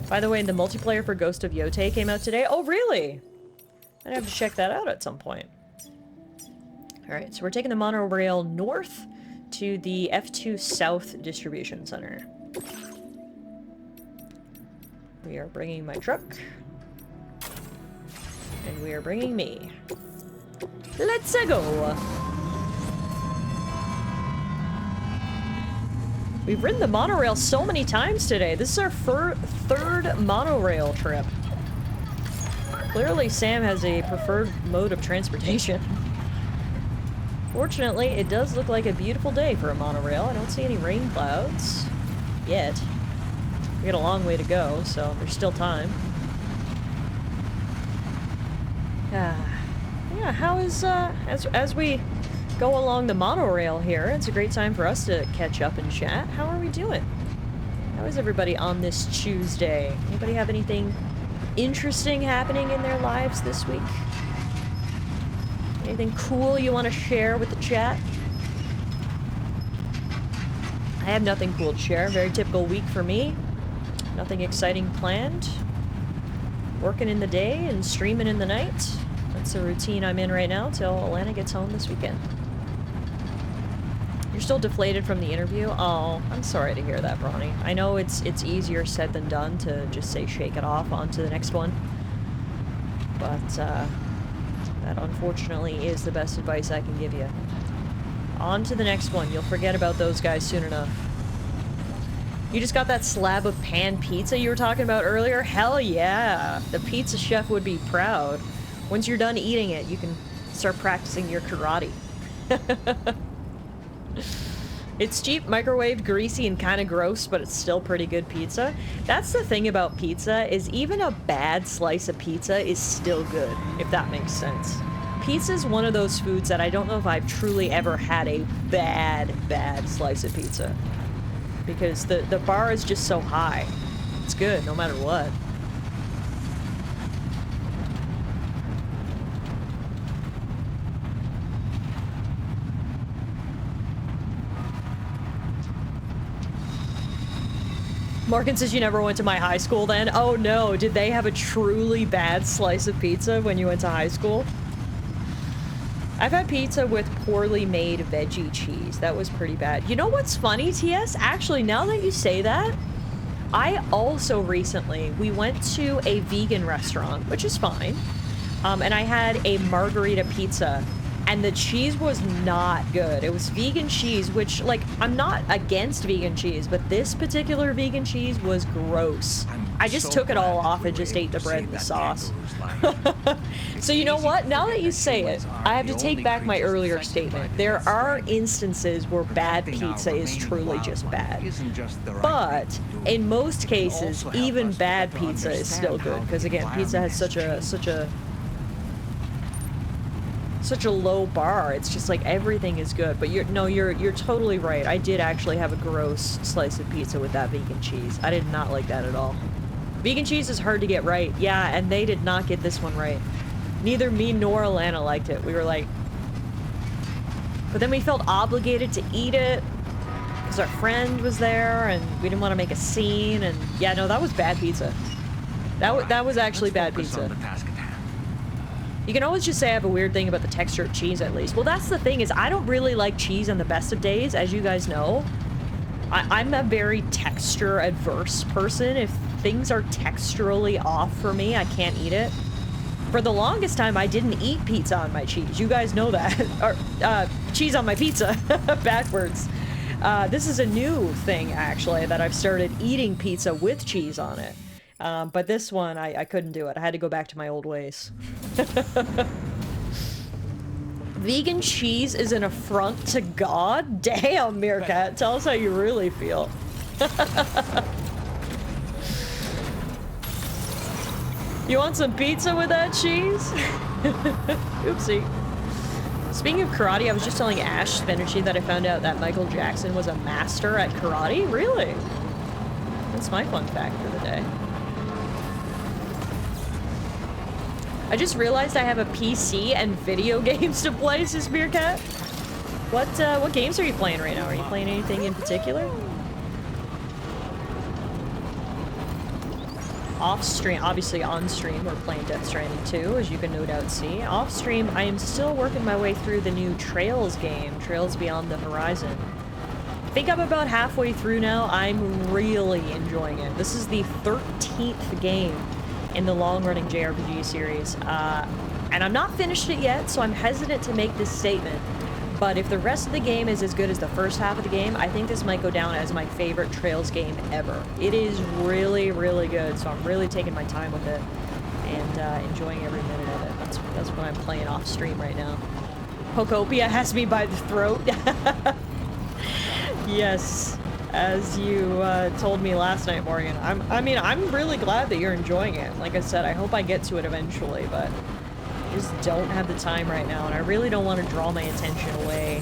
By the way, the multiplayer for Ghost of Yotei came out today. Oh, really? I'd have to check that out at some point. Alright, so we're taking the monorail north to the F2 South Distribution Center. We are bringing my truck. And we are bringing me. Let's go! We've ridden the monorail so many times today. This is our third monorail trip. Clearly, Sam has a preferred mode of transportation. Fortunately, it does look like a beautiful day for a monorail. I don't see any rain clouds yet. We got a long way to go, so there's still time. Yeah, how is, as we go along the monorail here, it's a great time for us to catch up and chat. How are we doing? How is everybody on this Tuesday? Anybody have anything interesting happening in their lives this week? Anything cool you want to share with the chat? I have nothing cool to share. Very typical week for me. Nothing exciting planned. Working in the day and streaming in the night. That's the routine I'm in right now till Alana gets home this weekend. You're still deflated from the interview? Oh, I'm sorry to hear that, Bronny. I know it's easier said than done to just say shake it off, on to the next one. But, that unfortunately is the best advice I can give you. On to the next one. You'll forget about those guys soon enough. You just got that slab of pan pizza you were talking about earlier? Hell yeah! The pizza chef would be proud. Once you're done eating it, you can start practicing your karate. It's cheap, microwaved, greasy, and kind of gross, but it's still pretty good pizza. That's the thing about pizza, is even a bad slice of pizza is still good, if that makes sense. Pizza is one of those foods that I don't know if I've truly ever had a bad slice of pizza. Because the bar is just so high. It's good, no matter what. Morgan says you never went to my high school then? Oh no, did they have a truly bad slice of pizza when you went to high school? I've had pizza with poorly made veggie cheese. That was pretty bad. You know what's funny, TS? Actually, now that you say that, I also recently, we went to a vegan restaurant, which is fine, and I had a margarita pizza. And the cheese was not good. It was vegan cheese, which, like, I'm not against vegan cheese, but this particular vegan cheese was gross. I just took it all off and just ate the bread and the sauce. So you know what? Now that you say it, I have to take back my earlier statement. There are instances where bad pizza is truly just bad. But in most cases, even bad pizza is still good. Because again, pizza has such a low bar. It's just like everything is good. But you're totally right. I did actually have a gross slice of pizza with that vegan cheese. I did not like that at all. Vegan cheese is hard to get right. Yeah, and they did not get this one right. Neither me nor Alana liked it. We were like... But then we felt obligated to eat it because our friend was there and we didn't want to make a scene. And yeah, no, that was bad pizza. That was actually bad pizza. You can always just say I have a weird thing about the texture of cheese, at least. Well, that's the thing, is I don't really like cheese on the best of days, as you guys know. I'm a very texture-adverse person. If things are texturally off for me, I can't eat it. For the longest time, I didn't eat pizza on my cheese. You guys know that. Or, cheese on my pizza. Backwards. This is a new thing, actually, that I've started eating pizza with cheese on it. But this one, I couldn't do it. I had to go back to my old ways. Vegan cheese is an affront to God? Damn, Meerkat. Tell us how you really feel. You want some pizza with that cheese? Oopsie. Speaking of karate, I was just telling Ash Spinergy that I found out that Michael Jackson was a master at karate. Really? That's my fun fact for the day. I just realized I have a PC and video games to play, says Meerkat. What games are you playing right now? Are you playing anything in particular? Off stream, obviously on stream, we're playing Death Stranding 2, as you can no doubt see. Off stream, I am still working my way through the new Trails game, Trails Beyond the Horizon. I think I'm about halfway through now. I'm really enjoying it. This is the 13th game in the long-running JRPG series, and I'm not finished it yet, so I'm hesitant to make this statement, but if the rest of the game is as good as the first half of the game, I think this might go down as my favorite Trails game ever. It is really, really good, so I'm really taking my time with it, and enjoying every minute of it. That's what I'm playing off stream right now. Pokopia has me by the throat. Yes. As you told me last night, Morgan. I'm really glad that you're enjoying it. Like I said, I hope I get to it eventually, but I just don't have the time right now, and I really don't want to draw my attention away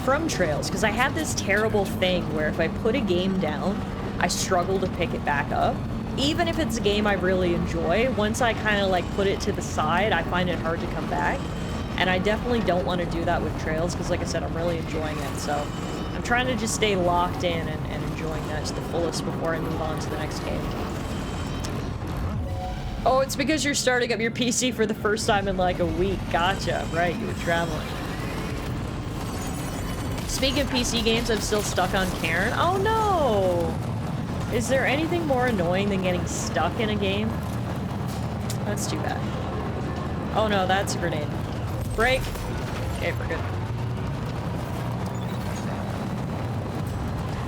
from Trails, because I have this terrible thing where if I put a game down, I struggle to pick it back up. Even if it's a game I really enjoy, once I kind of like put it to the side, I find it hard to come back. And I definitely don't want to do that with Trails, because like I said, I'm really enjoying it, so I'm trying to just stay locked in and enjoying that to the fullest before I move on to the next game. Oh, it's because you're starting up your PC for the first time in like a week. Gotcha. Right, you were traveling. Speaking of PC games, I'm still stuck on Karen. Oh no! Is there anything more annoying than getting stuck in a game? That's too bad. Oh no, that's a grenade. Break! Okay, we're good.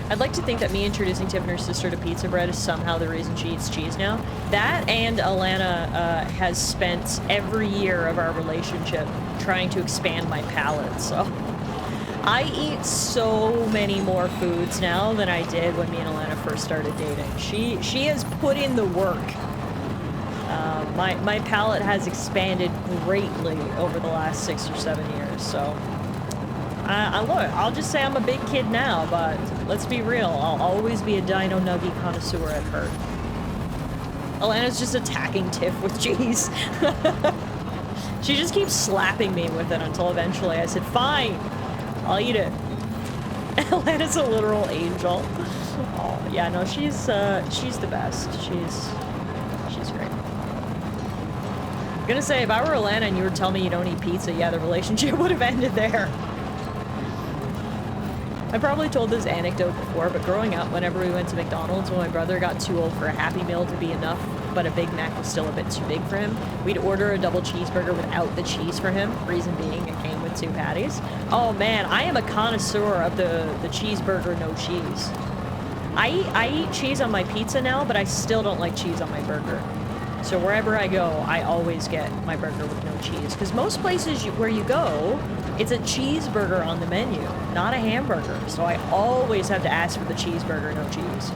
I'd like to think that me introducing Tiff and her sister to pizza bread is somehow the reason she eats cheese now. That and Alana has spent every year of our relationship trying to expand my palate, so... I eat so many more foods now than I did when me and Alana first started dating. She has put in the work. My palate has expanded greatly over the last 6 or 7 years, so... look, I'll just say I'm a big kid now, but let's be real, I'll always be a Dino Nugget connoisseur at heart. Alana's just attacking Tiff with cheese. She just keeps slapping me with it until eventually I said, fine, I'll eat it. Alana's a literal angel. Oh, yeah, no, she's the best. She's great. I'm gonna say, if I were Alana and you were telling me you don't eat pizza, yeah, the relationship would have ended there. I probably told this anecdote before, but growing up, whenever we went to McDonald's, when my brother got too old for a Happy Meal to be enough, but a Big Mac was still a bit too big for him, we'd order a double cheeseburger without the cheese for him, reason being it came with 2 patties. Oh man, I am a connoisseur of the cheeseburger no cheese. I eat cheese on my pizza now, but I still don't like cheese on my burger. So wherever I go, I always get my burger with no cheese. Because most places where you go, it's a cheeseburger on the menu, not a hamburger. So I always have to ask for the cheeseburger, no cheese.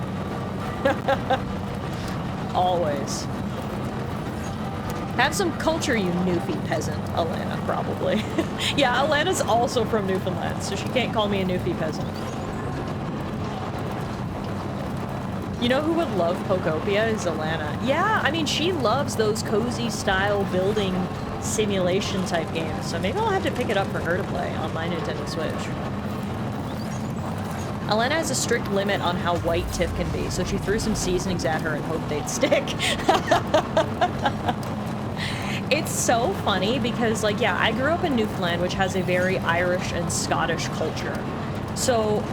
Always. Have some culture, you Newfie peasant, Alana, probably. Yeah, Alana's also from Newfoundland, so she can't call me a Newfie peasant. You know who would love Pokopia is Alana. Yeah, I mean, she loves those cozy style building simulation type games, so maybe I'll have to pick it up for her to play on my Nintendo Switch. Alana has a strict limit on how white Tiff can be, so she threw some seasonings at her and hoped they'd stick. It's so funny because, like, yeah, I grew up in Newfoundland, which has a very Irish and Scottish culture. So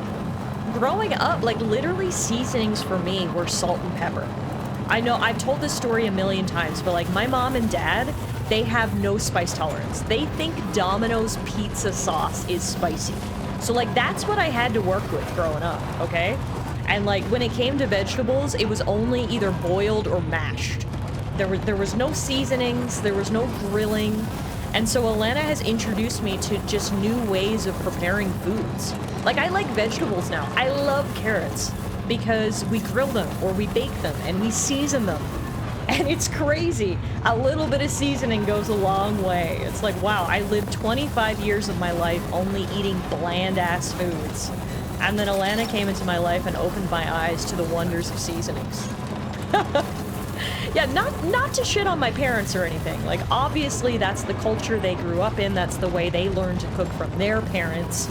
growing up, like, literally seasonings for me were salt and pepper. I know I've told this story a million times, but like my mom and dad, they have no spice tolerance. They think Domino's pizza sauce is spicy. So like that's what I had to work with growing up, okay? And like when it came to vegetables, it was only either boiled or mashed. There was no seasonings, there was no grilling. And so Alana has introduced me to just new ways of preparing foods. Like I like vegetables now. I love carrots because we grill them or we bake them and we season them. And it's crazy. A little bit of seasoning goes a long way. It's like, wow, I lived 25 years of my life only eating bland-ass foods. And then Alana came into my life and opened my eyes to the wonders of seasonings. Yeah, not to shit on my parents or anything. Like, obviously, that's the culture they grew up in. That's the way they learned to cook from their parents.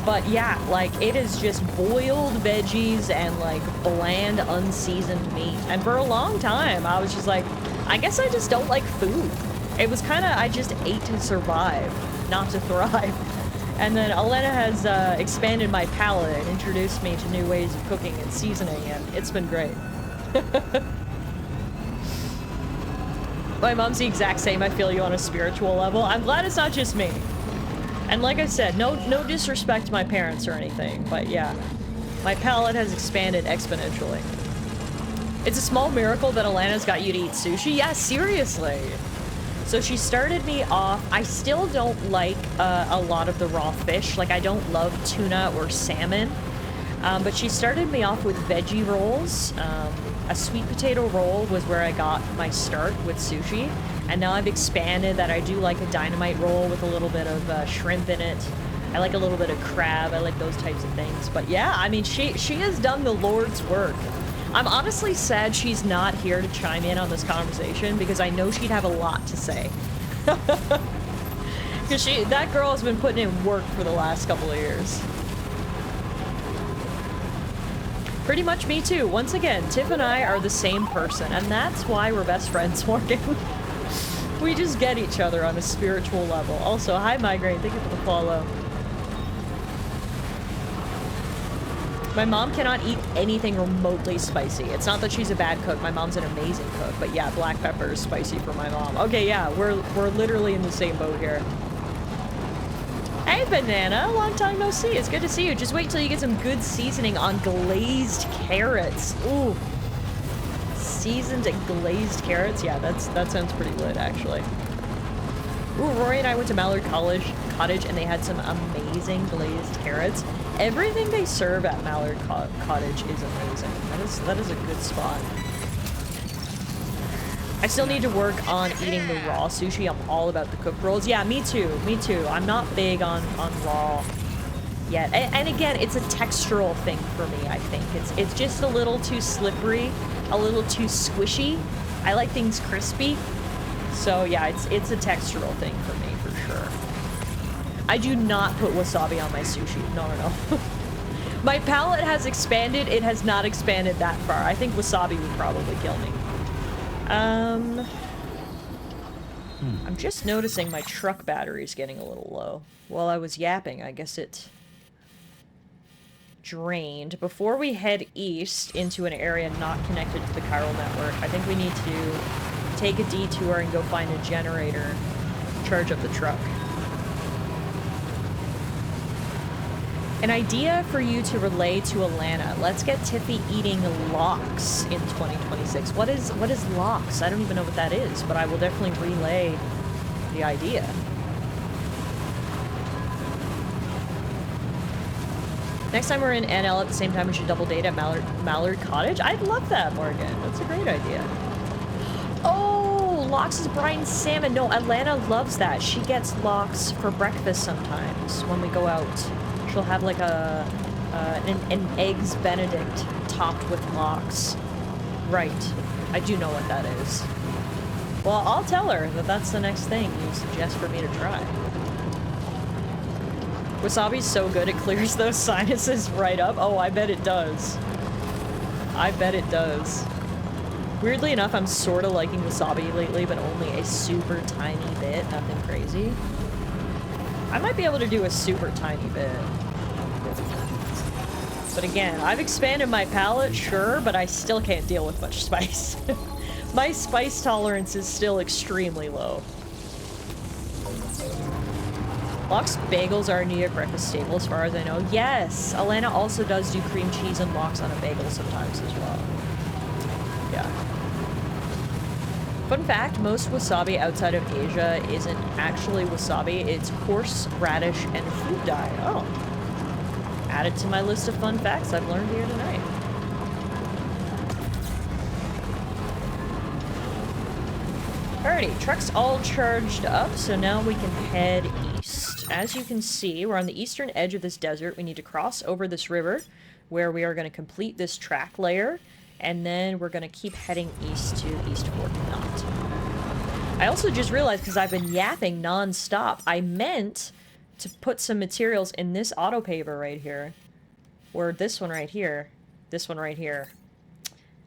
But yeah, like, it is just boiled veggies and, like, bland, unseasoned meat. And for a long time, I was just like, I guess I just don't like food. It was kind of, I just ate to survive, not to thrive. And then Alana has expanded my palate and introduced me to new ways of cooking and seasoning, and it's been great. My mom's the exact same. I feel you on a spiritual level. I'm glad it's not just me. And like I said, no disrespect to my parents or anything, but yeah, my palate has expanded exponentially. It's a small miracle that Alana's got you to eat sushi. Yeah, seriously. So she started me off, I still don't like a lot of the raw fish. Like I don't love tuna or salmon, but she started me off with veggie rolls. A sweet potato roll was where I got my start with sushi. And now I've expanded that I do like a dynamite roll with a little bit of shrimp in it. I like a little bit of crab. I like those types of things. But yeah, I mean, she has done the Lord's work. I'm honestly sad she's not here to chime in on this conversation because I know she'd have a lot to say. Because that girl has been putting in work for the last couple of years. Pretty much me too. Once again, Tiff and I are the same person, and that's why we're best friends, Morgan. We just get each other on a spiritual level. Also, hi Migraine, thank you for the follow. My mom cannot eat anything remotely spicy. It's not that she's a bad cook, my mom's an amazing cook, but yeah, black pepper is spicy for my mom. Okay, yeah, we're literally in the same boat here. Hey Banana, long time no see. It's good to see you. Just wait till you get some good seasoning on glazed carrots. Ooh. Seasoned and glazed carrots? Yeah, that sounds pretty lit, actually. Ooh, Rory and I went to Mallard Cottage and they had some amazing glazed carrots. Everything they serve at Mallard Cottage is amazing. That is a good spot. I still need to work on eating the raw sushi. I'm all about the cooked rolls. Yeah, me too. Me too. I'm not big on raw yet. And again, it's a textural thing for me, I think. It's just a little too slippery, a little too squishy. I like things crispy. So yeah, it's a textural thing for me, for sure. I do not put wasabi on my sushi. No, no, no. My palate has expanded. It has not expanded that far. I think wasabi would probably kill me. I'm just noticing my truck battery's getting a little low. While I was yapping, I guess it drained. Before we head east into an area not connected to the chiral network, I think we need to take a detour and go find a generator, charge up the truck. An idea for you to relay to Alana. Let's get Tiffy eating lox in 2026. What is lox? I don't even know what that is, but I will definitely relay the idea. Next time we're in NL at the same time, we should double date at Mallard Cottage. I'd love that, Morgan. That's a great idea. Oh, lox is brine salmon. No, Alana loves that. She gets lox for breakfast sometimes when we go out. She'll have like an eggs benedict topped with lox. Right. I do know what that is. Well, I'll tell her that that's the next thing you suggest for me to try. Wasabi's so good it clears those sinuses right up. Oh, I bet it does. I bet it does. Weirdly enough, I'm sort of liking wasabi lately, but only a super tiny bit. Nothing crazy. I might be able to do a super tiny bit. But again, I've expanded my palate, sure, but I still can't deal with much spice. My spice tolerance is still extremely low. Lox bagels are a New York breakfast staple as far as I know. Yes! Alana also does do cream cheese and lox on a bagel sometimes as well. Yeah. Fun fact, most wasabi outside of Asia isn't actually wasabi, it's horseradish and fruit dye. Oh. Added to my list of fun facts I've learned here tonight. Alrighty, truck's all charged up, so now we can head east. As you can see, we're on the eastern edge of this desert. We need to cross over this river, where we are going to complete this track layer, and then we're going to keep heading east to East Fort Knot. I also just realized, because I've been yapping non-stop, I meant to put some materials in this auto paver right here, or this one right here,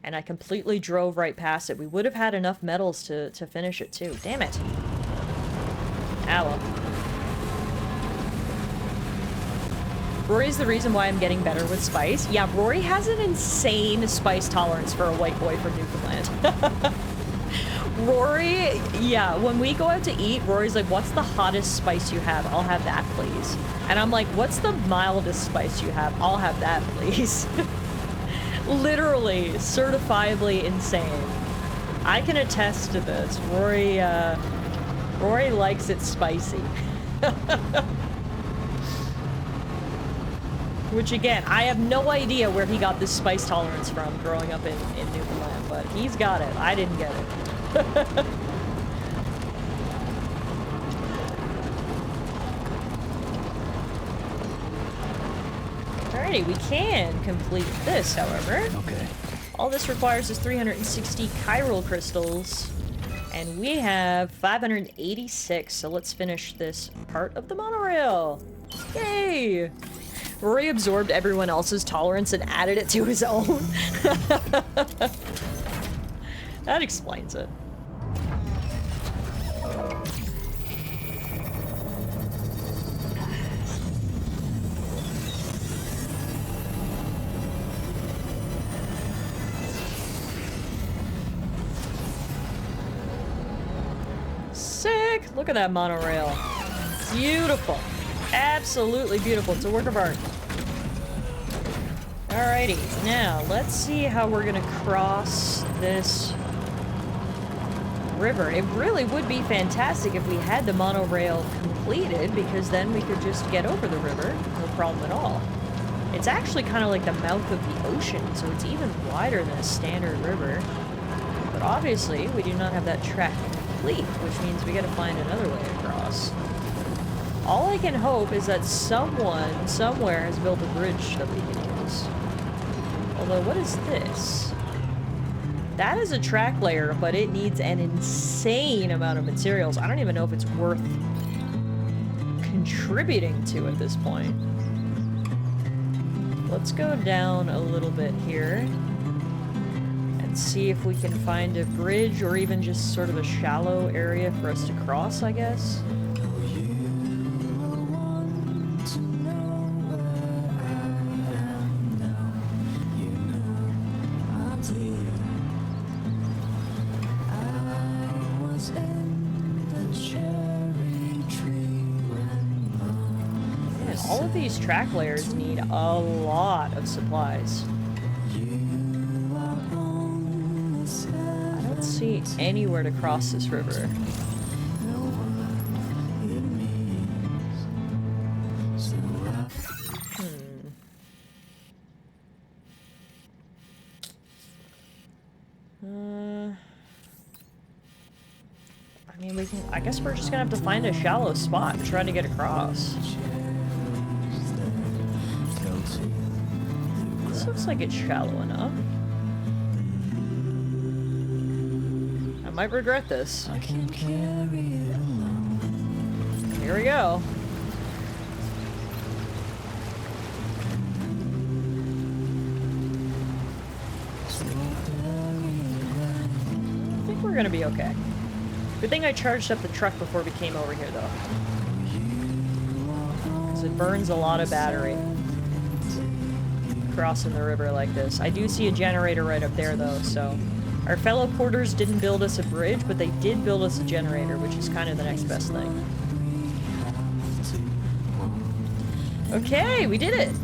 and I completely drove right past it. We would have had enough metals to finish it too. Damn it. Ow. Rory's the reason why I'm getting better with spice. Yeah, Rory has an insane spice tolerance for a white boy from Newfoundland. Rory, yeah, when we go out to eat, Rory's like, what's the hottest spice you have? I'll have that, please. And I'm like, what's the mildest spice you have? I'll have that, please. Literally, certifiably insane. I can attest to this. Rory likes it spicy. Which, again, I have no idea where he got this spice tolerance from growing up in Newfoundland, but he's got it. I didn't get it. Alrighty, we can complete this, however. Okay. All this requires is 360 chiral crystals, and we have 586, so let's finish this part of the monorail. Yay! Reabsorbed everyone else's tolerance and added it to his own. That explains it. Sick! Look at that monorail. Beautiful. Absolutely beautiful. It's a work of art. Alrighty, now let's see how we're gonna cross this river. It really would be fantastic if we had the monorail completed, because then we could just get over the river, no problem at all. It's actually kind of like the mouth of the ocean, so it's even wider than a standard river. But obviously, we do not have that track complete, which means we gotta find another way across. All I can hope is that someone, somewhere, has built a bridge that we can use. Although, what is this? That is a track layer, but it needs an insane amount of materials. I don't even know if it's worth contributing to at this point. Let's go down a little bit here and see if we can find a bridge or even just sort of a shallow area for us to cross, I guess. All of these track layers need a lot of supplies. I don't see anywhere to cross this river. I mean, I guess we're just gonna have to find a shallow spot and try to get across. This looks like it's shallow enough. I might regret this. Here we go. I think we're gonna be okay. Good thing I charged up the truck before we came over here, though. Because it burns a lot of battery crossing the river like this. I do see a generator right up there, though, so... Our fellow porters didn't build us a bridge, but they did build us a generator, which is kind of the next best thing. Okay, we did it!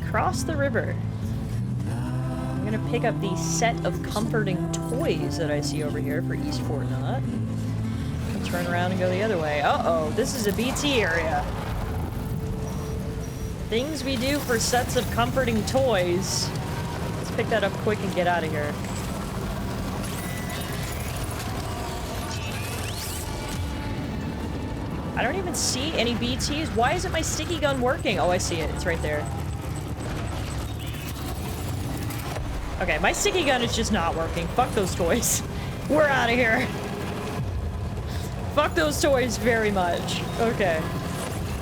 Cross the river. I'm gonna pick up the set of comforting toys that I see over here for East Fort Knot. I'll turn around and go the other way. Uh-oh, this is a BT area. Things we do for sets of comforting toys. Let's pick that up quick and get out of here. I don't even see any BTs. Why isn't my sticky gun working? Oh, I see it. It's right there. Okay, my sticky gun is just not working. Fuck those toys. We're out of here. Fuck those toys very much. Okay.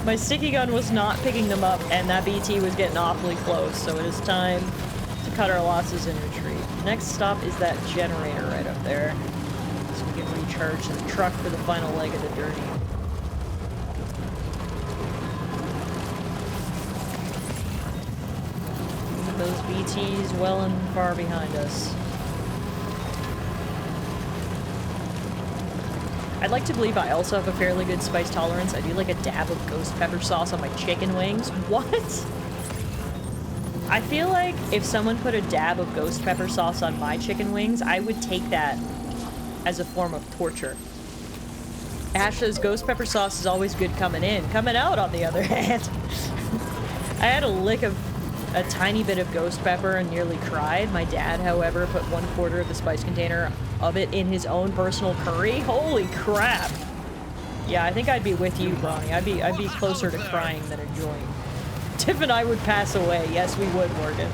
My sticky gun was not picking them up, and that BT was getting awfully close, so it is time to cut our losses and retreat. Next stop is that generator right up there, so we can recharge the truck for the final leg of the journey. Those BTs well and far behind us. I'd like to believe I also have a fairly good spice tolerance. I do like a dab of ghost pepper sauce on my chicken wings. What? I feel like if someone put a dab of ghost pepper sauce on my chicken wings, I would take that as a form of torture. Ash says ghost pepper sauce is always good coming in. Coming out, on the other hand. I had a lick of a tiny bit of ghost pepper and nearly cried. My dad, however, put 1/4 of the spice container of it in his own personal curry. Holy crap! Yeah, I think I'd be with you, Bronny. I'd be closer to crying than enjoying. Tiff and I would pass away. Yes, we would, Morgan.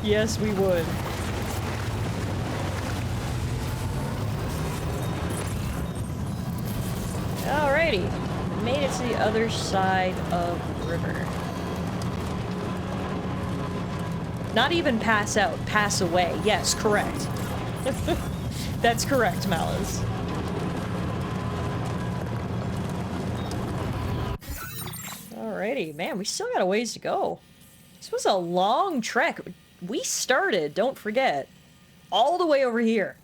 Yes, we would. Alrighty. made it to the other side of the river. Not even pass out, pass away. Yes, correct. That's correct, Malice. Alrighty, man, we still got a ways to go. This was a long trek. We started, don't forget, all the way over here.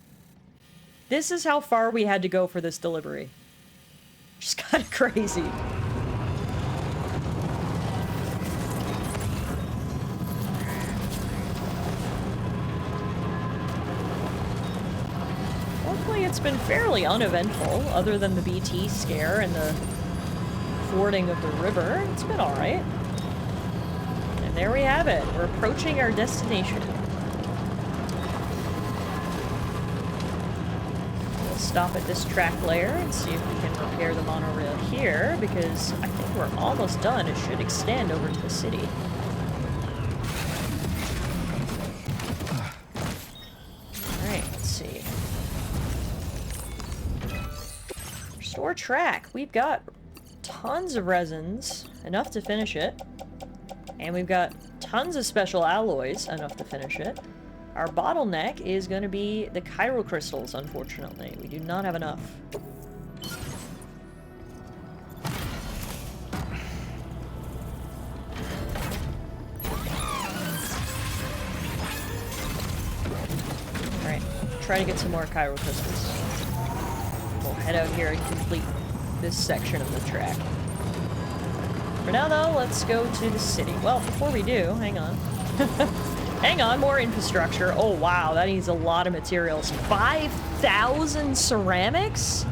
This is how far we had to go for this delivery. Just kind of crazy. Luckily, it's been fairly uneventful, other than the BT scare and the fording of the river. It's been alright. And there we have it. We're approaching our destination. We'll stop at this track layer and see if we can repair the monorail here, because I think we're almost done. It should extend over to the city. Alright, let's see. Restore track. We've got tons of resins, enough to finish it. And we've got tons of special alloys, enough to finish it. Our bottleneck is going to be the chiral crystals, unfortunately. We do not have enough. Alright, try to get some more chiral crystals. We'll head out here and complete this section of the track. For now, though, let's go to the city. Well, before we do, hang on. Hang on, more infrastructure. Oh, wow, that needs a lot of materials. 5,000 ceramics?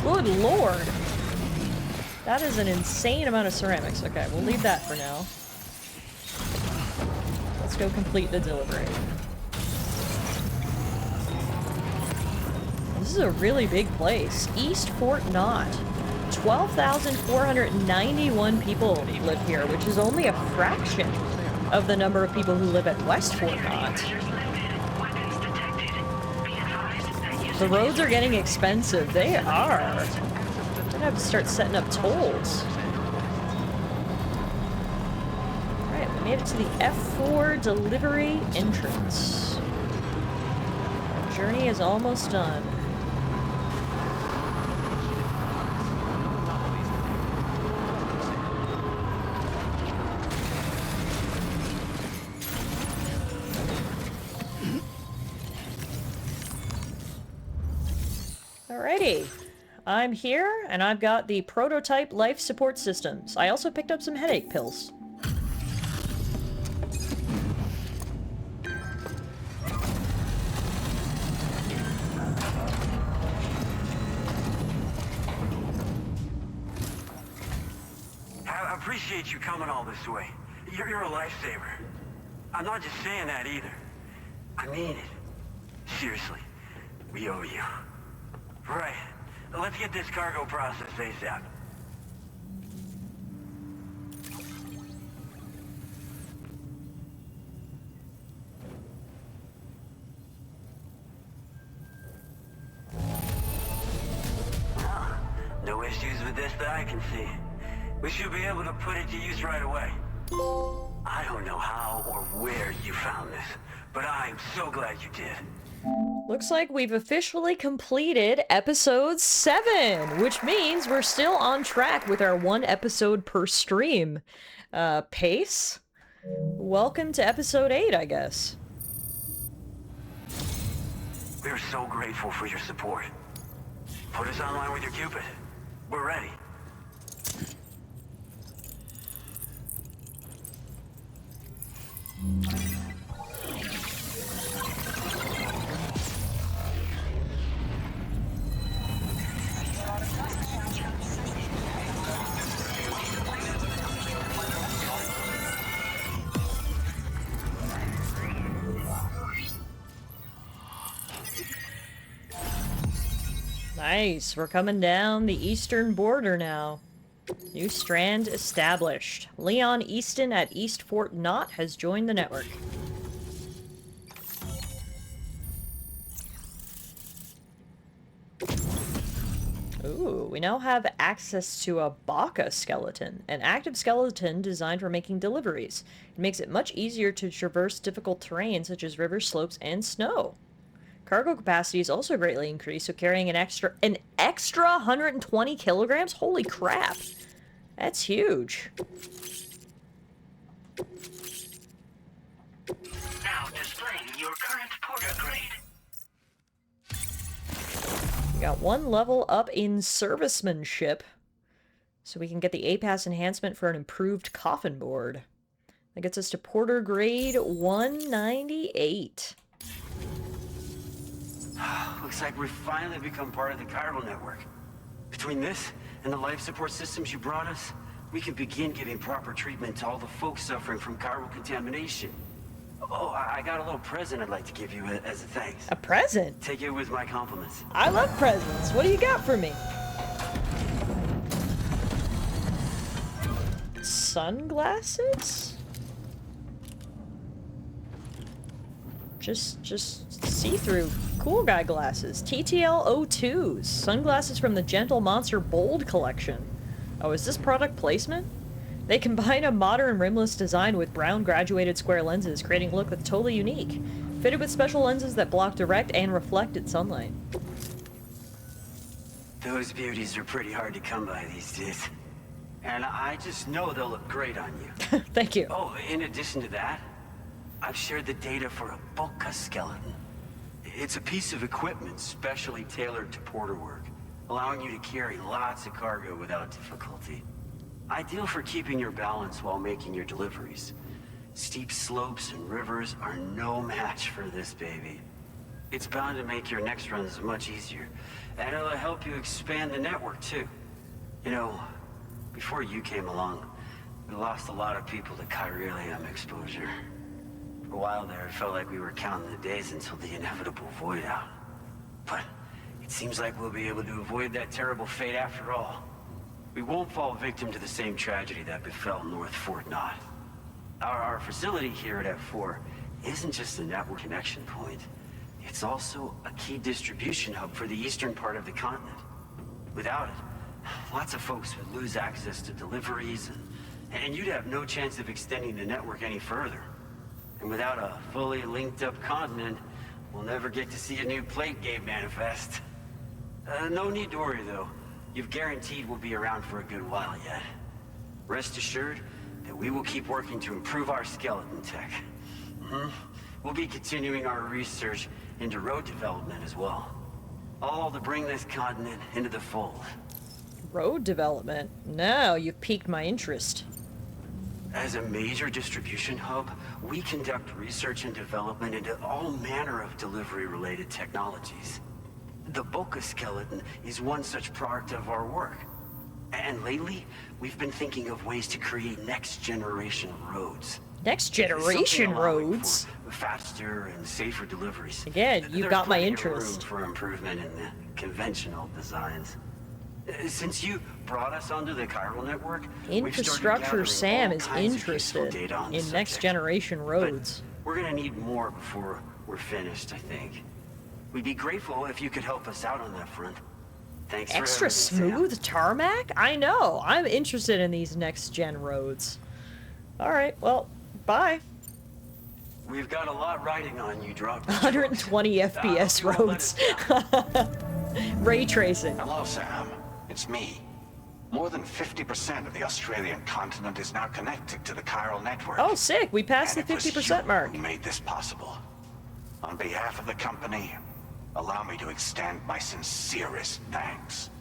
Good lord. That is an insane amount of ceramics. Okay, we'll leave that for now. Let's go complete the delivery. This is a really big place. East Fort Knott. 12,491 people live here, which is only a fraction of the number of people who live at West Fort Knott. The roads are getting expensive. They are. I'm gonna have to start setting up tolls. Alright, we made it to the F4 delivery entrance. Our journey is almost done. Alrighty, I'm here, and I've got the prototype life support systems. I also picked up some headache pills. I appreciate you coming all this way. You're a lifesaver. I'm not just saying that either. I mean it. Seriously, we owe you. Right. Let's get this cargo processed ASAP. Well, no issues with this that I can see. We should be able to put it to use right away. I don't know how or where you found this, but I'm so glad you did. Looks like we've officially completed episode 7, which means we're still on track with our 1 episode per stream pace. Welcome to episode 8, I guess. We're so grateful for your support. Put us online with your Cupid. We're ready. Nice, we're coming down the eastern border now. New strand established. Leon Easton at East Fort Knott has joined the network. Ooh. Ooh, we now have access to a Baka skeleton, an active skeleton designed for making deliveries. It makes it much easier to traverse difficult terrain such as rivers, slopes, and snow. Cargo capacity is also greatly increased, so carrying an extra 120 kilograms? Holy crap. That's huge. Now displaying your current porter grade. We got one level up in servicemanship, so we can get the A-Pass enhancement for an improved coffin board. That gets us to porter grade 198. Looks like we've finally become part of the chiral network. Between this and the life support systems you brought us, we can begin giving proper treatment to all the folks suffering from chiral contamination. Oh, I got a little present I'd like to give you as a thanks. A present? Take it with my compliments. I love presents. What do you got for me? Sunglasses? Just see-through cool guy glasses. TTL 02s. Sunglasses from the Gentle Monster Bold collection. Oh, is this product placement? They combine a modern rimless design with brown graduated square lenses, creating a look that's totally unique. Fitted with special lenses that block direct and reflected sunlight. Those beauties are pretty hard to come by these days. And I just know they'll look great on you. Thank you. Oh, in addition to that, I've shared the data for a Boka skeleton. It's a piece of equipment specially tailored to porter work, allowing you to carry lots of cargo without difficulty. Ideal for keeping your balance while making your deliveries. Steep slopes and rivers are no match for this baby. It's bound to make your next runs much easier, and it'll help you expand the network too. You know, before you came along, we lost a lot of people to chiralium exposure. For a while there, it felt like we were counting the days until the inevitable void out. But it seems like we'll be able to avoid that terrible fate after all. We won't fall victim to the same tragedy that befell North Fort Knott. Our facility here at F4 isn't just a network connection point. It's also a key distribution hub for the eastern part of the continent. Without it, lots of folks would lose access to deliveries, and you'd have no chance of extending the network any further. And without a fully linked up continent, we'll never get to see a new plate game manifest. No need to worry though. You've guaranteed we'll be around for a good while yet. Rest assured that we will keep working to improve our skeleton tech. We'll be continuing our research into road development as well. All to bring this continent into the fold. Road development? Now you've piqued my interest. As a major distribution hub, we conduct research and development into all manner of delivery-related technologies. The Boka skeleton is one such product of our work. And lately, we've been thinking of ways to create next-generation roads. Next-generation roads? For faster and safer deliveries. Again, you've got my interest. Room for improvement in the conventional designs. Since you brought us onto the chiral network, Infrastructure Sam is interested in next-generation roads. But we're gonna need more before we're finished, I think. We'd be grateful if you could help us out on that front. Thanks for Extra smooth tarmac? I know. I'm interested in these next-gen roads. Alright, well, bye. We've got a lot riding on you, drop. 120 FPS roads. Ray tracing. Hello, Sam. It's me. More than 50% of the Australian continent is now connected to the chiral network. Oh, sick. We passed the And it was 50% you mark. who made this possible. On behalf of the company, allow me to extend my sincerest thanks.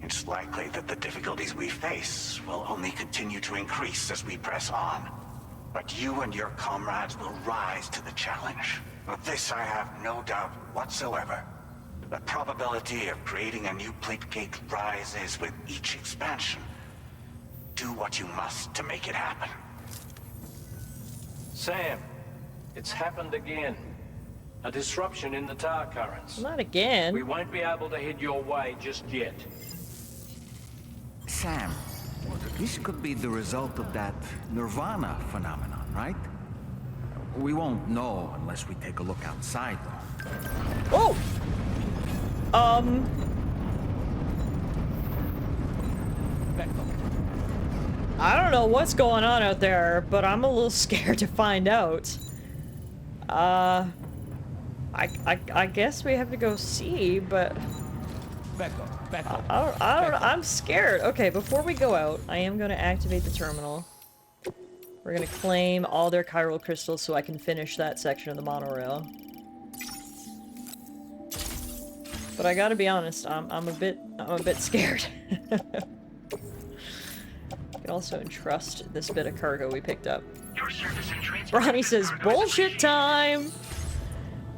It's likely that the difficulties we face will only continue to increase as we press on. But you and your comrades will rise to the challenge. Of this I have no doubt whatsoever. The probability of creating a new plate gate rises with each expansion. Do what you must to make it happen. Sam, it's happened again. A disruption in the tar currents. Not again. We won't be able to head your way just yet. Sam, this could be the result of that nirvana phenomenon, right? We won't know unless we take a look outside, though. Oh! I don't know what's going on out there, but I'm a little scared to find out. I guess we have to go see, but I don't know. I'm scared. Okay, before we go out, I am going to activate the terminal. We're going to claim all their chiral crystals so I can finish that section of the monorail. But I gotta be honest, I'm a bit scared. You can also entrust this bit of cargo we picked up. Ronnie says, bullshit time!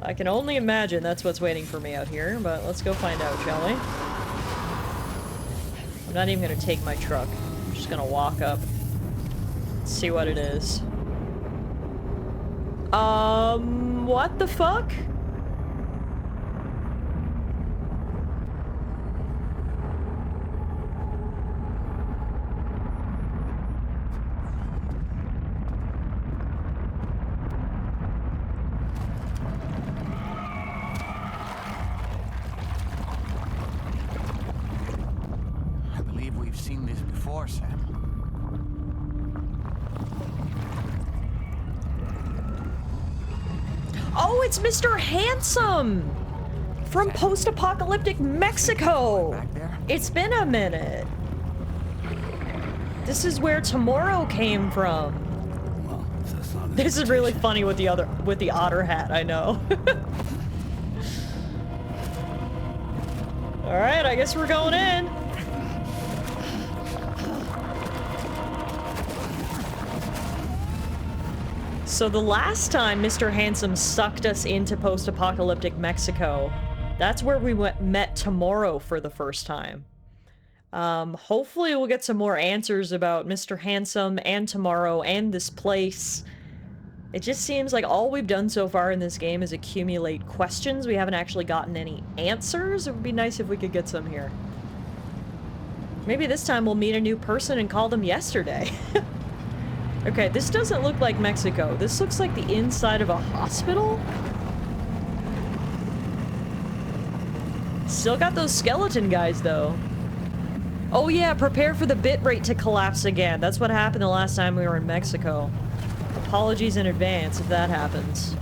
I can only imagine that's what's waiting for me out here, but let's go find out, shall we? I'm not even gonna take my truck. I'm just gonna walk up. See what it is. What the fuck? I believe we've seen this before, Sam. Oh, it's Mr. Handsome! From post-apocalyptic Mexico! It's been a minute. This is where Tomorrow came from. This is really funny with the otter hat, I know. Alright, I guess we're going in. So the last time Mr. Handsome sucked us into post-apocalyptic Mexico, that's where we met Tomorrow for the first time. Hopefully we'll get some more answers about Mr. Handsome and Tomorrow and this place. It just seems like all we've done so far in this game is accumulate questions. We haven't actually gotten any answers. It would be nice if we could get some here. Maybe this time we'll meet a new person and call them Yesterday. Okay, this doesn't look like Mexico. This looks like the inside of a hospital? Still got those skeleton guys, though. Oh yeah, prepare for the bitrate to collapse again. That's what happened the last time we were in Mexico. Apologies in advance if that happens.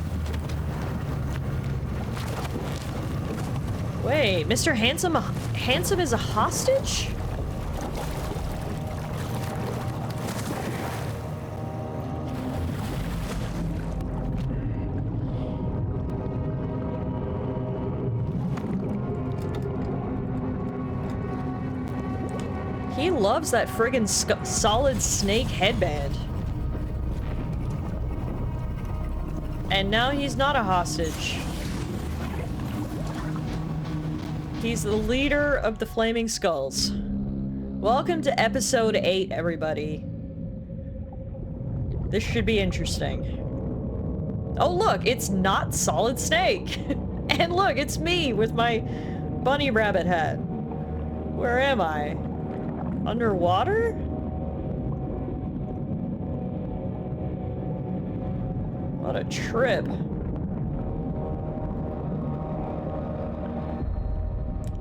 Wait, Mr. Handsome is a hostage? He loves that friggin' solid snake headband. And now he's not a hostage. He's the leader of the Flaming Skulls. Welcome to episode 8, everybody. This should be interesting. Oh look, it's not Solid Snake! And look, it's me with my bunny rabbit hat. Where am I? Underwater? What a trip.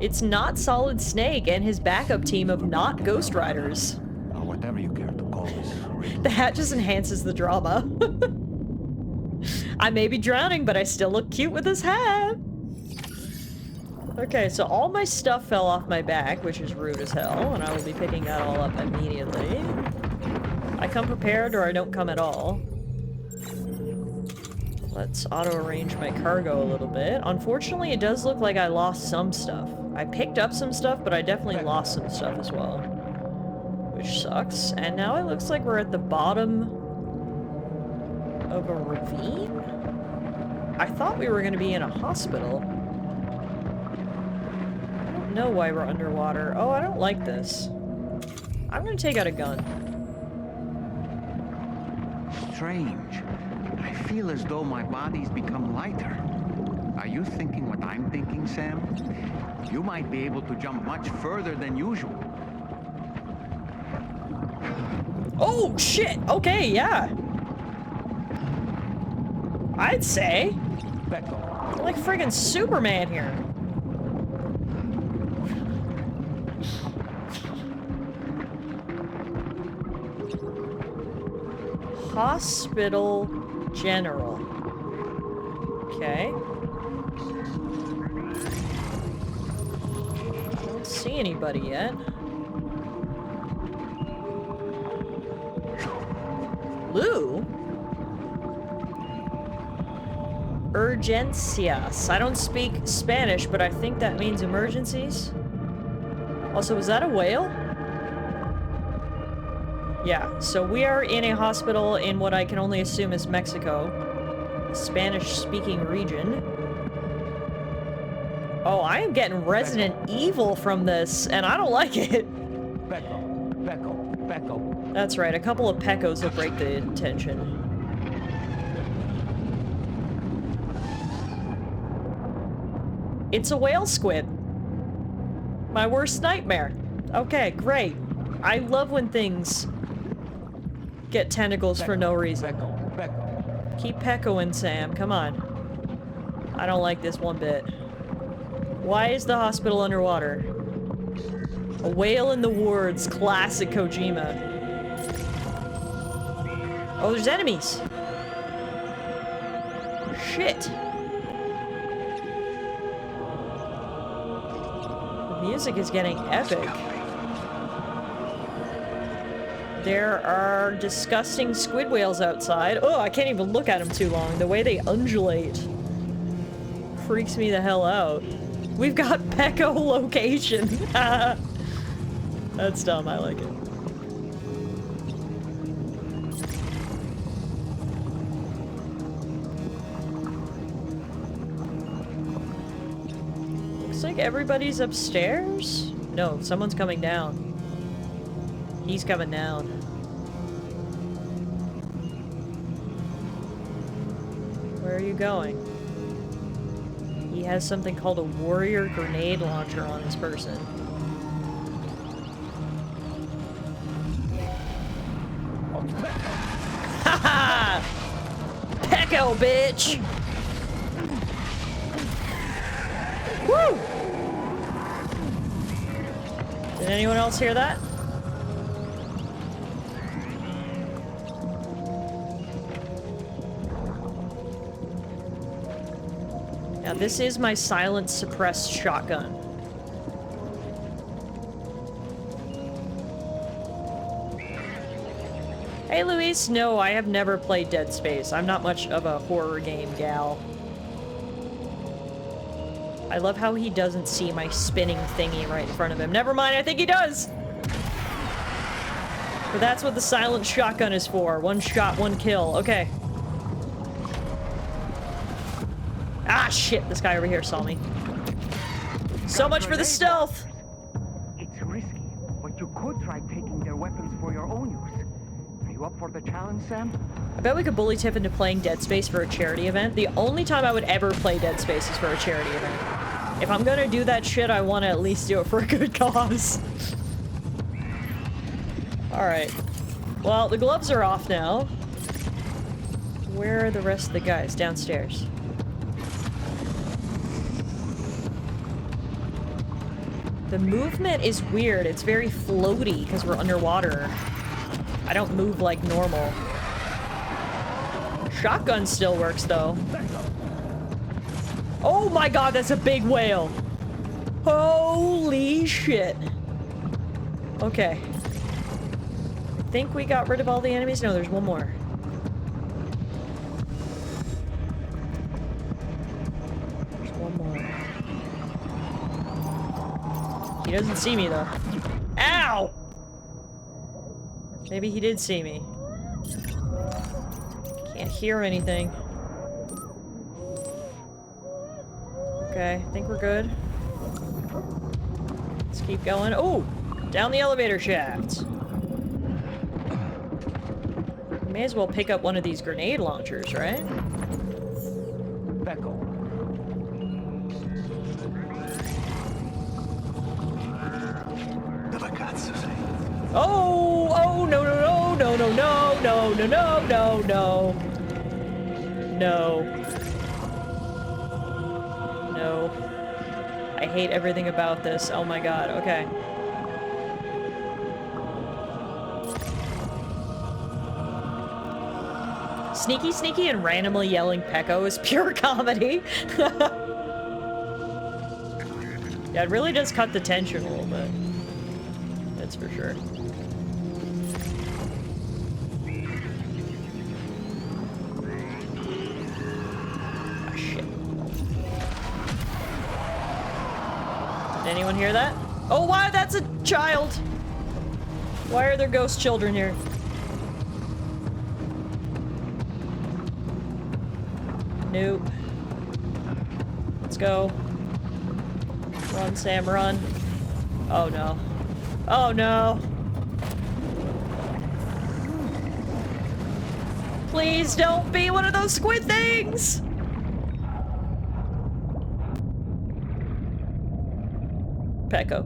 It's not Solid Snake and his backup team of not Ghost Riders. Or whatever you care to call this. The hat just enhances the drama. I may be drowning, but I still look cute with this hat. Okay, so all my stuff fell off my back, which is rude as hell, and I will be picking that all up immediately. I come prepared or I don't come at all. Let's auto-arrange my cargo a little bit. Unfortunately, it does look like I lost some stuff. I picked up some stuff, but I definitely lost some stuff as well. Which sucks. And now it looks like we're at the bottom of a ravine? I thought we were going to be in a hospital. I don't know why we're underwater. Oh, I don't like this. I'm going to take out a gun. Strange. I feel as though my body's become lighter. Are you thinking what I'm thinking, Sam? You might be able to jump much further than usual. Oh, shit! Okay, yeah. I'd say. I'm like friggin' Superman here. Hospital General. Okay. I don't see anybody yet. Lou? Urgencias. I don't speak Spanish, but I think that means emergencies. Also, was that a whale? Yeah, so we are in a hospital in what I can only assume is Mexico. Spanish-speaking region. Oh, I am getting Resident Evil from this, and I don't like it. Becco. That's right, a couple of pecos will break the tension. It's a whale squid. My worst nightmare. Okay, great. I love when things get tentacles for no reason. Keep peccoing, Sam. Come on. I don't like this one bit. Why is the hospital underwater? A whale in the woods. Classic Kojima. Oh, there's enemies. Shit. The music is getting epic. There are disgusting squid whales outside. Oh, I can't even look at them too long. The way they undulate freaks me the hell out. We've got Pecco location. That's dumb, I like it. Looks like everybody's upstairs? No, someone's coming down. He's coming down. Where are you going? He has something called a warrior grenade launcher on his person. Haha! Pecco, bitch! Woo! Did anyone else hear that? Now, this is my silent suppressed shotgun. Hey, Luis. No, I have never played Dead Space. I'm not much of a horror game gal. I love how he doesn't see my spinning thingy right in front of him. Never mind, I think he does! But that's what the silent shotgun is for. One shot, one kill. Okay. Ah, shit! This guy over here saw me. So much for the stealth! It's risky, but you could try taking their weapons for your own use. Are you up for the challenge, Sam? I bet we could bully Tiff into playing Dead Space for a charity event. The only time I would ever play Dead Space is for a charity event. If I'm gonna do that shit, I want to at least do it for a good cause. Alright. Well, the gloves are off now. Where are the rest of the guys? Downstairs. The movement is weird. It's very floaty because we're underwater. I don't move like normal. Shotgun still works though. Oh my god, that's a big whale! Holy shit! Okay. I think we got rid of all the enemies. No, there's one more. There's one more. He doesn't see me though. Ow! Maybe he did see me. Can't hear anything. Okay, I think we're good. Let's keep going. Oh! Down the elevator shaft. May as well pick up one of these grenade launchers, right? Becco. Oh! Oh, no, no, no, no, no, no, no, no, no, no, no. No. No. I hate everything about this. Oh my god, okay. Sneaky Sneaky and randomly yelling Pecco is pure comedy. Yeah, it really does cut the tension a little bit. That's for sure. Ah, shit. Did anyone hear that? Oh, why? That's a child! Why are there ghost children here? Nope. Let's go. Run, Sam, run. Oh no. Oh no! Please don't be one of those squid things! Pecco.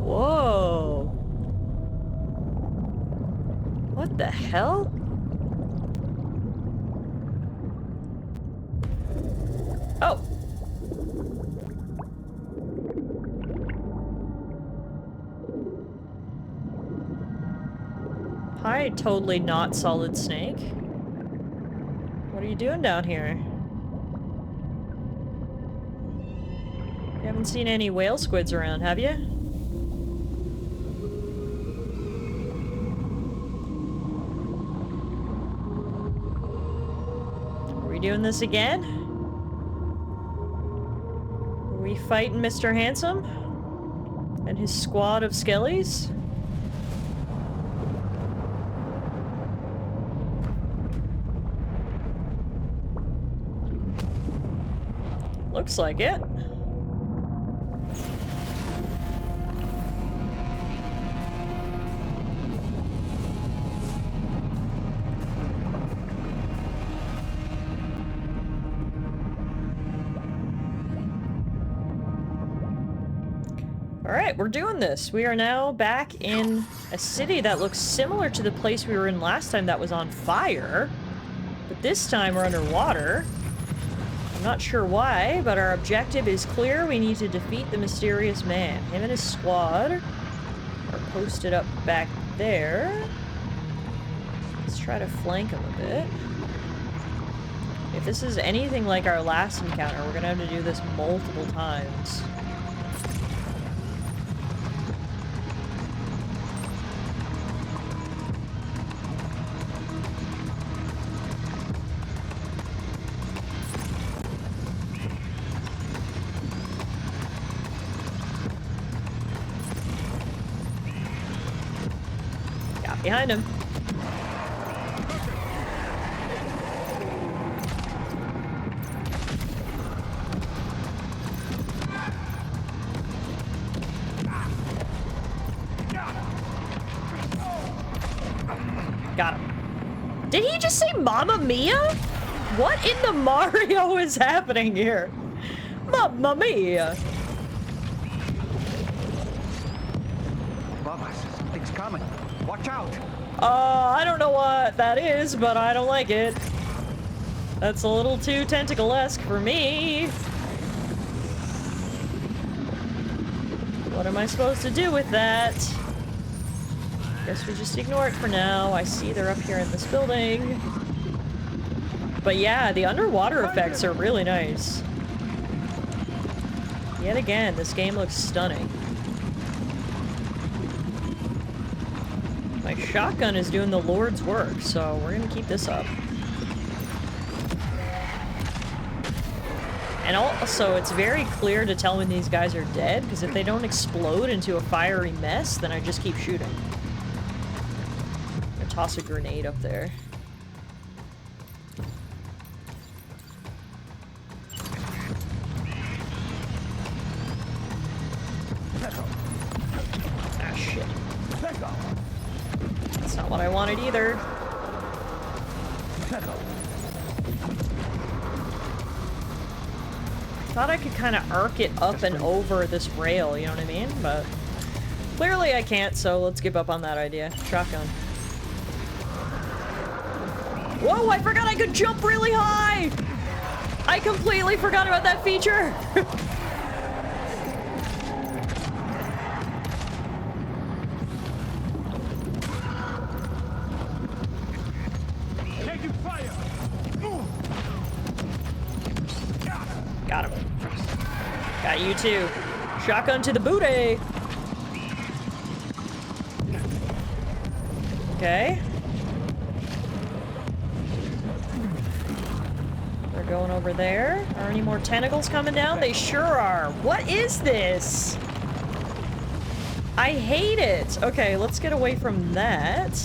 Whoa. What the hell? Oh. Hi, totally not Solid Snake. What are you doing down here? You haven't seen any whale squids around, have you? Are we doing this again? Are we fighting Mr. Handsome? And his squad of skellies? Looks like it. Alright, we're doing this. We are now back in a city that looks similar to the place we were in last time that was on fire. But this time we're underwater. I'm not sure why, but our objective is clear. We need to defeat the mysterious man. Him and his squad are posted up back there. Let's try to flank him a bit. If this is anything like our last encounter, we're gonna have to do this multiple times. Behind him. Got him. Did he just say Mamma Mia? What in the Mario is happening here? Mamma Mia. Bubba, something's coming. Watch out! I don't know what that is, but I don't like it. That's a little too tentacle-esque for me. What am I supposed to do with that? Guess we just ignore it for now. I see they're up here in this building. But yeah, the underwater effects are really nice. Yet again, this game looks stunning. My shotgun is doing the Lord's work, so we're gonna keep this up. And also, it's very clear to tell when these guys are dead, because if they don't explode into a fiery mess, then I just keep shooting. I'm gonna toss a grenade up there. Ah, shit. That's not what I wanted either. Thought I could kind of arc it up and over this rail, you know what I mean? But clearly I can't, so let's give up on that idea. Shotgun. Whoa, I forgot I could jump really high! I completely forgot about that feature! Got you too. Shotgun to the booty. Okay. They're going over there. Are any more tentacles coming down? They sure are. What is this? I hate it. Okay, let's get away from that.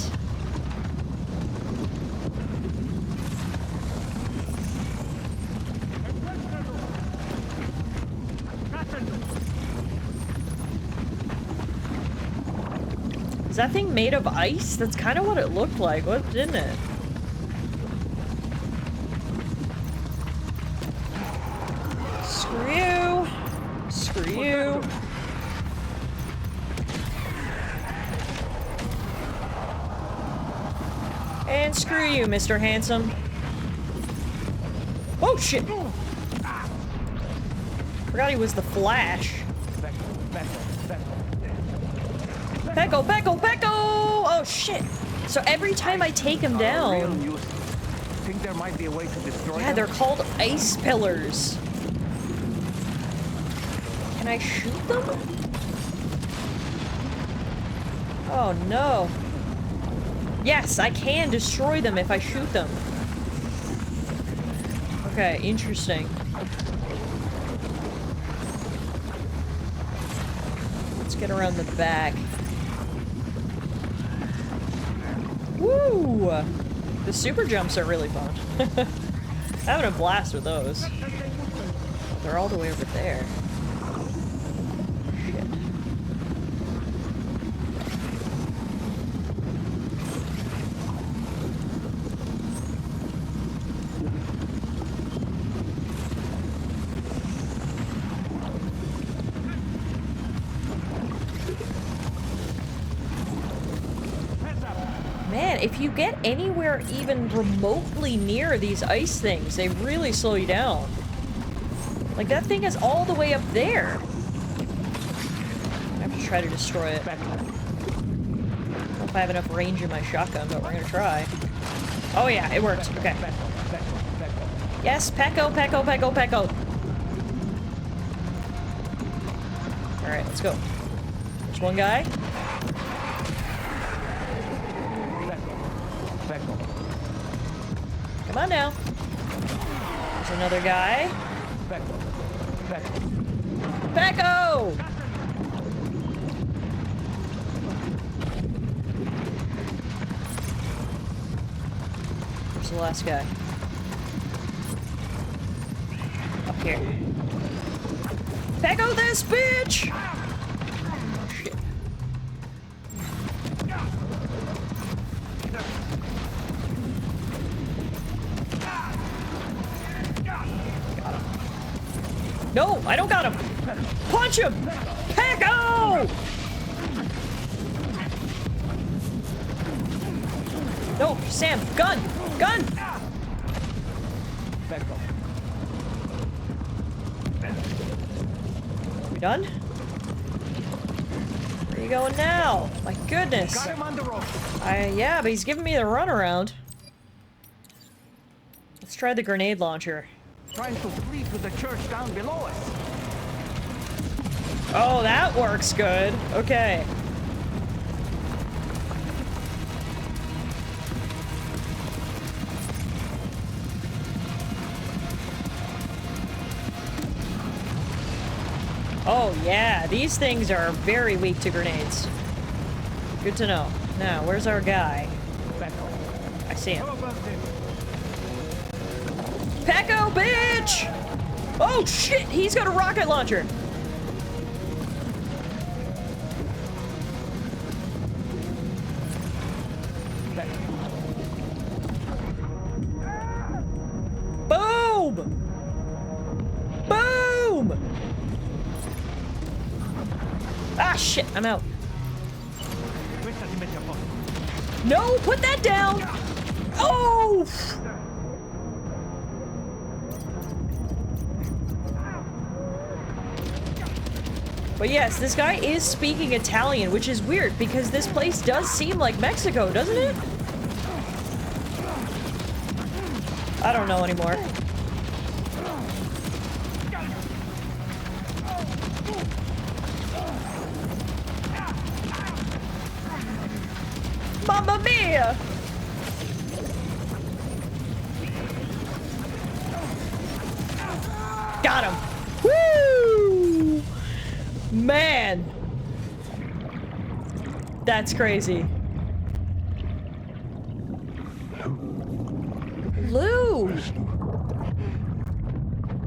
Is that thing made of ice? That's kind of what it looked like, didn't it? Screw you. Screw you. And screw you, Mr. Handsome. Oh, shit! Forgot he was the Flash. Pecco, Pecco, Pecco! Oh, shit! So every time I take him down... Think there might be a way to destroy Yeah, them? they're called ice pillars. Can I shoot them? Oh, no. Yes, I can destroy them if I shoot them. Okay, interesting. Let's get around the back. Woo! The super jumps are really fun. Having a blast with those. They're all the way over there. Shit. Man, if you get anywhere even remotely near these ice things, they really slow you down. Like, that thing is all the way up there. I have to try to destroy it. I don't know if I have enough range in my shotgun, but we're gonna try. Oh yeah, it worked. Okay. Yes, Pecco, Pecco, Pecco, Pecco. Alright, let's go. There's one guy. Come on now. There's another guy. Pecco! Where's the last guy? Up here. Pecco this bitch! Oh, shit. No, I don't got him. Punch him! Pecco! No, Sam, gun! Gun! We done? Where are you going now? My goodness. Got him on the rope. Yeah, but he's giving me the runaround. Let's try the grenade launcher. Trying to flee to the church down below us. Oh, that works good. Okay. Oh yeah, these things are very weak to grenades. Good to know. Now, where's our guy? I see him. Pecco, bitch! Oh shit, he's got a rocket launcher. Boom! Boom! Ah shit, I'm out. No, put that down! Oh! But yes, this guy is speaking Italian, which is weird because this place does seem like Mexico, doesn't it? I don't know anymore. Mamma mia! Got him! Woo! Man! That's crazy. Lou!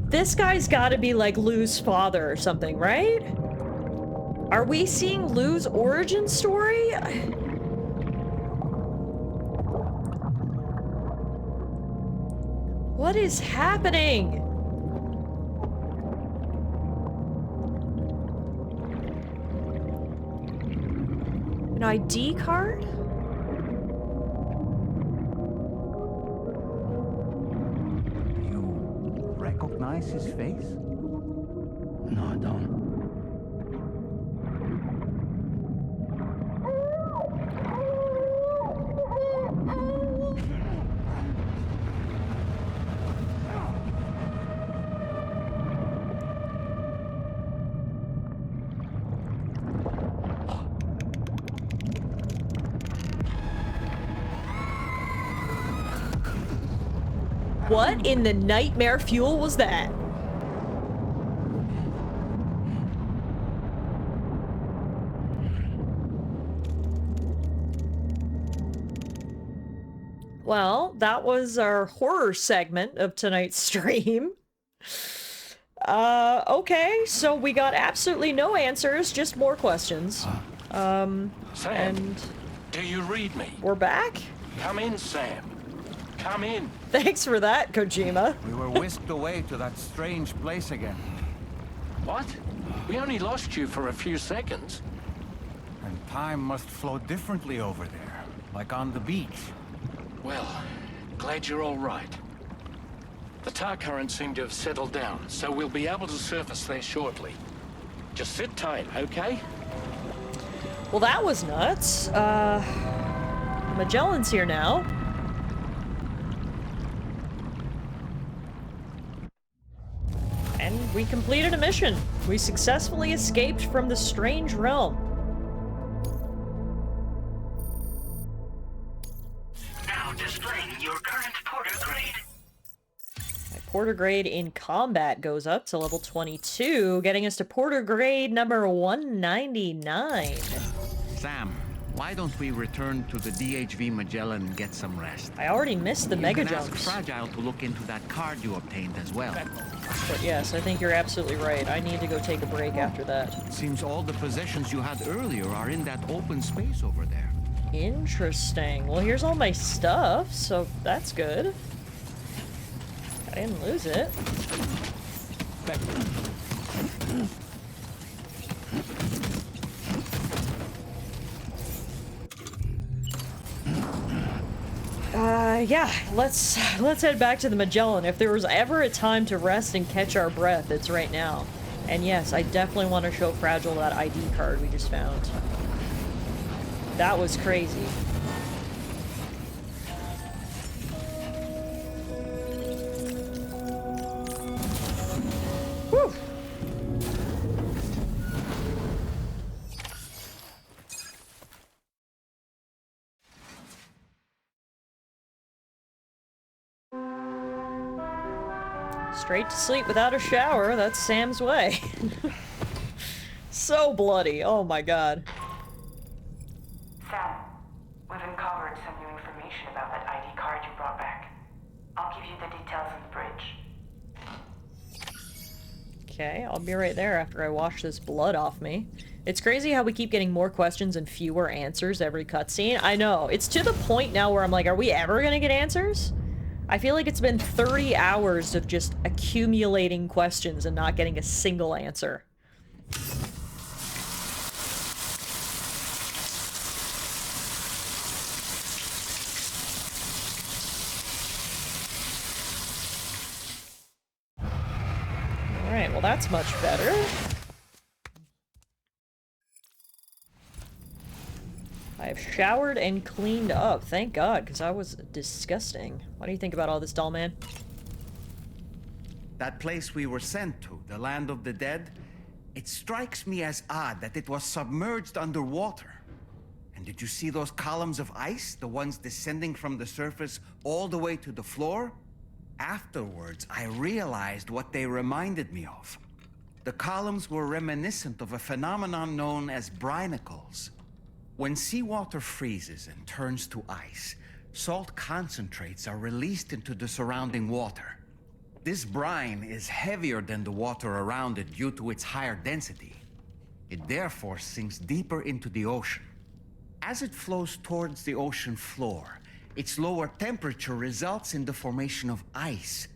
This guy's gotta be like Lou's father or something, right? Are we seeing Lou's origin story? What is happening? An ID card? You recognize his face? No, I don't. What in the nightmare fuel was that? Well, that was our horror segment of tonight's stream. Okay, so we got absolutely no answers, just more questions. Sam, and do you read me? We're back? Come in, Sam. Come in. Thanks for that, Kojima. We were whisked away to that strange place again. What? We only lost you for a few seconds. And time must flow differently over there, like on the beach. Well, glad you're all right. The tar currents seem to have settled down, so we'll be able to surface there shortly. Just sit tight, okay? Well, that was nuts. Magellan's here now. And we completed a mission. We successfully escaped from the strange realm. Now displaying your current porter grade. My porter grade in combat goes up to level 22, getting us to porter grade number 199. Sam, why don't we return to the DHV Magellan and get some rest? I already missed the mega You can ask jumps. Fragile to look into that card you obtained as well. But yes, I think you're absolutely right. I need to go take a break after that. It seems all the possessions you had earlier are in that open space over there. Interesting. Well, here's all my stuff, so that's good. I didn't lose it. Yeah, let's head back to the Magellan. If there was ever a time to rest and catch our breath, it's right now. And yes, I definitely want to show Fragile that ID card we just found. That was crazy. Whew. Straight to sleep without a shower, that's Sam's way. So bloody, oh my god. Sam, we've uncovered some new information about that ID card you brought back. I'll give you the details on the bridge. Okay, I'll be right there after I wash this blood off me. It's crazy how we keep getting more questions and fewer answers every cutscene. I know, it's to the point now where I'm like, are we ever gonna get answers? I feel like it's been 30 hours of just accumulating questions and not getting a single answer. Alright, well that's much better. I've showered and cleaned up, thank God, because I was disgusting. What do you think about all this, doll man? That place we were sent to, the land of the dead, it strikes me as odd that it was submerged underwater. And did you see those columns of ice? The ones descending from the surface all the way to the floor? Afterwards, I realized what they reminded me of. The columns were reminiscent of a phenomenon known as brinicles. When seawater freezes and turns to ice, salt concentrates are released into the surrounding water. This brine is heavier than the water around it due to its higher density. It therefore sinks deeper into the ocean. As it flows towards the ocean floor, its lower temperature results in the formation of ice.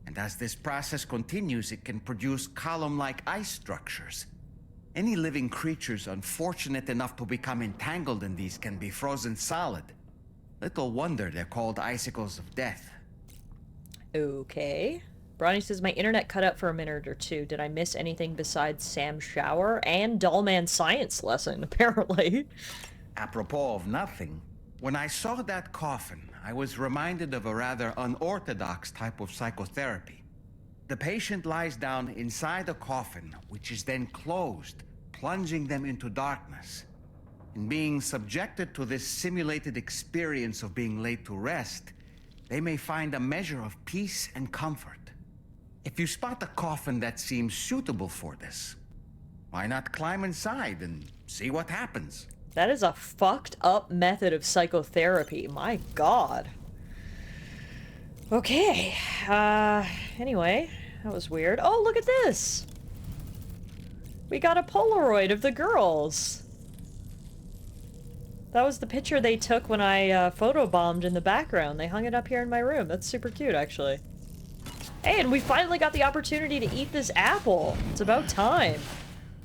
And as this process continues, it can produce column-like ice structures. Any living creatures unfortunate enough to become entangled in these can be frozen solid. Little wonder they're called icicles of death. Okay. Bronny says, my internet cut out for a minute or two. Did I miss anything besides Sam's shower and Dollman's science lesson, apparently? Apropos of nothing, when I saw that coffin, I was reminded of a rather unorthodox type of psychotherapy. The patient lies down inside a coffin, which is then closed, plunging them into darkness. In being subjected to this simulated experience of being laid to rest, they may find a measure of peace and comfort. If you spot a coffin that seems suitable for this, why not climb inside and see what happens? That is a fucked up method of psychotherapy. My god. Okay. Anyway, that was weird. Oh, look at this! We got a Polaroid of the girls. That was the picture they took when I photobombed in the background. They hung it up here in my room. That's super cute, actually. Hey, and we finally got the opportunity to eat this apple. It's about time.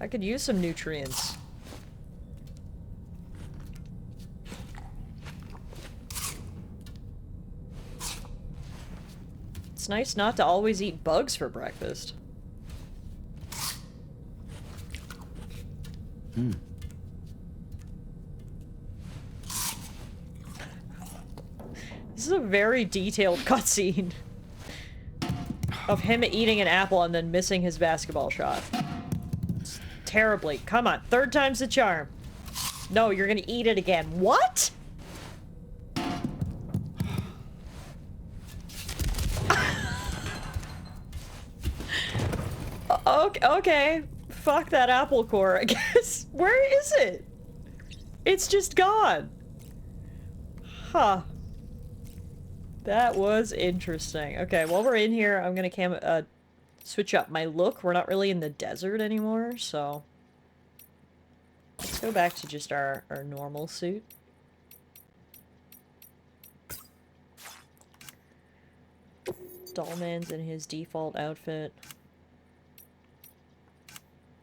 I could use some nutrients. It's nice not to always eat bugs for breakfast. This is a very detailed cutscene of him eating an apple and then missing his basketball shot. It's terribly. Come on, third time's the charm. No, you're gonna eat it again. What? Okay. Fuck that apple core, I guess. Where is it? It's just gone. Huh. That was interesting. Okay, while we're in here, I'm gonna switch up my look. We're not really in the desert anymore, so... Let's go back to just our normal suit. Dollman's in his default outfit.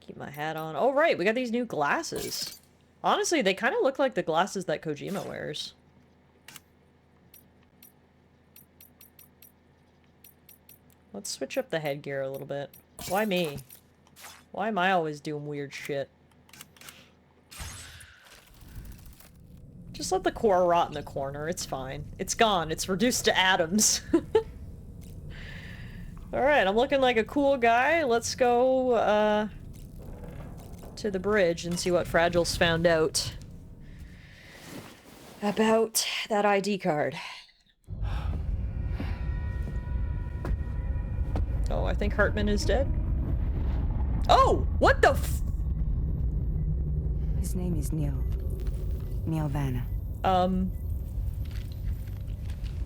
Keep my hat on. Oh, right, we got these new glasses. Honestly, they kind of look like the glasses that Kojima wears. Let's switch up the headgear a little bit. Why me? Why am I always doing weird shit? Just let the core rot in the corner. It's fine. It's gone. It's reduced to atoms. Alright, I'm looking like a cool guy. Let's go, to the bridge and see what Fragile's found out about that ID card. Oh, I think Hartman is dead. Oh! What the f- His name is Neil. Neil Vanna.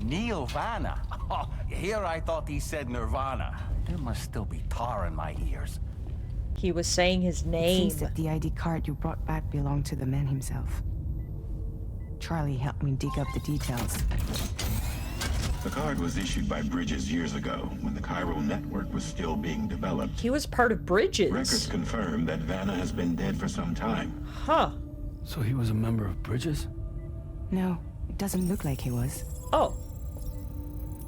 Neil Vanna? Oh, here I thought he said Nirvana. There must still be tar in my ears. He was saying his name. It seems that the ID card you brought back belonged to the man himself. Charlie helped me dig up the details. The card was issued by Bridges years ago, when the chiral network was still being developed. He was part of Bridges. Records confirm that Vanna has been dead for some time. Huh. So he was a member of Bridges? No, it doesn't look like he was. Oh.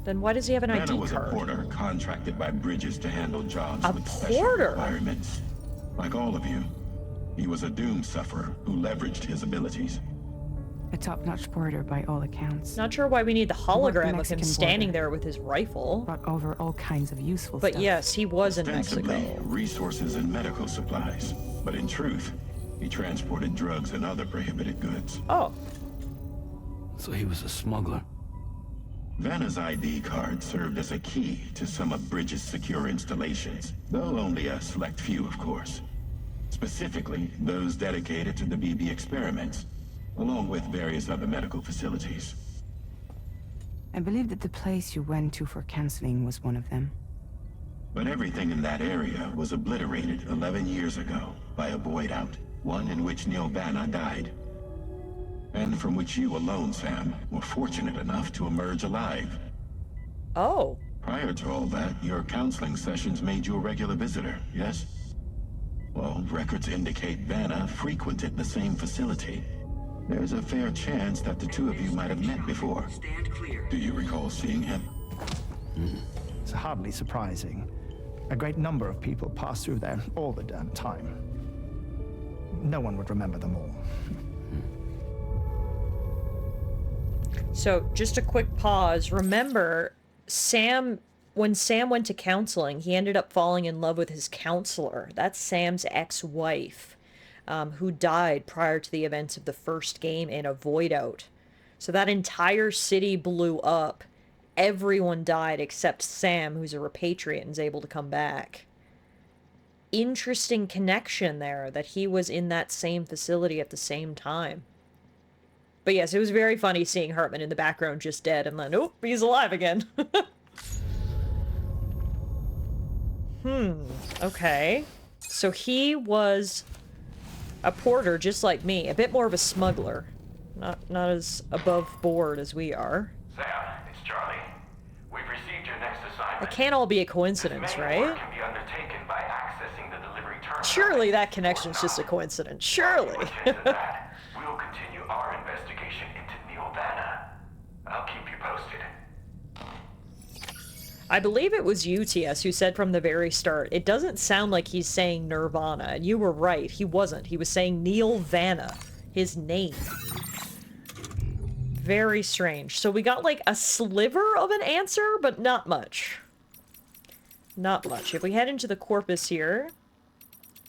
Then why does he have an ID Vanna was card? a porter contracted by Bridges to handle jobs with special porter? requirements. Like all of you, he was a doom sufferer who leveraged his abilities. A top-notch porter by all accounts. Not sure why we need the hologram of him Mexican standing border. there with his rifle. Brought over all kinds of useful But stuff. yes, he was in Ostensibly, Mexico. resources and medical supplies. But in truth, He transported drugs and other prohibited goods. Oh. So he was a smuggler. Vanna's ID card served as a key to some of Bridges' secure installations, though only a select few, of course. Specifically, those dedicated to the BB experiments, along with various other medical facilities. I believe that the place you went to for counseling was one of them. But everything in that area was obliterated 11 years ago by a void out, one in which Neil Vanna died. And from which you alone, Sam, were fortunate enough to emerge alive. Oh. Prior to all that, your counseling sessions made you a regular visitor, yes? Well, records indicate Vanna frequented the same facility. There's a fair chance that the two of you might have met before. Do you recall seeing him? It's hardly surprising. A great number of people pass through there all the damn time. No one would remember them all. So, just a quick pause. Remember, when Sam went to counseling, he ended up falling in love with his counselor. That's Sam's ex-wife, who died prior to the events of the first game in a void out. So that entire city blew up. Everyone died except Sam, who's a repatriate and is able to come back. Interesting connection there, that he was in that same facility at the same time. But yes, it was very funny seeing Hartman in the background just dead, and then, oh, he's alive again. Okay. So he was a porter just like me, a bit more of a smuggler. Not as above board as we are. Sam, it's Charlie. We've received your next assignment. It can't all be a coincidence, right? Work can be undertaken by accessing the delivery terminal. Surely that connection's just a coincidence. Surely. We'll continue our investigation into Neil Vanna. I'll keep you posted. I believe it was you, TS, who said from the very start, it doesn't sound like he's saying Nirvana, and you were right, he wasn't. He was saying Neil Vanna, his name. Very strange. So we got like a sliver of an answer, but not much. Not much. If we head into the corpus here,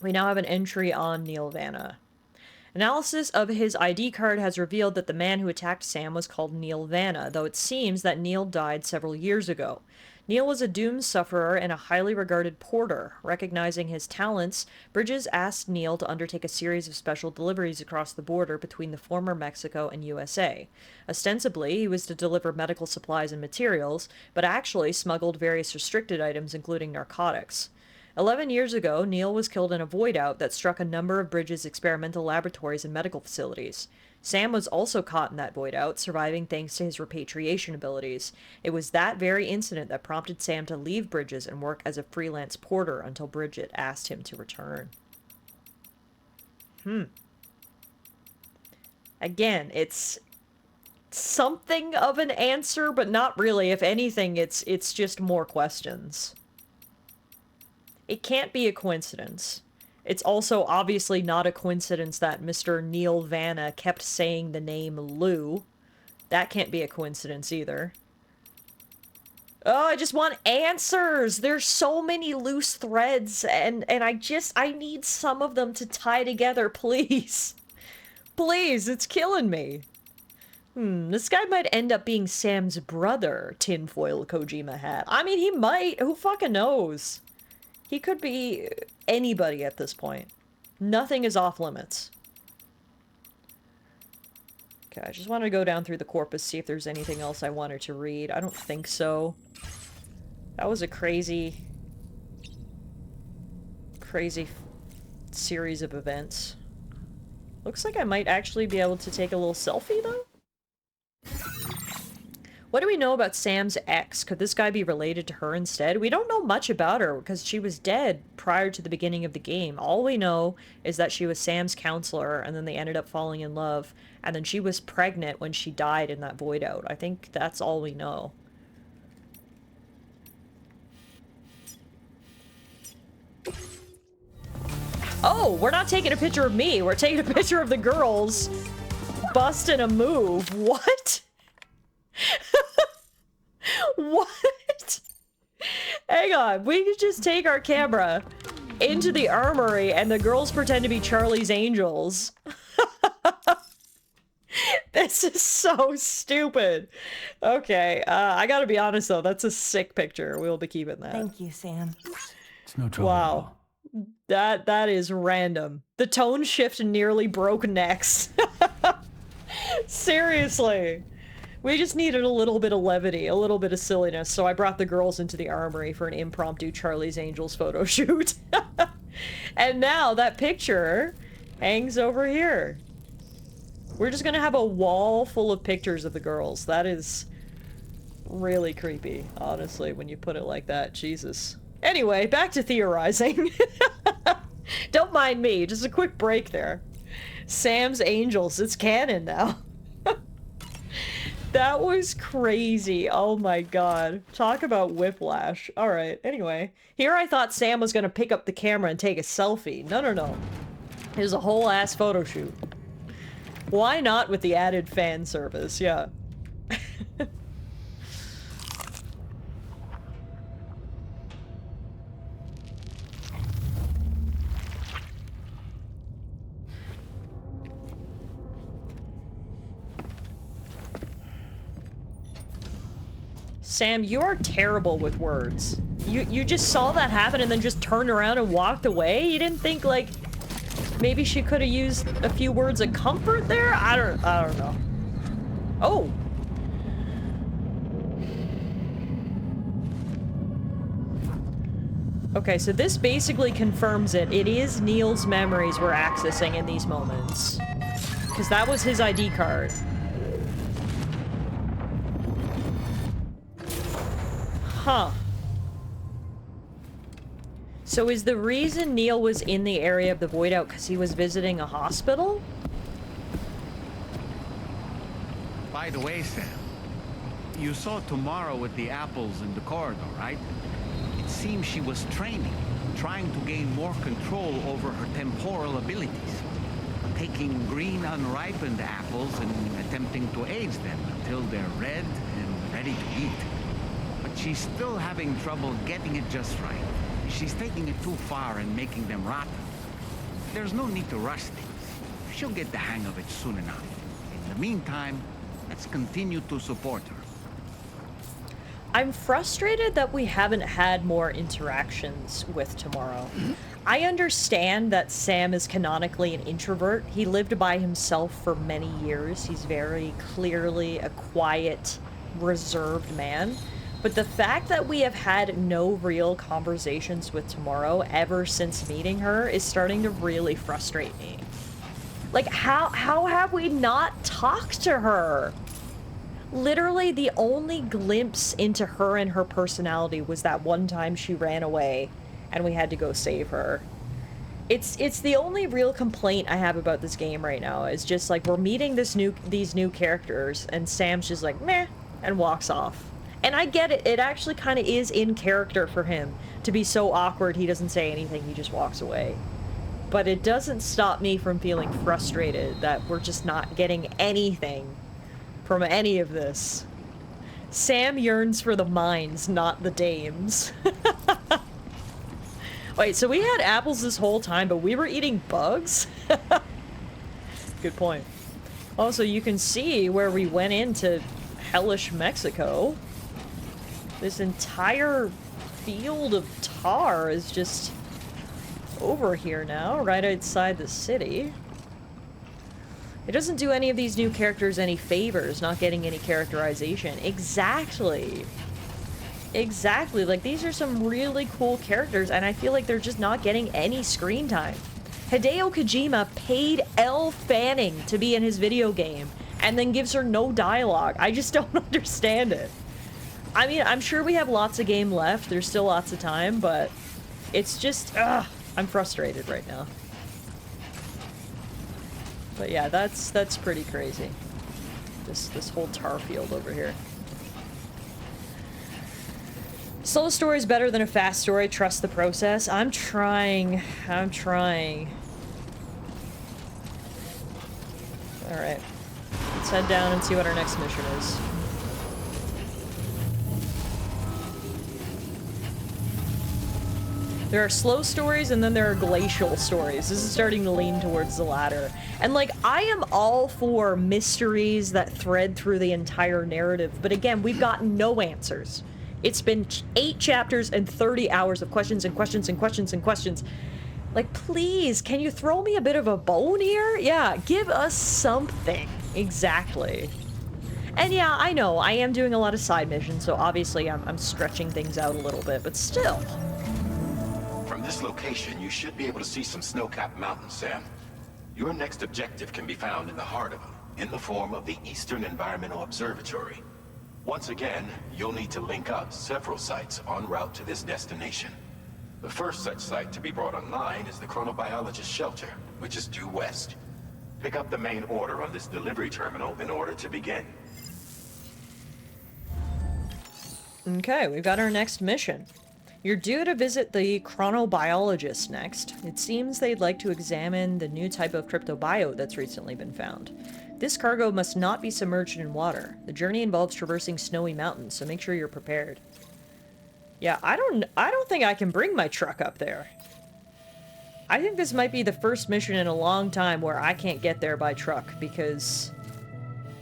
we now have an entry on Neil Vanna. Analysis of his ID card has revealed that the man who attacked Sam was called Neil Vanna, though it seems that Neil died several years ago. Neil was a doomed sufferer and a highly regarded porter. Recognizing his talents, Bridges asked Neil to undertake a series of special deliveries across the border between the former Mexico and USA. Ostensibly, he was to deliver medical supplies and materials, but actually smuggled various restricted items including narcotics. 11 years ago, Neil was killed in a void out that struck a number of Bridges' experimental laboratories and medical facilities. Sam was also caught in that void out, surviving thanks to his repatriation abilities. It was that very incident that prompted Sam to leave Bridges and work as a freelance porter until Bridget asked him to return. Again, it's something of an answer, but not really. If anything, it's just more questions. It can't be a coincidence. It's also obviously not a coincidence that Mr. Neil Vanna kept saying the name Lou. That can't be a coincidence either. Oh, I just want answers! There's so many loose threads, and I need some of them to tie together, please. Please, it's killing me. This guy might end up being Sam's brother, tinfoil Kojima hat. I mean, he might. Who fucking knows? He could be anybody at this point. Nothing is off limits. Okay, I just want to go down through the corpus, see if there's anything else I wanted to read. I don't think so. That was a crazy series of events. Looks like I might actually be able to take a little selfie, though? What do we know about Sam's ex? Could this guy be related to her instead? We don't know much about her because she was dead prior to the beginning of the game. All we know is that she was Sam's counselor and then they ended up falling in love. And then she was pregnant when she died in that void out. I think that's all we know. Oh, we're not taking a picture of me. We're taking a picture of the girls busting a move. What? What? Hang on, we could just take our camera into the armory, and the girls pretend to be Charlie's Angels. This is so stupid. Okay, I gotta be honest though, that's a sick picture. We'll be keeping that. Thank you, Sam. It's no trouble. Wow. That is random. The tone shift nearly broke necks. Seriously. We just needed a little bit of levity, a little bit of silliness, so I brought the girls into the armory for an impromptu Charlie's Angels photo shoot. And now that picture hangs over here. We're just gonna have a wall full of pictures of the girls. That is really creepy, honestly, when you put it like that. Jesus. Anyway, back to theorizing. Don't mind me, just a quick break there. Sam's Angels, it's canon now. That was crazy. Oh my god. Talk about whiplash. Alright, anyway. Here I thought Sam was gonna pick up the camera and take a selfie. No, no, no. It was a whole ass photo shoot. Why not with the added fan service? Yeah. Sam, you are terrible with words. You just saw that happen and then just turned around and walked away? You didn't think, like, maybe she could have used a few words of comfort there? I don't know. Oh! Okay, so this basically confirms it. It is Neil's memories we're accessing in these moments. Because that was his ID card. Huh. So is the reason Neil was in the area of the void out because he was visiting a hospital? By the way, Sam, you saw Tomorrow with the apples in the corridor, right? It seems she was training, trying to gain more control over her temporal abilities. Taking green unripened apples and attempting to age them until they're red and ready to eat. But she's still having trouble getting it just right. She's taking it too far and making them rotten. There's no need to rush things. She'll get the hang of it soon enough. In the meantime, let's continue to support her. I'm frustrated that we haven't had more interactions with Tomorrow. I understand that Sam is canonically an introvert. He lived by himself for many years. He's very clearly a quiet, reserved man. But the fact that we have had no real conversations with Tomorrow ever since meeting her is starting to really frustrate me. Like, how have we not talked to her? Literally, the only glimpse into her and her personality was that one time she ran away and we had to go save her. It's the only real complaint I have about this game right now, is just like, we're meeting these new characters and Sam's just like, meh, and walks off. And I get it, it actually kind of is in character for him to be so awkward he doesn't say anything, he just walks away. But it doesn't stop me from feeling frustrated that we're just not getting anything from any of this. Sam yearns for the mines, not the dames. Wait, so we had apples this whole time, but we were eating bugs? Good point. Also, you can see where we went into hellish Mexico. This entire field of tar is just over here now, right outside the city. It doesn't do any of these new characters any favors, not getting any characterization. Exactly. Exactly. Like, these are some really cool characters, and I feel like they're just not getting any screen time. Hideo Kojima paid Elle Fanning to be in his video game, and then gives her no dialogue. I just don't understand it. I mean, I'm sure we have lots of game left. There's still lots of time, but it's just, I'm frustrated right now. But yeah, that's pretty crazy. This whole tar field over here. Slow story is better than a fast story. Trust the process. I'm trying. Alright. Let's head down and see what our next mission is. There are slow stories and then there are glacial stories. This is starting to lean towards the latter. And like, I am all for mysteries that thread through the entire narrative, but again, we've gotten no answers. It's been 8 chapters and 30 hours of questions and questions and questions and questions. Like, please, can you throw me a bit of a bone here? Yeah, give us something. Exactly. And yeah, I know, I am doing a lot of side missions, so obviously I'm stretching things out a little bit, but still. From this location, you should be able to see some snow-capped mountains, Sam. Your next objective can be found in the heart of them, in the form of the Eastern Environmental Observatory. Once again, you'll need to link up several sites en route to this destination. The first such site to be brought online is the Chronobiologist Shelter, which is due west. Pick up the main order on this delivery terminal in order to begin. Okay, we've got our next mission. You're due to visit the Chronobiologist next. It seems they'd like to examine the new type of cryptobio that's recently been found. This cargo must not be submerged in water. The journey involves traversing snowy mountains, so make sure you're prepared. Yeah, I don't think I can bring my truck up there. I think this might be the first mission in a long time where I can't get there by truck, because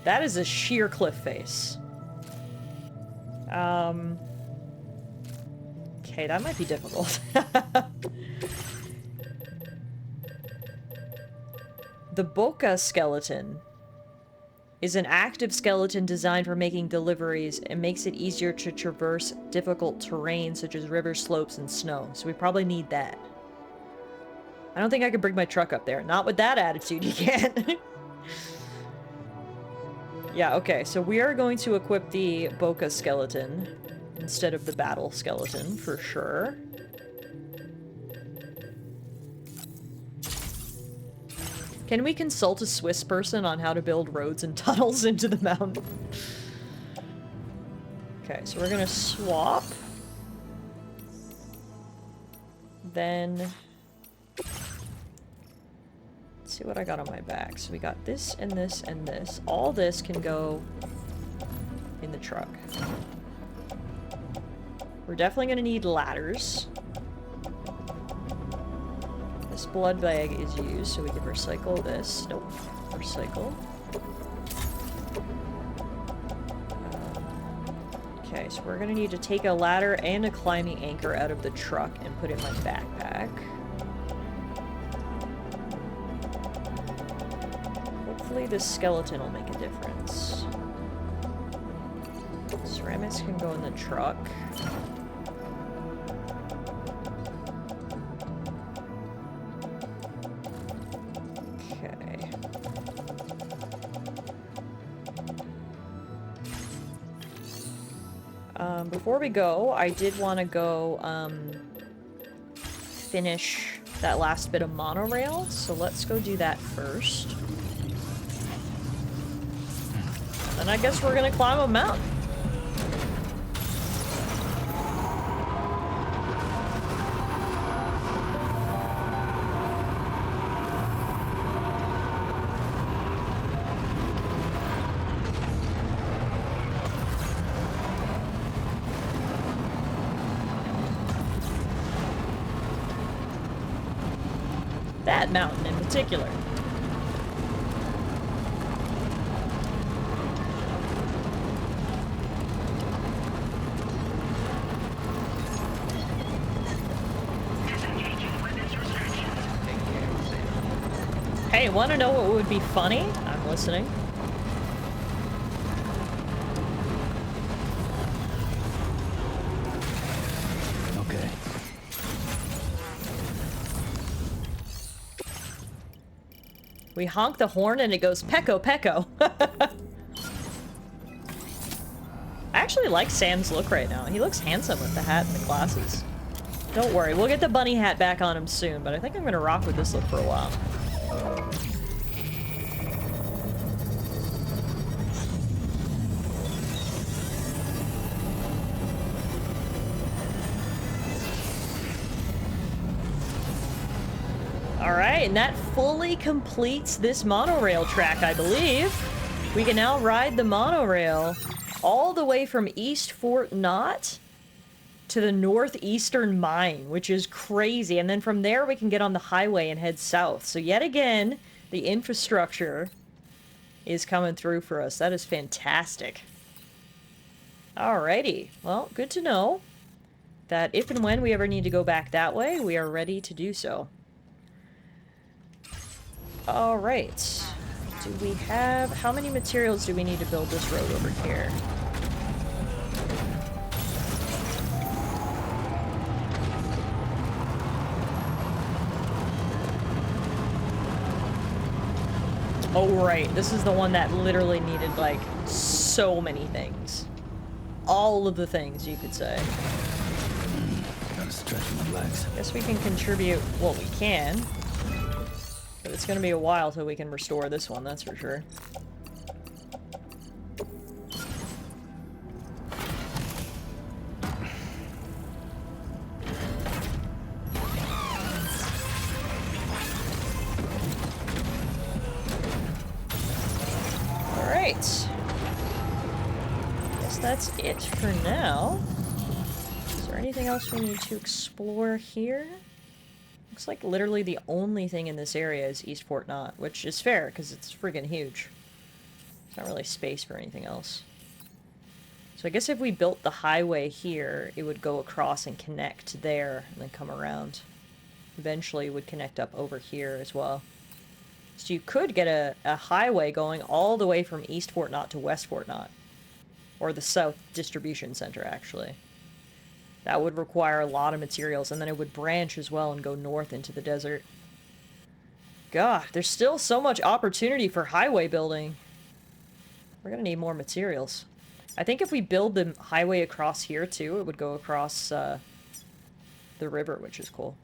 that is a sheer cliff face. Okay, that might be difficult. The Boca skeleton is an active skeleton designed for making deliveries and makes it easier to traverse difficult terrain such as rivers, slopes, and snow. So we probably need that. I don't think I can bring my truck up there. Not with that attitude, you can't. Yeah, okay, so we are going to equip the Boca skeleton instead of the battle skeleton, for sure. Can we consult a Swiss person on how to build roads and tunnels into the mountain? Okay, so we're gonna swap. Then... let's see what I got on my back. So we got this and this and this. All this can go in the truck. We're definitely gonna need ladders. This blood bag is used, so we can recycle this. Nope. Recycle. Okay, so we're gonna need to take a ladder and a climbing anchor out of the truck and put it in my backpack. Hopefully this skeleton will make a difference. Ceramics can go in the truck. Okay. Before we go, I did want to go finish that last bit of monorail, so let's go do that first. And I guess we're gonna climb a mountain. That mountain in particular. Hey, want to know what would be funny? I'm listening. Okay. We honk the horn and it goes pecco pecco. I actually like Sam's look right now. He looks handsome with the hat and the glasses. Don't worry, we'll get the bunny hat back on him soon, but I think I'm gonna rock with this look for a while. Alright, and that fully completes this monorail track, I believe. We can now ride the monorail all the way from East Fort Knott to the northeastern mine, which is crazy. And then from there, we can get on the highway and head south. So yet again, the infrastructure is coming through for us. That is fantastic. Alrighty. Well, good to know that if and when we ever need to go back that way, we are ready to do so. Alright. Do we have... How many materials do we need to build this road over here? Oh, right. This is the one that literally needed, like, so many things. All of the things, you could say. Gotta stretch my legs. Guess we can contribute what we can. But it's gonna be a while till we can restore this one, that's for sure. Alright. Guess that's it for now. Is there anything else we need to explore here? Looks like literally the only thing in this area is East Fort Knott, which is fair, because it's friggin' huge. There's not really space for anything else. So I guess if we built the highway here, it would go across and connect there, and then come around. Eventually it would connect up over here as well. So you could get a highway going all the way from East Fort Knott to West Fort Knott. Or the South Distribution Center, actually. That would require a lot of materials, and then it would branch as well and go north into the desert. God, there's still so much opportunity for highway building. We're gonna need more materials. I think if we build the highway across here, too, it would go across the river, which is cool.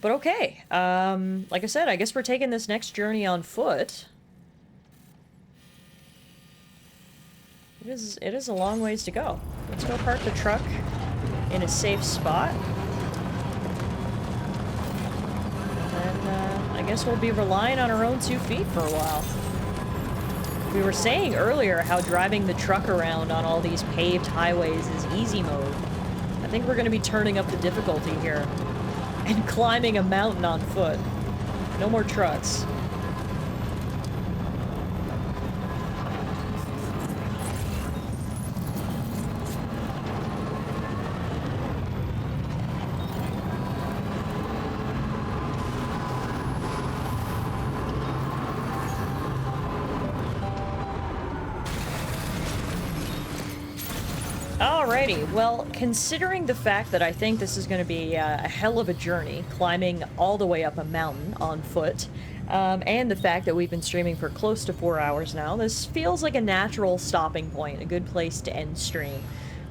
But okay, like I said, I guess we're taking this next journey on foot. It is a long ways to go. Let's go park the truck in a safe spot. And I guess we'll be relying on our own 2 feet for a while. We were saying earlier how driving the truck around on all these paved highways is easy mode. I think we're going to be turning up the difficulty here. And climbing a mountain on foot. No more trucks. Alrighty, well, considering the fact that I think this is going to be a hell of a journey, climbing all the way up a mountain on foot, and the fact that we've been streaming for close to 4 hours now, this feels like a natural stopping point, a good place to end stream.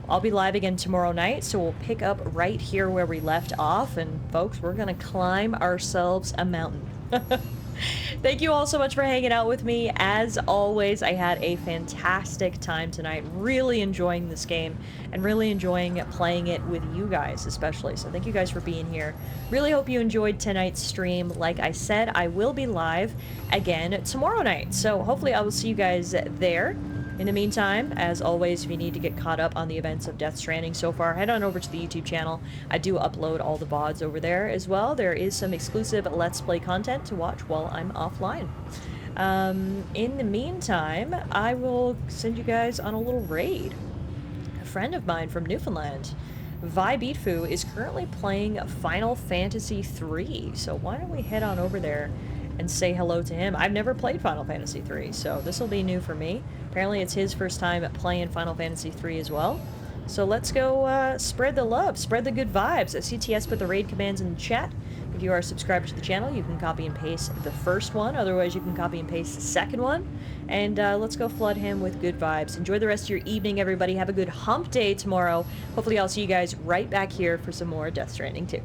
I'll be live again tomorrow night, so we'll pick up right here where we left off, and folks, we're going to climb ourselves a mountain. Thank you all so much for hanging out with me. As always, I had a fantastic time tonight. Really enjoying this game and really enjoying playing it with you guys especially. So thank you guys for being here. Really hope you enjoyed tonight's stream. Like I said, I will be live again tomorrow night. So hopefully I will see you guys there. In the meantime, as always, if you need to get caught up on the events of Death Stranding so far, head on over to the YouTube channel. I do upload all the VODs over there as well. There is some exclusive Let's Play content to watch while I'm offline. In the meantime, I will send you guys on a little raid. A friend of mine from Newfoundland, Vibeatfu, is currently playing Final Fantasy III, so why don't we head on over there and say hello to him. I've never played Final Fantasy III, so this will be new for me. Apparently it's his first time playing Final Fantasy III as well. So let's go spread the love, spread the good vibes. CTS put the raid commands in the chat. If you are a subscriber to the channel, you can copy and paste the first one. Otherwise, you can copy and paste the second one. And let's go flood him with good vibes. Enjoy the rest of your evening, everybody. Have a good hump day tomorrow. Hopefully I'll see you guys right back here for some more Death Stranding 2.